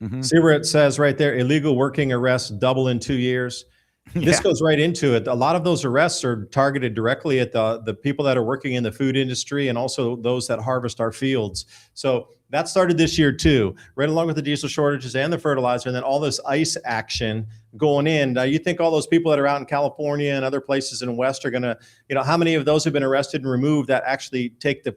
Mm-hmm. See where it says right there, illegal working arrests double in 2 years. This goes right into it. A lot of those arrests are targeted directly at the people that are working in the food industry, and also those that harvest our fields. So that started this year too, right along with the diesel shortages and the fertilizer, and then all this ICE action going in. Now, you think all those people that are out in California and other places in the West are going to, how many of those have been arrested and removed that actually take the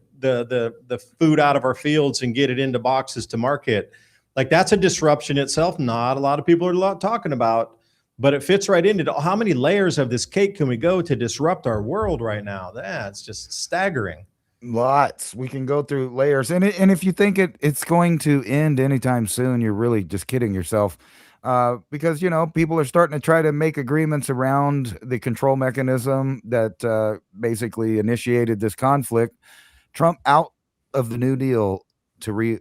food out of our fields and get it into boxes to market? Like, that's a disruption itself. Not a lot of people are talking about. But it fits right into how many layers of this cake can we go to disrupt our world right now? That's just staggering. Lots. We can go through layers. And if you think it's going to end anytime soon, you're really just kidding yourself. Because, people are starting to try to make agreements around the control mechanism that basically initiated this conflict. Trump out of the New Deal to reopen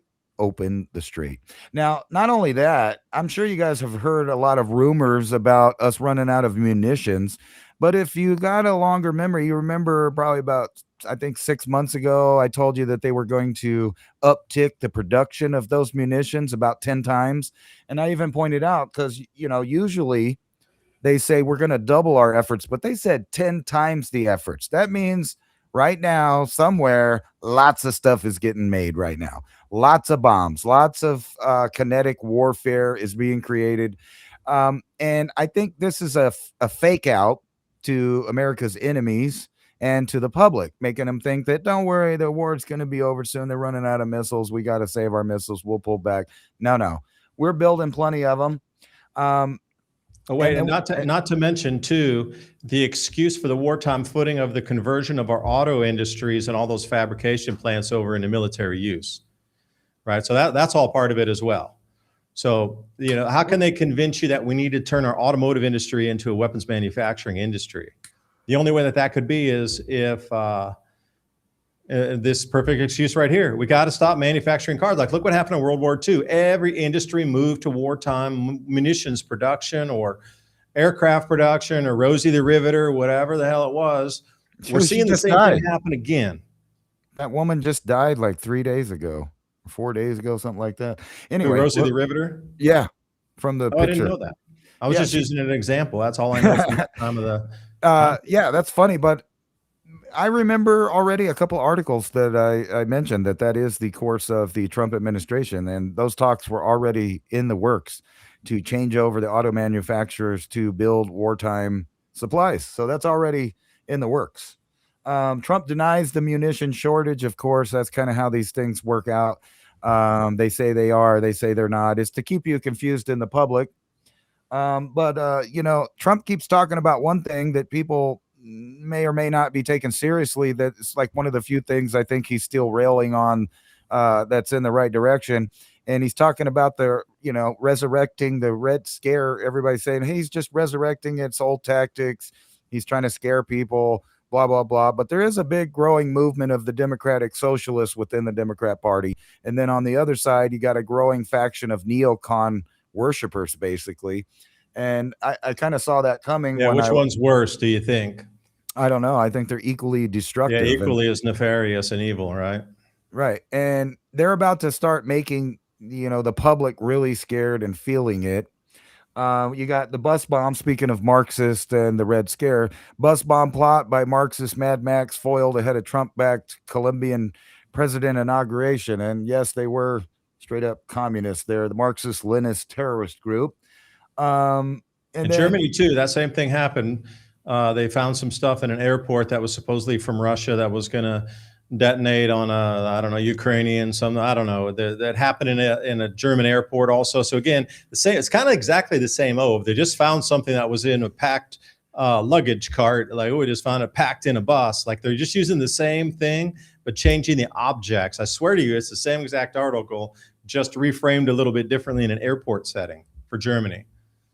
the street. Now, not only that, I'm sure you guys have heard a lot of rumors about us running out of munitions, but if you got a longer memory, you remember probably about, I think 6 months ago, I told you that they were going to uptick the production of those munitions about 10 times. And I even pointed out, because, usually They say we're going to double our efforts, but they said 10 times the efforts. That means right now, somewhere, lots of stuff is getting made right now. Lots of bombs, lots of kinetic warfare is being created. And I think this is a fake out to America's enemies and to the public, making them think that don't worry, the war's going to be over soon. They're running out of missiles. We got to save our missiles. We'll pull back. No, no, we're building plenty of them. Oh, And wait, and then not to mention too, the excuse for the wartime footing of the conversion of our auto industries and all those fabrication plants over into military use, right? So that's all part of it as well. So, how can they convince you that we need to turn our automotive industry into a weapons manufacturing industry? The only way that could be is if this perfect excuse right here. We got to stop manufacturing cars. Like, look what happened in World War II. Every industry moved to wartime munitions production or aircraft production or Rosie the Riveter, whatever the hell it was. We're seeing the same thing happen again. That woman just died like 3 days ago, 4 days ago, something like that. Anyway, Rosie the Riveter? Yeah, from the picture. I didn't know that. I was just using an example. That's all I know from the time of the. Yeah, that's funny, but I remember already a couple articles that I mentioned that is the course of the Trump administration, and those talks were already in the works to change over the auto manufacturers to build wartime supplies. So that's already in the works. Trump denies the munition shortage. Of course, that's kind of how these things work out. They say they are, they say they're not. It's to keep you confused in the public. But Trump keeps talking about one thing that people may or may not be taken seriously. That's like one of the few things I think he's still railing on that's in the right direction. And he's talking about resurrecting the Red Scare. Everybody's saying, hey, he's just resurrecting its old tactics. He's trying to scare people, blah, blah, blah. But there is a big growing movement of the Democratic Socialists within the Democrat Party. And then on the other side, you got a growing faction of neocon worshipers, basically. And I kind of saw that coming. Yeah, which one's worse, do you think? I don't know. I think they're equally destructive. Yeah, equally as nefarious and evil, right? Right. And they're about to start making, the public really scared and feeling it. You got the bus bomb, speaking of Marxist and the Red Scare, bus bomb plot by Marxist Mad Max foiled ahead of Trump-backed Colombian president inauguration. And yes, they were straight up communists there, the Marxist-Leninist terrorist group. In Germany, too, that same thing happened. They found some stuff in an airport that was supposedly from Russia that was going to detonate on Ukrainian, that happened in a German airport also. So again, it's kind of exactly the same. They just found something that was in a packed luggage cart. Like, we just found it packed in a bus. Like, they're just using the same thing, but changing the objects. I swear to you, it's the same exact article, just reframed a little bit differently in an airport setting for Germany.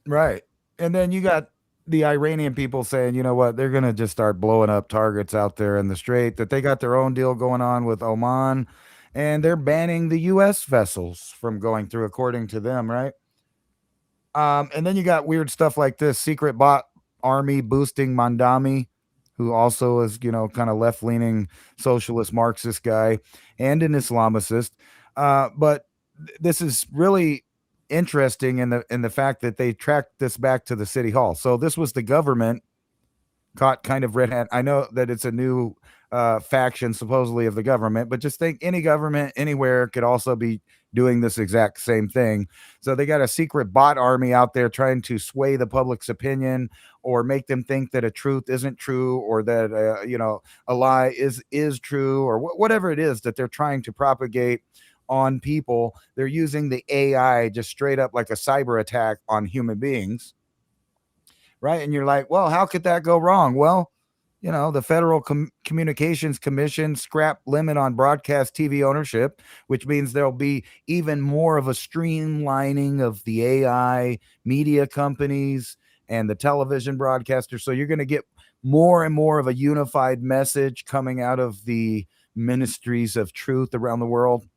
Right. And then you got the Iranian people saying, you know what, they're going to just start blowing up targets out there in the Strait, that they got their own deal going on with Oman, and they're banning the U.S. vessels from going through, according to them, right? And then you got weird stuff like this, secret bot army boosting Mandami, who also is, kind of left-leaning socialist Marxist guy and an Islamicist. But this is really interesting in the fact that they tracked this back to the city hall. So this was the government caught kind of red hat. I know that it's a new faction supposedly of the government, but just think any government anywhere could also be doing this exact same thing. So they got a secret bot army out there trying to sway the public's opinion or make them think that a truth isn't true, or that a lie is true, or whatever it is that they're trying to propagate on people. They're using the AI just straight up like a cyber attack on human beings, right? And you're like, well, how could that go wrong? Well, the Federal Communications Commission scrapped limit on broadcast TV ownership, which means there'll be even more of a streamlining of the AI media companies and the television broadcasters. So you're going to get more and more of a unified message coming out of the ministries of truth around the world.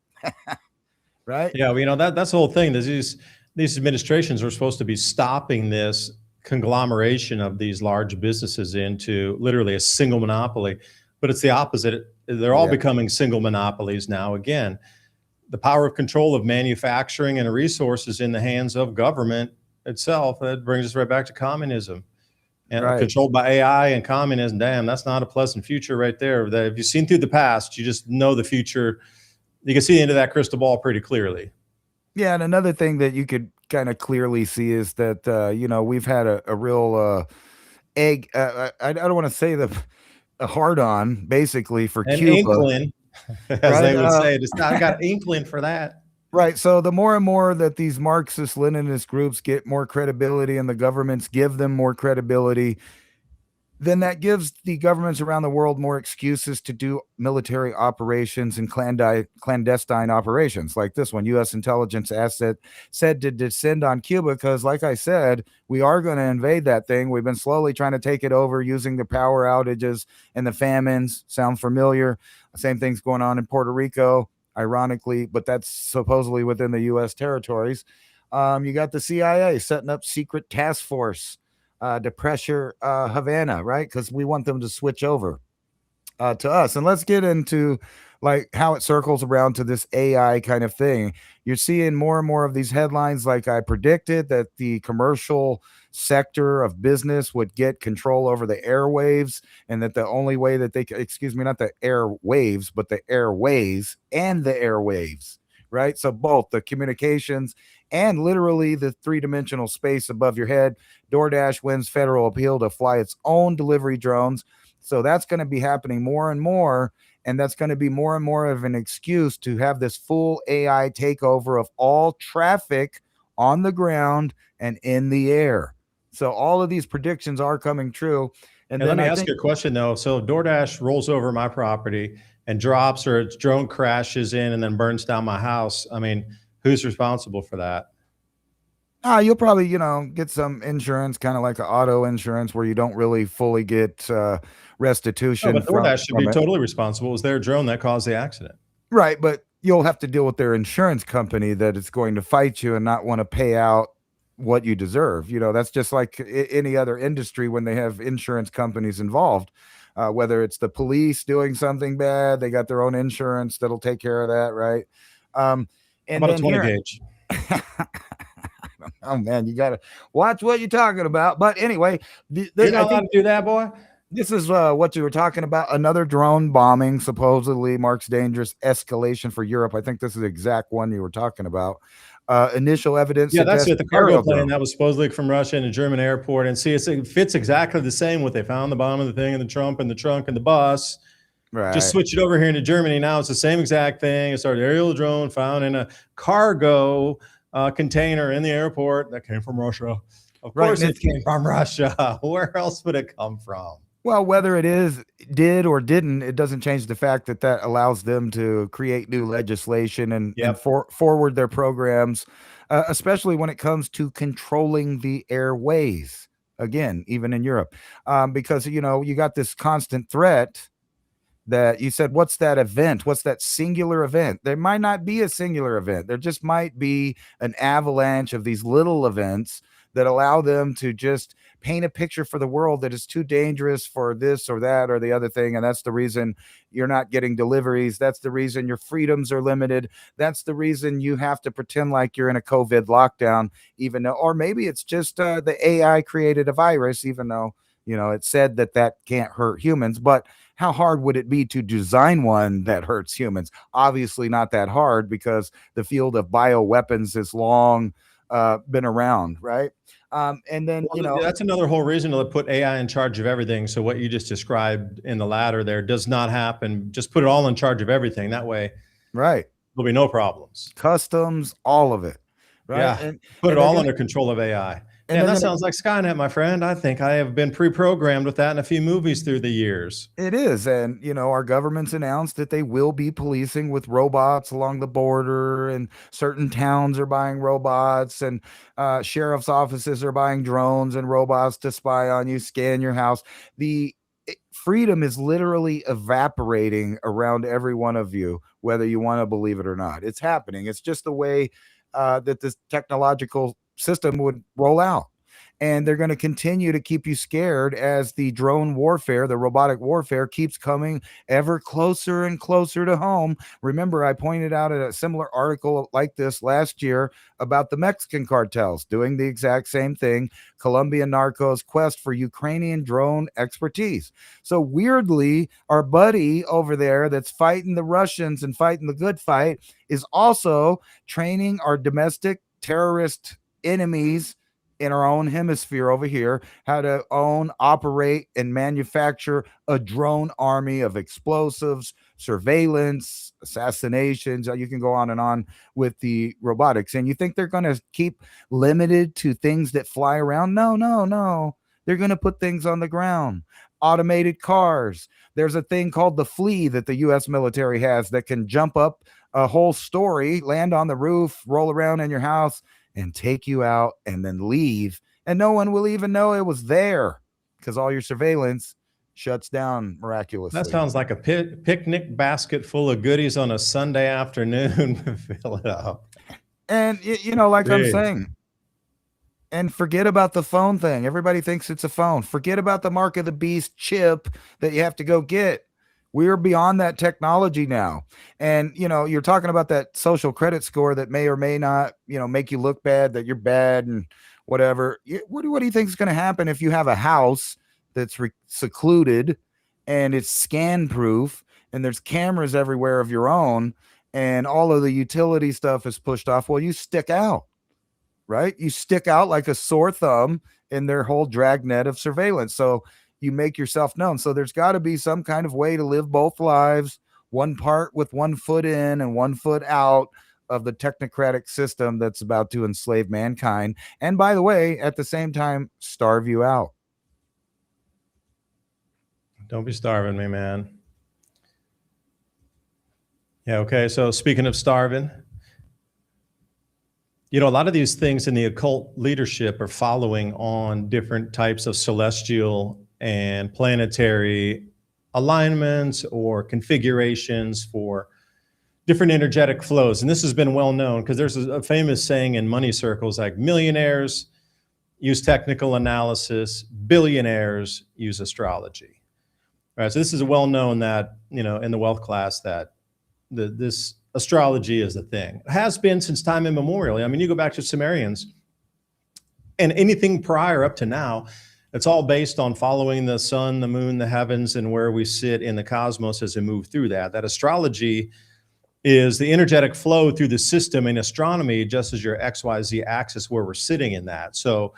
Right? Yeah, well, that's the whole thing. These administrations are supposed to be stopping this conglomeration of these large businesses into literally a single monopoly, but it's the opposite. They're all becoming single monopolies now. Again, the power of control of manufacturing and resources in the hands of government itself, that brings us right back to communism and Right. controlled by AI and communism. Damn, that's not a pleasant future right there. That if you've seen through the past, you just know the future. You can see into that crystal ball pretty clearly. Yeah, and another thing that you could kind of clearly see is that we've had a real egg. I don't want to say a hard on basically for An Cuba, inkling, as right? they would say, just I got an inkling for that. Right. So the more and more that these Marxist Leninist groups get more credibility and the governments give them more credibility, then that gives the governments around the world more excuses to do military operations and clandestine operations like this one. U.S. intelligence asset said to descend on Cuba because, like I said, we are going to invade that thing. We've been slowly trying to take it over using the power outages and the famines. Sound familiar? Same thing's going on in Puerto Rico, ironically, but that's supposedly within the U.S. territories. You got the CIA setting up secret task force to pressure Havana, right? Because we want them to switch over to us. And let's get into like how it circles around to this AI kind of thing. You're seeing more and more of these headlines, like I predicted, that the commercial sector of business would get control over the airwaves, and that the only way that they excuse me, not the airwaves, but the airways and the airwaves, right? So both the communications and literally the three-dimensional space above your head. DoorDash wins federal appeal to fly its own delivery drones. So that's going to be happening more and more. And that's going to be more and more of an excuse to have this full AI takeover of all traffic on the ground and in the air. So all of these predictions are coming true. And And let then me I ask think, you a question though. So if DoorDash rolls over my property and drops, or its drone crashes in and then burns down my house, I mean, who's responsible for that? you'll probably, get some insurance, kind of like an auto insurance where you don't really fully get No, restitution but DoorDash should from be it. totally responsible. It was their drone that caused the accident. Right, but you'll have to deal with their insurance company that is going to fight you and not want to pay out what you deserve. That's just like any other industry when they have insurance companies involved. Whether it's the police doing something bad, they got their own insurance that'll take care of that, right? Um, How and about a then 20 here, gauge? oh man, you got to watch what you're talking about. But anyway, You're I not allowed think to do that, boy. this is what you were talking about. Another drone bombing supposedly marks dangerous escalation for Europe. I think this is the exact one you were talking about. Initial evidence Yeah, that's suggests it. The cargo aerial plane drone. that was supposedly from Russia in a German airport. And see, it fits exactly the same. What they found the bomb of the thing and the Trump and the trunk and the bus. Just Right. switch it over here into Germany. Now it's the same exact thing. It's our aerial drone found in a cargo container in the airport that came from Russia. Of Right. course, it came from Russia. Where else would it come from? Well, whether did or didn't, it doesn't change the fact that that allows them to create new legislation and Yep. forward their programs, especially when it comes to controlling the airways. Again, even in Europe, because you got this constant threat that you said, what's that event? What's that singular event? There might not be a singular event. There just might be an avalanche of these little events that allow them to just paint a picture for the world that is too dangerous for this or that or the other thing. And that's the reason you're not getting deliveries. That's the reason your freedoms are limited. That's the reason you have to pretend like you're in a COVID lockdown, even though, or maybe it's just the AI created a virus, even though, it said that that can't hurt humans. But how hard would it be to design one that hurts humans? Obviously not that hard, because the field of bioweapons has long been around, right? And then, Well, that's another whole reason to put AI in charge of everything. So what you just described in the latter there does not happen. Just put it all in charge of everything. That way right, there'll be no problems. customs, all of it, right? Yeah. And Put it and they're all gonna under control of AI. and Damn, they're that gonna sounds like Skynet, my friend. I think I have been pre-programmed with that in a few movies through the years. It is. And, our government's announced that they will be policing with robots along the border, and certain towns are buying robots, and sheriff's offices are buying drones and robots to spy on you, scan your house. The freedom is literally evaporating around every one of you, whether you want to believe it or not. It's happening. It's just the way that this technological system would roll out. And they're going to continue to keep you scared as the drone warfare, the robotic warfare, keeps coming ever closer and closer to home. Remember, I pointed out a similar article like this last year about the Mexican cartels doing the exact same thing. Colombian narcos quest for Ukrainian drone expertise. So weirdly, our buddy over there that's fighting the Russians and fighting the good fight is also training our domestic terrorist enemies in our own hemisphere over here how to own, operate, and manufacture a drone army of explosives, surveillance, assassinations. You can go on and on with the robotics. And you think they're going to keep limited to things that fly around? No, no, no. They're going to put things on the ground. Automated cars. There's a thing called the Flea that the U.S. military has that can jump up a whole story, land on the roof, roll around in your house, and take you out and then leave. And no one will even know it was there because all your surveillance shuts down miraculously. That sounds like a picnic basket full of goodies on a Sunday afternoon. Fill it up. And, like I'm Jeez. saying, and forget about the phone thing. Everybody thinks it's a phone. Forget about the mark of the beast chip that you have to go get. We're beyond that technology now. And, you're talking about that social credit score that may or may not, make you look bad, that you're bad and whatever. What do you think is going to happen if you have a house that's secluded and it's scan proof and there's cameras everywhere of your own and all of the utility stuff is pushed off? Well, you stick out, right? You stick out like a sore thumb in their whole dragnet of surveillance. So you make yourself known. So there's got to be some kind of way to live both lives, one part with one foot in and one foot out of the technocratic system that's about to enslave mankind. And by the way, at the same time, starve you out. Don't be starving me, man. Yeah, okay. So speaking of starving, a lot of these things in the occult leadership are following on different types of celestial and planetary alignments or configurations for different energetic flows. And this has been well known because there's a famous saying in money circles like millionaires use technical analysis, billionaires use astrology. All right, so this is well known that, in the wealth class that this astrology is the thing. It has been since time immemorial. I mean, you go back to Sumerians and anything prior up to now, it's all based on following the sun, the moon, the heavens, and where we sit in the cosmos as we move through that. That astrology is the energetic flow through the system in astronomy, just as your XYZ axis where we're sitting in that. So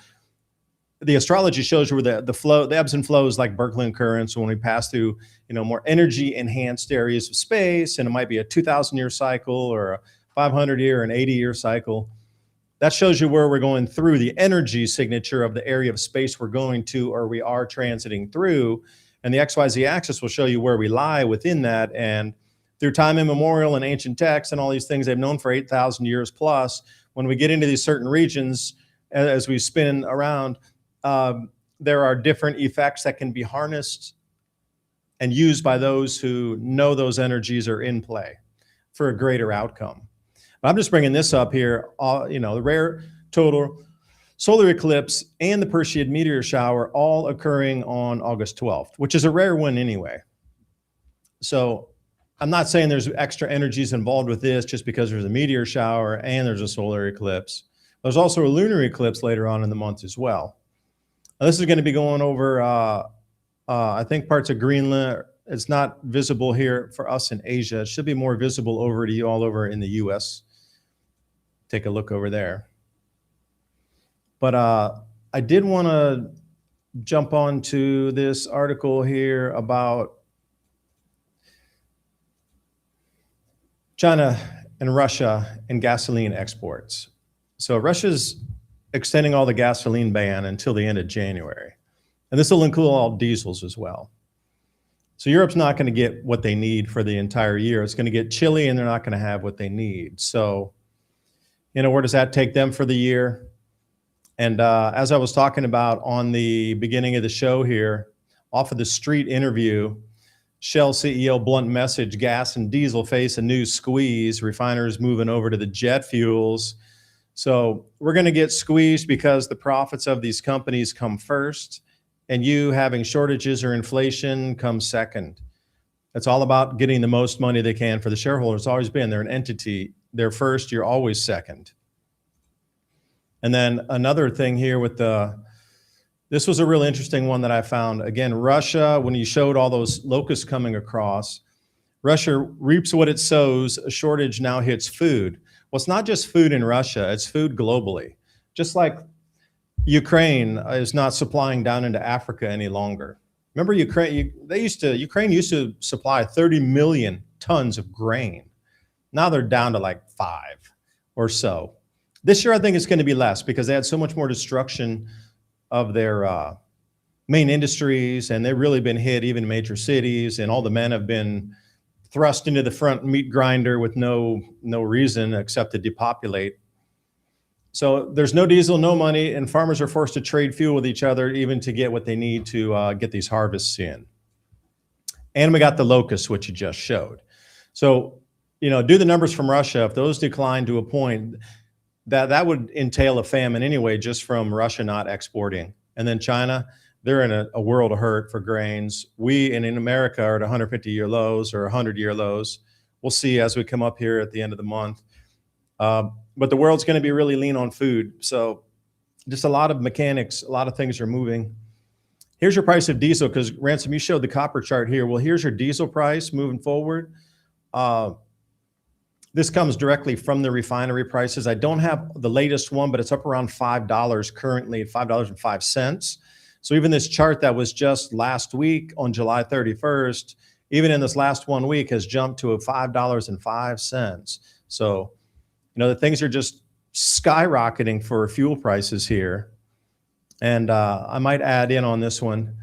the astrology shows you where the flow, the ebbs and flows like Birkeland currents when we pass through, more energy enhanced areas of space, and it might be a 2,000-year cycle or a 500-year, an 80-year cycle. That shows you where we're going through the energy signature of the area of space we're going to or we are transiting through. And the XYZ axis will show you where we lie within that. And through time immemorial and ancient texts and all these things they've known for 8,000 years plus, when we get into these certain regions, as we spin around, there are different effects that can be harnessed and used by those who know those energies are in play for a greater outcome. I'm just bringing this up here, the rare total solar eclipse and the Perseid meteor shower all occurring on August 12th, which is a rare one anyway. So I'm not saying there's extra energies involved with this just because there's a meteor shower and there's a solar eclipse. There's also a lunar eclipse later on in the month as well. Now, this is going to be going over, I think, parts of Greenland. It's not visible here for us in Asia. It should be more visible over to you all over in the US. Take a look over there. But I did want to jump on to this article here about China and Russia and gasoline exports. So Russia's extending all the gasoline ban until the end of January. And this will include all diesels as well. So Europe's not going to get what they need for the entire year. It's going to get chilly and they're not going to have what they need. So, where does that take them for the year? And as I was talking about on the beginning of the show here, off of the street interview, Shell CEO blunt message, gas and diesel face a new squeeze, refiners moving over to the jet fuels. So we're going to get squeezed because the profits of these companies come first, and you having shortages or inflation comes second. It's all about getting the most money they can for the shareholders. It's always been. They're an entity. They're first, you're always second. And then another thing here with this was a real interesting one that I found. Again, Russia, when you showed all those locusts coming across, Russia reaps what it sows. A shortage now hits food. Well, it's not just food in Russia, it's food globally. Just like Ukraine is not supplying down into Africa any longer. Remember Ukraine, Ukraine used to supply 30 million tons of grain. Now they're down to like 5 or so. This year, I think it's going to be less because they had so much more destruction of their main industries, and they've really been hit, even major cities, and all the men have been thrust into the front meat grinder with no reason except to depopulate. So there's no diesel, no money, and farmers are forced to trade fuel with each other even to get what they need to get these harvests in. And we got the locusts, which you just showed. So, do the numbers from Russia. If those decline to a point, that would entail a famine anyway, just from Russia not exporting. And then China, they're in a world of hurt for grains. We in America are at 150-year lows or 100-year lows. We'll see as we come up here at the end of the month. But the world's going to be really lean on food. So just a lot of mechanics, a lot of things are moving. Here's your price of diesel, because Ransom, you showed the copper chart here. Well, here's your diesel price moving forward. This comes directly from the refinery prices. I don't have the latest one, but it's up around $5 currently, $5.05. So even this chart that was just last week on July 31st, even in this last 1 week has jumped to $5.05. So, the things are just skyrocketing for fuel prices here. And I might add in on this one.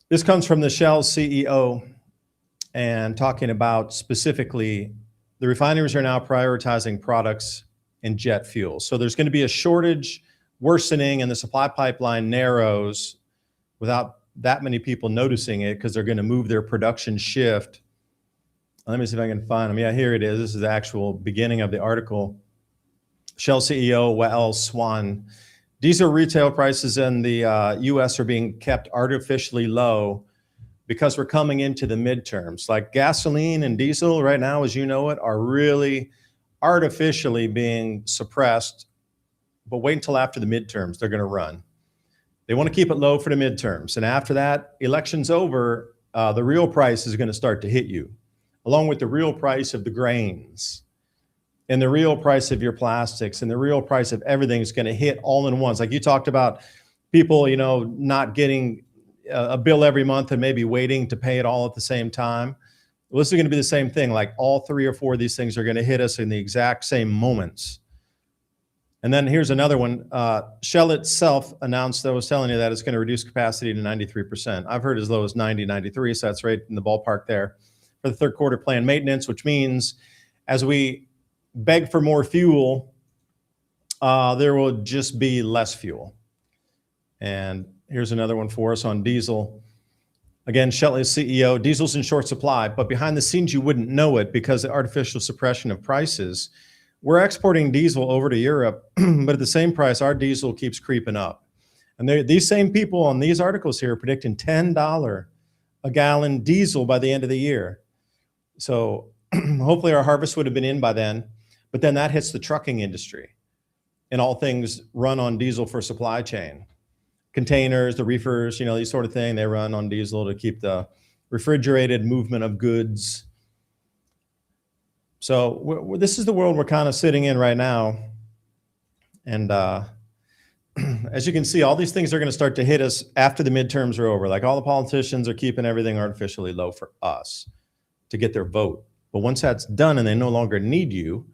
This comes from the Shell CEO and talking about specifically the refineries are now prioritizing products and jet fuel. So there's going to be a shortage worsening and the supply pipeline narrows without that many people noticing it because they're going to move their production shift. Let me see if I can find them. Yeah, here it is. This is the actual beginning of the article. Shell CEO Wael Swan. Diesel retail prices in the U.S. are being kept artificially low because we're coming into the midterms. Like gasoline and diesel right now, as you know it, are really artificially being suppressed. But wait until after the midterms, they're going to run. They want to keep it low for the midterms. And after that, election's over, the real price is going to start to hit you, along with the real price of the grains and the real price of your plastics and the real price of everything is going to hit all in once. Like you talked about people, not getting a bill every month and maybe waiting to pay it all at the same time. Well, this is going to be the same thing. Like all 3 or 4 of these things are going to hit us in the exact same moments. And then here's another one. Shell itself announced, I was telling you that it's going to reduce capacity to 93%. I've heard as low as 90, 93, so that's right in the ballpark there for the third quarter planned maintenance, which means as we beg for more fuel, there will just be less fuel. And here's another one for us on diesel. Again, Shell is CEO. Diesel's in short supply, but behind the scenes, you wouldn't know it because of artificial suppression of prices. We're exporting diesel over to Europe, but at the same price, our diesel keeps creeping up. And these same people on these articles here are predicting $10 a gallon diesel by the end of the year. So hopefully our harvest would have been in by then, but then that hits the trucking industry and all things run on diesel for supply chain. Containers, the reefers, these sort of thing, they run on diesel to keep the refrigerated movement of goods. So this is the world we're kind of sitting in right now. And as you can see, all these things are going to start to hit us after the midterms are over. Like all the politicians are keeping everything artificially low for us to get their vote. But once that's done and they no longer need you,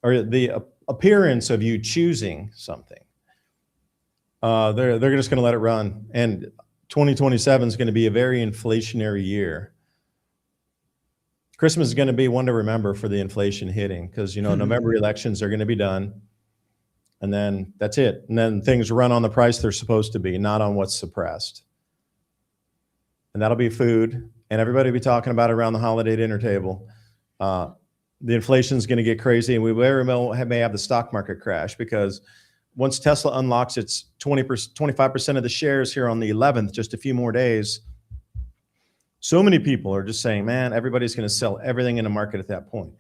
or the appearance of you choosing something, they're just going to let it run. And 2027 is going to be a very inflationary year. Christmas is going to be one to remember for the inflation hitting because, November elections are going to be done. And then that's it. And then things run on the price they're supposed to be, not on what's suppressed. And that'll be food. And everybody will be talking about it around the holiday dinner table. the inflation is going to get crazy, and we very well may have the stock market crash, because once Tesla unlocks its 20%, 25% of the shares here on the 11th, just a few more days, so many people are just saying, man, everybody's going to sell everything in the market at that point.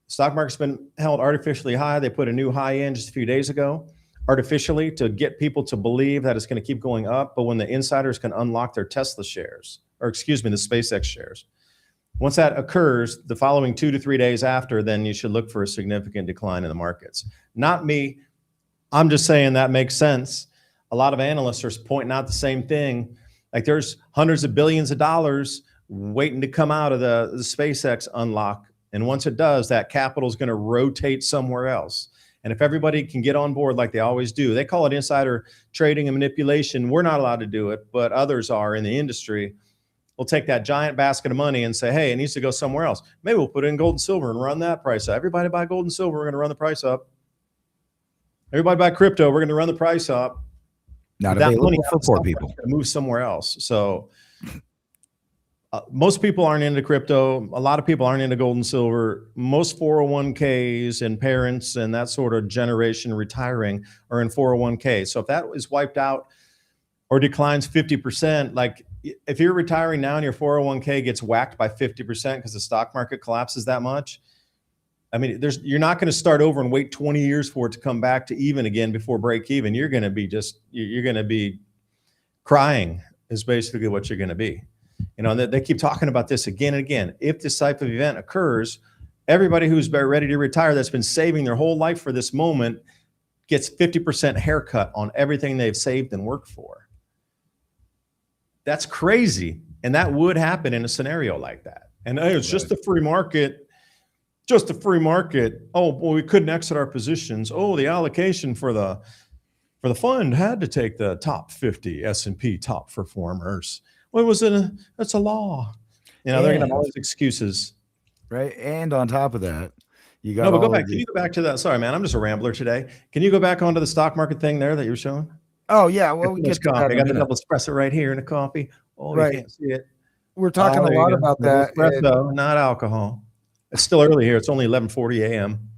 The stock market's been held artificially high. They put a new high in just a few days ago, artificially, to get people to believe that it's going to keep going up. But when the insiders can unlock their Tesla shares, or excuse me, the SpaceX shares, once that occurs, the following 2 to 3 days after, then you should look for a significant decline in the markets. Not me. I'm just saying that makes sense. A lot of analysts are pointing out the same thing. Like, there's hundreds of billions of dollars waiting to come out of the SpaceX unlock. And once it does, that capital is going to rotate somewhere else. And if everybody can get on board like they always do, they call it insider trading and manipulation. We're not allowed to do it, but others are in the industry. We'll take that giant basket of money and say, hey, it needs to go somewhere else. Maybe we'll put it in gold and silver and run that price up. Everybody buy gold and silver, we're going to run the price up. Everybody buy crypto, we're going to run the price up. Not that available money for poor people. Move somewhere else. So most people aren't into crypto. A lot of people aren't into gold and silver. Most 401ks and parents and that sort of generation retiring are in 401ks. So if that is wiped out or declines 50%, like if you're retiring now and your 401k gets whacked by 50% because the stock market collapses that much, I mean, you're not going to start over and wait 20 years for it to come back to even again before break even. You're going to be crying is basically what you're going to be. You know, and they keep talking about this again and again. If this type of event occurs, everybody who's ready to retire, that's been saving their whole life for this moment, gets 50% haircut on everything they've saved and worked for. That's crazy. And that would happen in a scenario like that. And hey, it's just a free market. Just a free market. Oh, well, we couldn't exit our positions. Oh, the allocation for the fund had to take the top 50 S&P top performers. Well, that's a law. You know, they're going to have all these excuses. Right. And on top of that, you got no, but go back. Can you go back to that? Sorry, man. I'm just a rambler today. Can you go back onto the stock market thing there that you were showing? Oh, yeah. Well, we get coffee. I got the double espresso right here in the coffee. Oh, right. You can't see it. We're talking a lot about that. Espresso, not alcohol. It's still early here. It's only 11:40 a.m.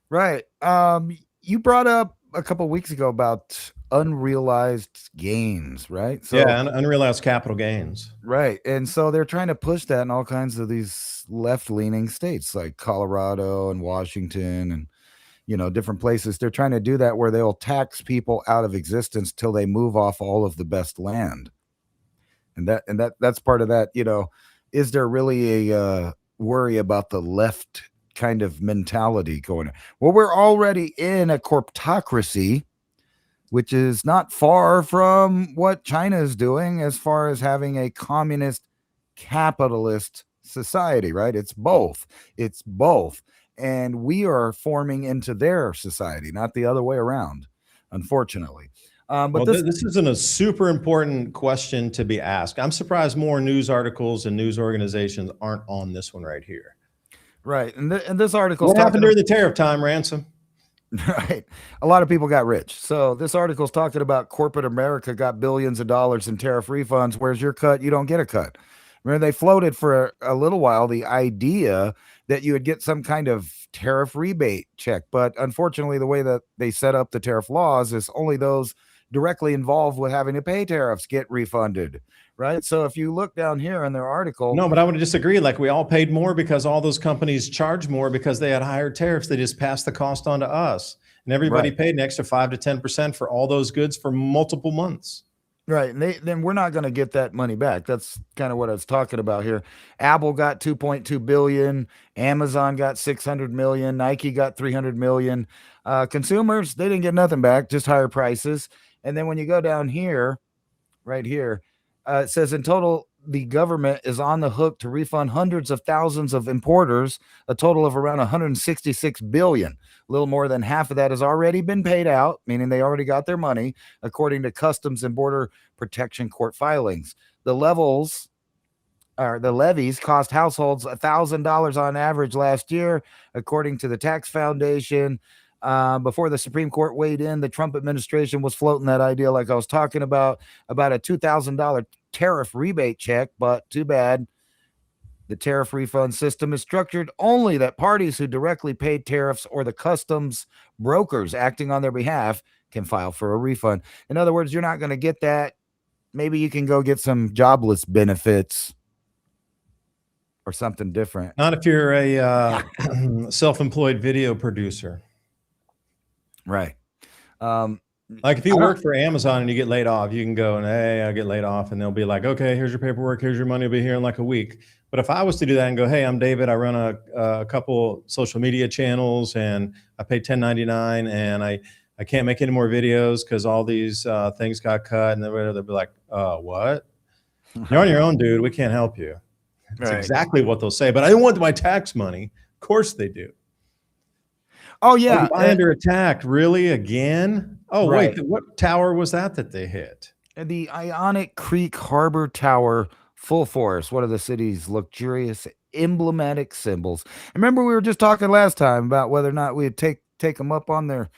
Right. You brought up a couple of weeks ago about unrealized gains, right? So, yeah, unrealized capital gains. Right. And so they're trying to push that in all kinds of these left-leaning states like Colorado and Washington and, you know, different places. They're trying to do that where they'll tax people out of existence till they move off all of the best land. And that's part of that, you know. Is there really a worry about the left kind of mentality going on? Well, we're already in a corptocracy, which is not far from what China is doing as far as having a communist capitalist society, right? It's both. And we are forming into their society, not the other way around, unfortunately. But this isn't a super important question to be asked. I'm surprised more news articles and news organizations aren't on this one right here. Right. And this article. What happened during the tariff time, Ransom? Right. A lot of people got rich. So this article is talking about corporate America got billions of dollars in tariff refunds. Where's your cut? You don't get a cut. Remember, they floated for a little while the idea that you would get some kind of tariff rebate check. But unfortunately, the way that they set up the tariff laws is only those directly involved with having to pay tariffs get refunded, right? So if you look down here in their article. No, but I would disagree. Like, we all paid more because all those companies charged more because they had higher tariffs. They just passed the cost on to us. And everybody paid an extra 5 to 10% for all those goods for multiple months. Right. And then we're not going to get that money back. That's kind of what I was talking about here. Apple got 2.2 billion. Amazon got 600 million. Nike got 300 million. Consumers, they didn't get nothing back, just higher prices. And then when you go down here, right here, it says in total, the government is on the hook to refund hundreds of thousands of importers, a total of around 166 billion. A little more than half of that has already been paid out, meaning they already got their money, according to Customs and Border Protection court filings. The levies cost households $1,000 on average last year, according to the Tax Foundation. Before the Supreme Court weighed in, the Trump administration was floating that idea, like I was talking about a $2,000 tariff rebate check, but too bad The tariff refund system is structured only that parties who directly paid tariffs or the customs brokers acting on their behalf can file for a refund. In other words, you're not going to get that. Maybe you can go get some jobless benefits or something different. Not if you're a self-employed video producer. Right. Like if you work for Amazon and you get laid off, you can go and, hey, I get laid off, and they'll be like, okay, here's your paperwork, here's your money, will be here in like a week. But if I was to do that and go, hey, I'm David, I run a couple social media channels and I pay $10.99 and I can't make any more videos because all these things got cut, and they'll be like, what? You're on your own, dude. We can't help you. That's exactly what they'll say. But I want my tax money. Of course they do. Oh, yeah. Oh, under attack. Really? Again? Oh, wait. What tower was that they hit? The Ionic Creek Harbor Tower, full force, one of the city's luxurious emblematic symbols. Remember, we were just talking last time about whether or not we'd take them up on their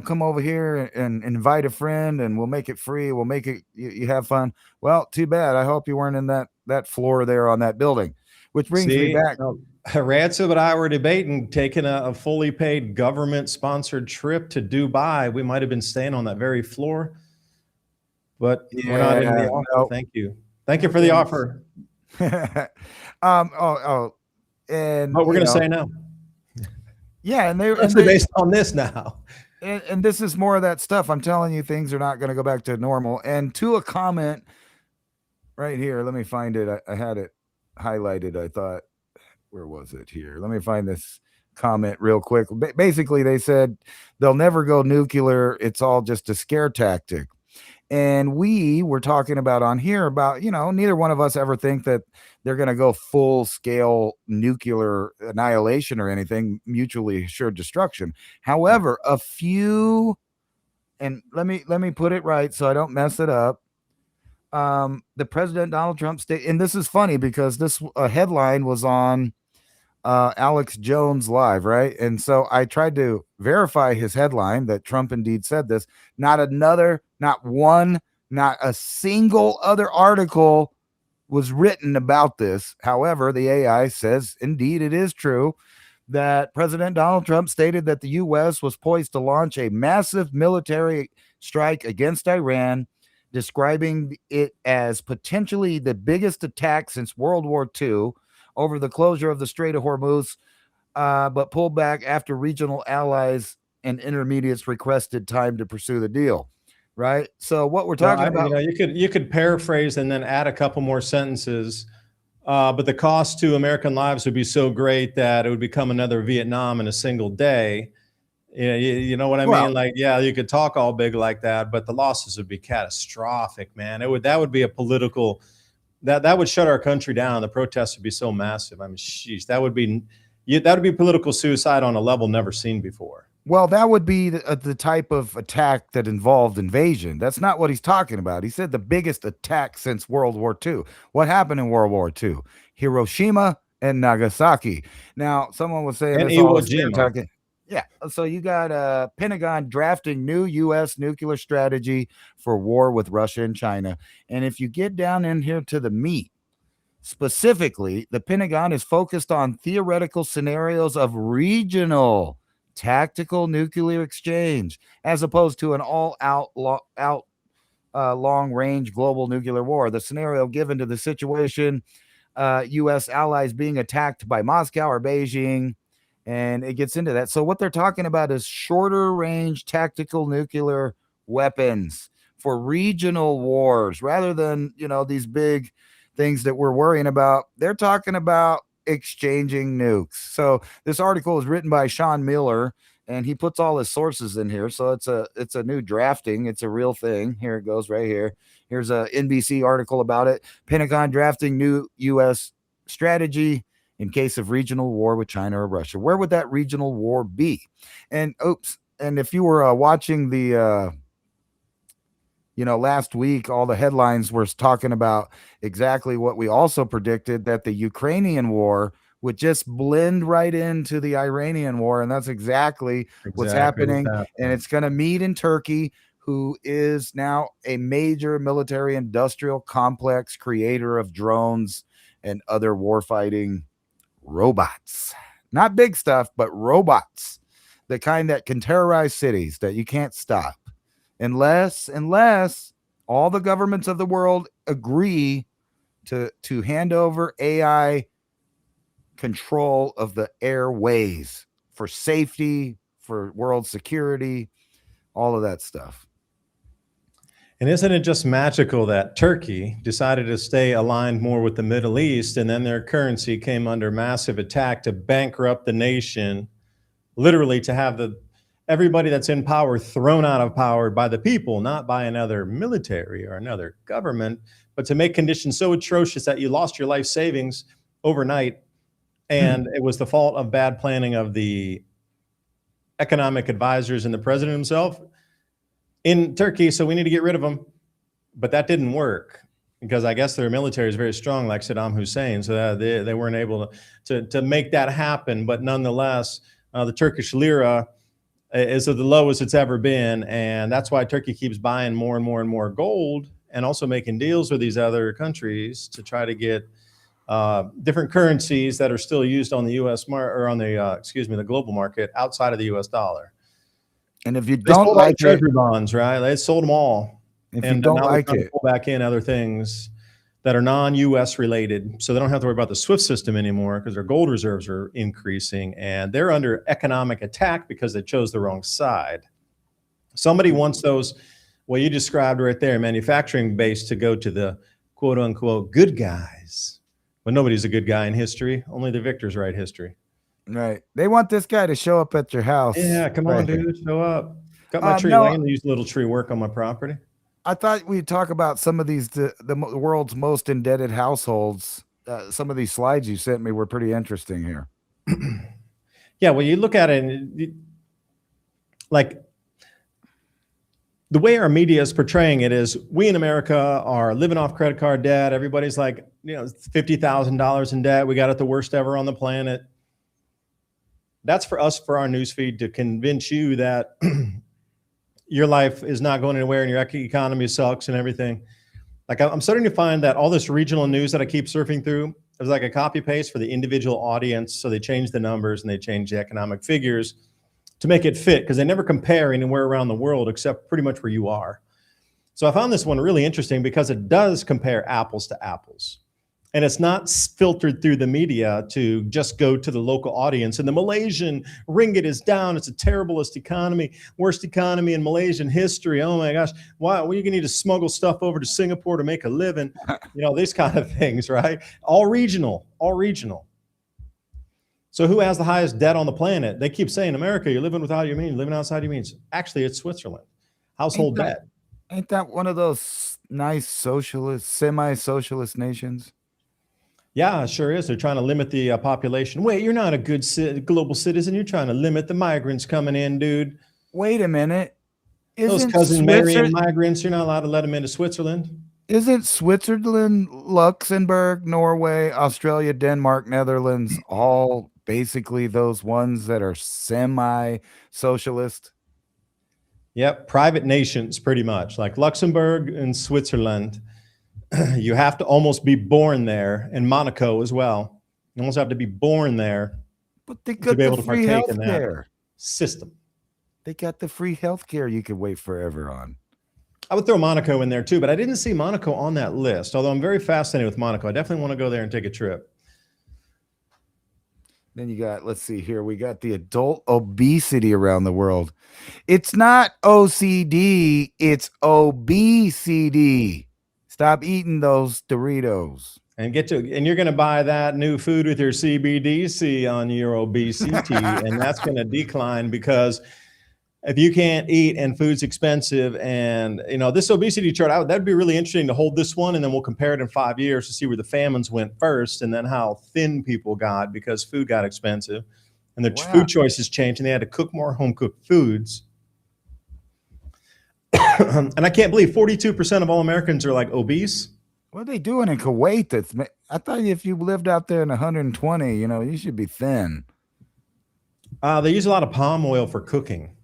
come over here and invite a friend and we'll make it free. We'll make it, you have fun. Well, too bad. I hope you weren't in that floor there on that building, which brings me back. Ransom and I were debating taking a fully paid government-sponsored trip to Dubai. We might have been staying on that very floor, but we're not in the offer. No. Thank you for the offer. And but we're going to say no. Yeah, and they're based on this now. And this is more of that stuff. I'm telling you, things are not going to go back to normal. And to a comment right here, let me find it. I had it highlighted. I thought, where was it here? Let me find this comment real quick. Basically, they said they'll never go nuclear. It's all just a scare tactic. And we were talking about on here about, neither one of us ever think that they're going to go full scale nuclear annihilation or anything, mutually assured destruction. However, a few, and let me put it right so I don't mess it up. The President Donald Trump state, and this is funny because this headline was on Alex Jones Live, right? And so I tried to verify his headline that Trump indeed said this. Not a single other article was written about this. However, the AI says indeed it is true that President Donald Trump stated that the U.S. was poised to launch a massive military strike against Iran, describing it as potentially the biggest attack since World War II over the closure of the Strait of Hormuz, but pulled back after regional allies and intermediates requested time to pursue the deal. Right. So what we're talking about, you could paraphrase and then add a couple more sentences, but the cost to American lives would be so great that it would become another Vietnam in a single day. You know what I mean? Like, yeah, you could talk all big like that, but the losses would be catastrophic, man. That would be a political. That would shut our country down. The protests would be so massive. I mean, sheesh, that would be political suicide on a level never seen before. Well, that would be the type of attack that involved invasion. That's not what he's talking about. He said the biggest attack since World War II. What happened in World War II? Hiroshima and Nagasaki. Now, someone was saying this all talking. Yeah. So you got Pentagon drafting new U.S. nuclear strategy for war with Russia and China. And if you get down in here to the meat, specifically, the Pentagon is focused on theoretical scenarios of regional tactical nuclear exchange, as opposed to an all-out long-range global nuclear war. The scenario given to the situation, U.S. allies being attacked by Moscow or Beijing, and it gets into that. So what they're talking about is shorter-range tactical nuclear weapons for regional wars, rather than, these big things that we're worrying about. They're talking about exchanging nukes. So this article is written by Sean Miller, and he puts all his sources in here. So it's a new drafting. It's a real thing. Here it goes right here. Here's a NBC article about it. Pentagon drafting new U.S. strategy in case of regional war with China or Russia. Where would that regional war be? And if you were watching the last week, all the headlines were talking about exactly what we also predicted, that the Ukrainian war would just blend right into the Iranian war. And that's exactly what's happening. And it's going to meet in Turkey, who is now a major military industrial complex creator of drones and other warfighting robots. Not big stuff, but robots. The kind that can terrorize cities that you can't stop. Unless all the governments of the world agree to hand over AI control of the airways for safety, for world security, all of that stuff. And isn't it just magical that Turkey decided to stay aligned more with the Middle East, and then their currency came under massive attack to bankrupt the nation, literally to have everybody that's in power thrown out of power by the people, not by another military or another government, but to make conditions so atrocious that you lost your life savings overnight. And it was the fault of bad planning of the economic advisors and the president himself in Turkey. So we need to get rid of them. But that didn't work because I guess their military is very strong, like Saddam Hussein. So they weren't able to make that happen. But nonetheless, the Turkish lira is at the lowest it's ever been. And that's why Turkey keeps buying more and more and more gold and also making deals with these other countries to try to get different currencies that are still used on the U.S. market or on the global market outside of the U.S. dollar. And if you They don't sold like all the treasury bonds, right? They sold them all. if you don't now like they're trying to it, pull back in other things that are non-U.S. related, so they don't have to worry about the SWIFT system anymore because their gold reserves are increasing, and they're under economic attack because they chose the wrong side. Somebody wants those, what you described right there, manufacturing base, to go to the quote-unquote good guys. But nobody's a good guy in history. Only the victors write history. right? They want this guy to show up at your house. Yeah, come on, dude, show up. Got my tree No, laying to use a little tree work on my property. I thought we'd talk about some of these the world's most indebted households. Some of these slides you sent me were pretty interesting here. Yeah, well, you look at it, and like the way our media is portraying it is we in America are living off credit card debt. Everybody's like, $50,000 in debt. We got it the worst ever on the planet. That's for us, for our newsfeed, to convince you that your life is not going anywhere and your economy sucks and everything. Like, I'm starting to find that all this regional news that I keep surfing through is like a copy paste for the individual audience. So they change the numbers and they change the economic figures to make it fit, because they never compare anywhere around the world except pretty much where you are. So I found this one really interesting because it does compare apples to apples. And it's not filtered through the media to just go to the local audience. And the Malaysian ringgit is down. It's the terriblest economy, worst economy in Malaysian history. Oh my gosh, why are you going to need to smuggle stuff over to Singapore to make a living? These kind of things, right? All regional, all regional. So who has the highest debt on the planet? They keep saying, America, you're living without your means, living outside your means. Actually, it's Switzerland. Household debt. Ain't that one of those nice socialist, semi-socialist nations? Yeah, it sure is. They're trying to limit the population. Wait, you're not a good global citizen. You're trying to limit the migrants coming in, dude. Wait a minute. Those cousin Marian migrants, you're not allowed to let them into Switzerland. Isn't Switzerland, Luxembourg, Norway, Australia, Denmark, Netherlands all basically those ones that are semi-socialist? Yep, private nations, pretty much. Like Luxembourg and Switzerland, you have to almost be born there, and Monaco as well. You almost have to be born there, but they got to be able the to free partake in healthcare that system. They got the free healthcare you could wait forever on. I would throw Monaco in there too, but I didn't see Monaco on that list. Although I'm very fascinated with Monaco, I definitely want to go there and take a trip. Then you got, let's see here, we got the adult obesity around the world. It's not OCD, it's obesity. Stop eating those Doritos. And you're going to buy that new food with your CBDC on your obesity, and that's going to decline because if you can't eat and food's expensive, and this obesity chart, that'd be really interesting to hold this one, and then we'll compare it in 5 years to see where the famines went first, and then how thin people got because food got expensive, and their food choices changed, and they had to cook more home cooked foods. And I can't believe 42% of all Americans are like obese. What are they doing in Kuwait? I thought if you lived out there in 120, you should be thin. They use a lot of palm oil for cooking.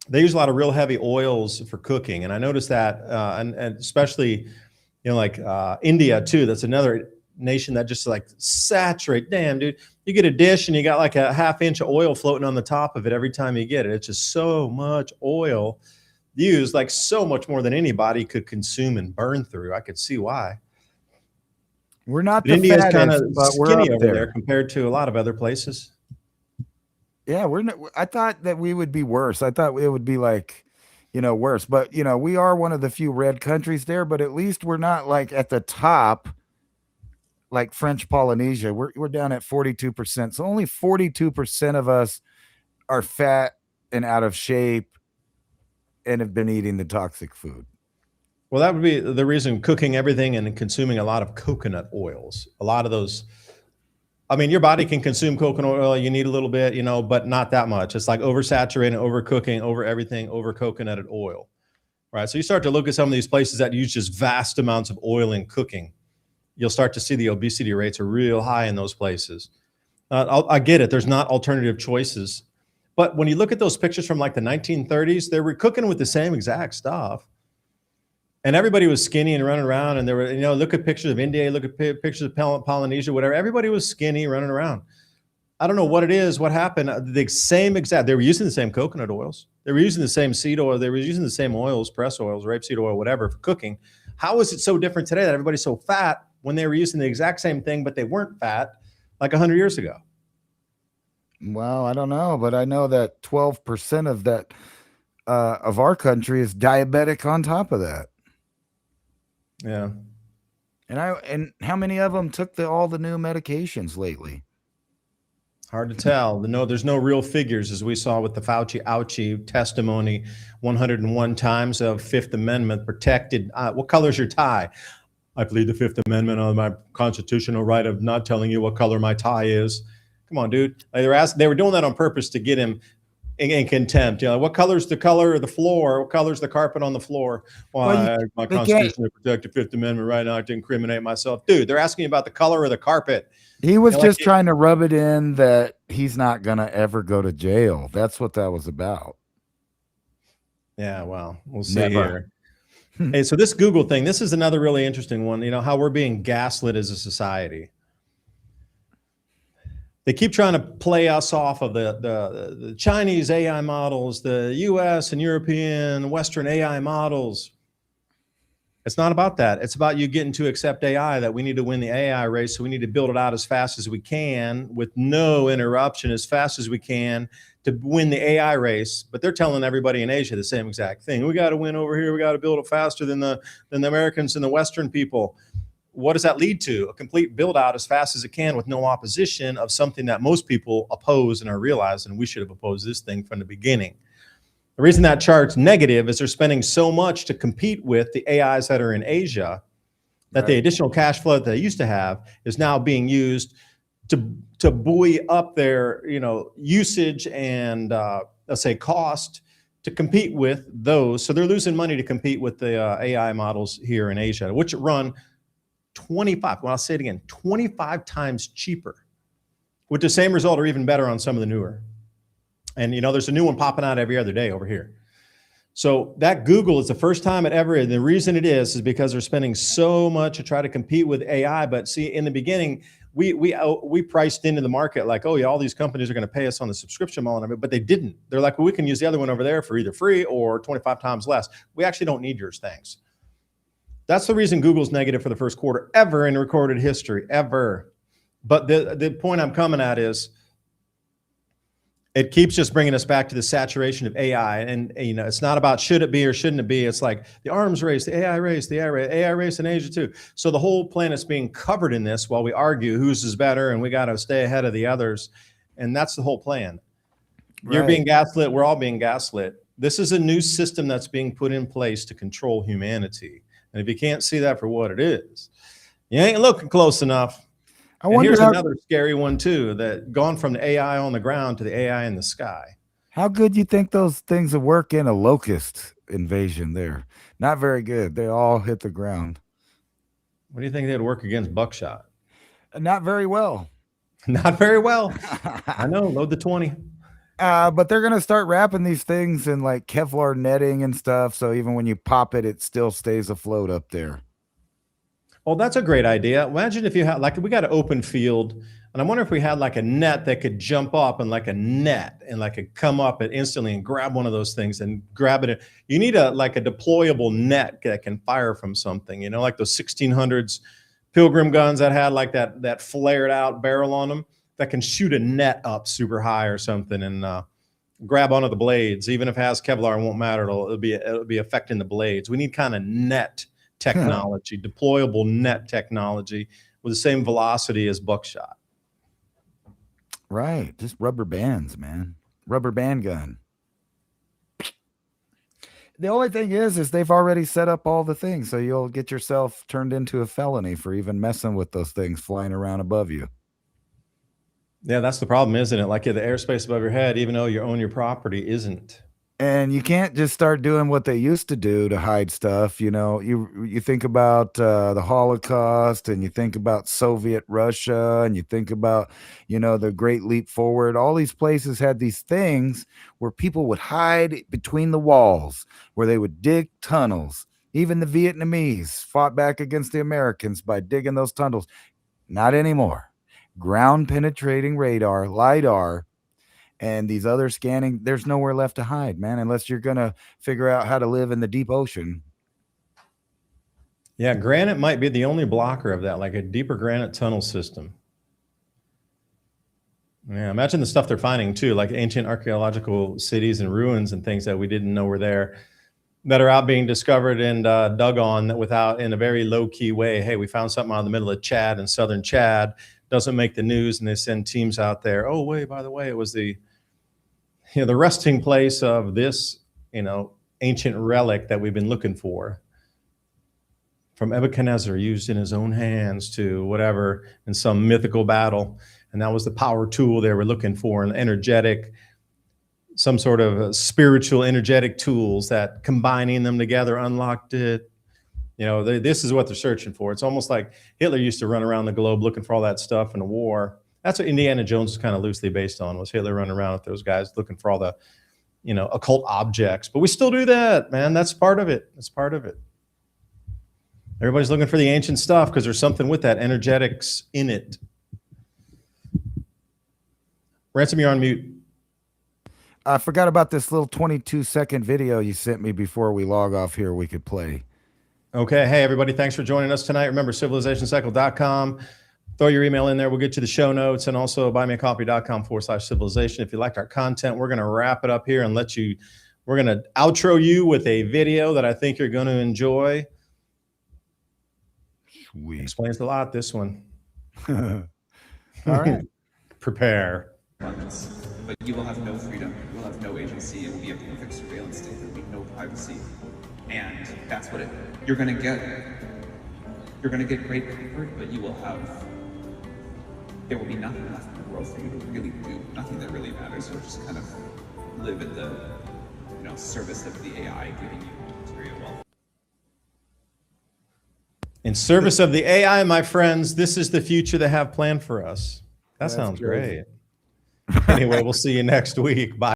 They use a lot of real heavy oils for cooking. And I noticed that, and especially, like India too, that's another nation that just like saturate. Damn, dude, you get a dish and you got like a half-inch of oil floating on the top of it every time you get it. It's just so much oil used, like so much more than anybody could consume and burn through. I could see why. We're not But the India's kind fattest, of but we're skinny up over there there. compared to a lot of other places. Yeah, we're not, I thought that we would be worse. I thought it would be like, worse. But we are one of the few red countries there, but at least we're not like at the top like French Polynesia. We're down at 42%. So only 42% of us are fat and out of shape and have been eating the toxic food. Well, that would be the reason cooking everything and consuming a lot of coconut oils. A lot of those. I mean, your body can consume coconut oil. You need a little bit, but not that much. It's like oversaturating, overcooking, over everything, over coconutted oil, right? So you start to look at some of these places that use just vast amounts of oil in cooking. You'll start to see the obesity rates are real high in those places. I get it. There's not alternative choices. But when you look at those pictures from like the 1930s, they were cooking with the same exact stuff. And everybody was skinny and running around. And there were, look at pictures of India, look at pictures of Polynesia, whatever. Everybody was skinny, running around. I don't know what it is, what happened. The same exact, they were using the same coconut oils. They were using the same seed oil. They were using the same oils, press oils, rapeseed oil, whatever, for cooking. How is it so different today that everybody's so fat when they were using the exact same thing, but they weren't fat like 100 years ago? Well, I don't know, but I know that 12% of that of our country is diabetic on top of that. Yeah. And how many of them took all the new medications lately? Hard to tell. There's no real figures, as we saw with the Fauci ouchie testimony 101 times of Fifth Amendment protected. What color's your tie? I plead the Fifth Amendment on my constitutional right of not telling you what color my tie is. Come on, dude. They were doing that on purpose to get him in contempt. What color's the color of the floor? What color's the carpet on the floor? Well, my constitutionally protected Fifth Amendment right now to incriminate myself. Dude, they're asking you about the color of the carpet. He was just trying to rub it in that he's not going to ever go to jail. That's what that was about. Yeah, well, we'll see here. Hey, so this Google thing, this is another really interesting one. How we're being gaslit as a society. They keep trying to play us off of the Chinese AI models, the US and European, Western AI models. It's not about that. It's about you getting to accept AI, that we need to win the AI race. So we need to build it out as fast as we can with no interruption, as fast as we can to win the AI race. But they're telling everybody in Asia the same exact thing. We got to win over here. We got to build it faster than the Americans and the Western people. What does that lead to? A complete build out as fast as it can with no opposition of something that most people oppose and are realizing we should have opposed this thing from the beginning. The reason that chart's negative is they're spending so much to compete with the AIs that are in Asia that the additional cash flow that they used to have is now being used to buoy up their usage and let's say cost to compete with those. So they're losing money to compete with the AI models here in Asia, which run 25, well, I'll say it again, 25 times cheaper with the same result or even better on some of the newer. And, there's a new one popping out every other day over here. So that Google is the first time it ever, and the reason it is because they're spending so much to try to compete with AI. But see, in the beginning, we priced into the market like, oh yeah, all these companies are going to pay us on the subscription model, but they didn't. They're like, well, we can use the other one over there for either free or 25 times less. We actually don't need yours, thanks. That's the reason Google's negative for the first quarter ever in recorded history, ever. But the point I'm coming at is it keeps just bringing us back to the saturation of AI. And, it's not about should it be or shouldn't it be. It's like the arms race, the AI race, the AI race in Asia too. So the whole planet's being covered in this while we argue whose is better and we got to stay ahead of the others. And that's the whole plan. Right. You're being gaslit. We're all being gaslit. This is a new system that's being put in place to control humanity. And if you can't see that for what it is, you ain't looking close enough. And here's another scary one too, that gone from the AI on the ground to the AI in the sky. How good do you think those things would work in a locust invasion there? Not very good. They all hit the ground. What do you think they'd work against buckshot? Not very well. Not very well. I know, load the 20. But they're going to start wrapping these things in like Kevlar netting and stuff. So even when you pop it, it still stays afloat up there. Well, that's a great idea. Imagine if you had, like, we got an open field, and I wonder if we had like a net that could jump up and like a net and like could come up and instantly and grab one of those things and grab it. You need a like a deployable net that can fire from something, you know, like those 1600s Pilgrim guns that had like that flared out barrel on them that can shoot a net up super high or something and grab onto the blades. Even if it has Kevlar, it won't matter. It'll be affecting the blades. We need kind of net technology, deployable net technology with the same velocity as buckshot. Right. Just rubber bands, man. Rubber band gun. The only thing is they've already set up all the things, so you'll get yourself turned into a felony for even messing with those things flying around above you. Yeah, that's the problem, isn't it? Like the airspace above your head, even though you own your property, isn't. And you can't just start doing what they used to do to hide stuff. You know, you think about the Holocaust, and you think about Soviet Russia, and you think about, you know, the Great Leap Forward. All these places had these things where people would hide between the walls, where they would dig tunnels. Even the Vietnamese fought back against the Americans by digging those tunnels. Not anymore. Ground penetrating radar, LiDAR, and these other scanning, there's nowhere left to hide, man, unless you're going to figure out how to live in the deep ocean. Yeah, granite might be the only blocker of that, like a deeper granite tunnel system. Yeah, imagine the stuff they're finding too, like ancient archaeological cities and ruins and things that we didn't know were there that are out being discovered and dug on without, in a very low key way. Hey, we found something out in the middle of Chad and southern Chad. Doesn't make the news, and they send teams out there. Oh, wait, by the way, it was the resting place of this, ancient relic that we've been looking for. From Nebuchadnezzar, used in his own hands to whatever in some mythical battle. And that was the power tool they were looking for, an energetic, some sort of spiritual energetic tools that combining them together unlocked it. This is what they're searching for. It's almost like Hitler used to run around the globe looking for all that stuff in a war. That's what Indiana Jones is kind of loosely based on, was Hitler running around with those guys looking for all the, occult objects. But we still do that, man. That's part of it. That's part of it. Everybody's looking for the ancient stuff because there's something with that energetics in it. Ransom, you're on mute. I forgot about this little 22-second video you sent me before we log off here we could play. Okay. Hey, everybody. Thanks for joining us tonight. Remember, civilizationcycle.com. Throw your email in there. We'll get you the show notes, and also buymeacoffee.com/civilization. If you liked our content, we're going to wrap it up here and we're going to outro you with a video that I think you're going to enjoy. Sweet. Explains a lot, this one. All right. Prepare. But you will have no freedom, you will have no agency, it will be a perfect surveillance state, there will be no privacy. And that's what you're gonna get. You're gonna get great comfort, but there will be nothing left in the world for you to really do, nothing that really matters. You'll just kind of live in the service of the AI giving you material wealth. In service of the AI, my friends, this is the future they have planned for us. That That's sounds crazy. great. Anyway, we'll see you next week. Bye.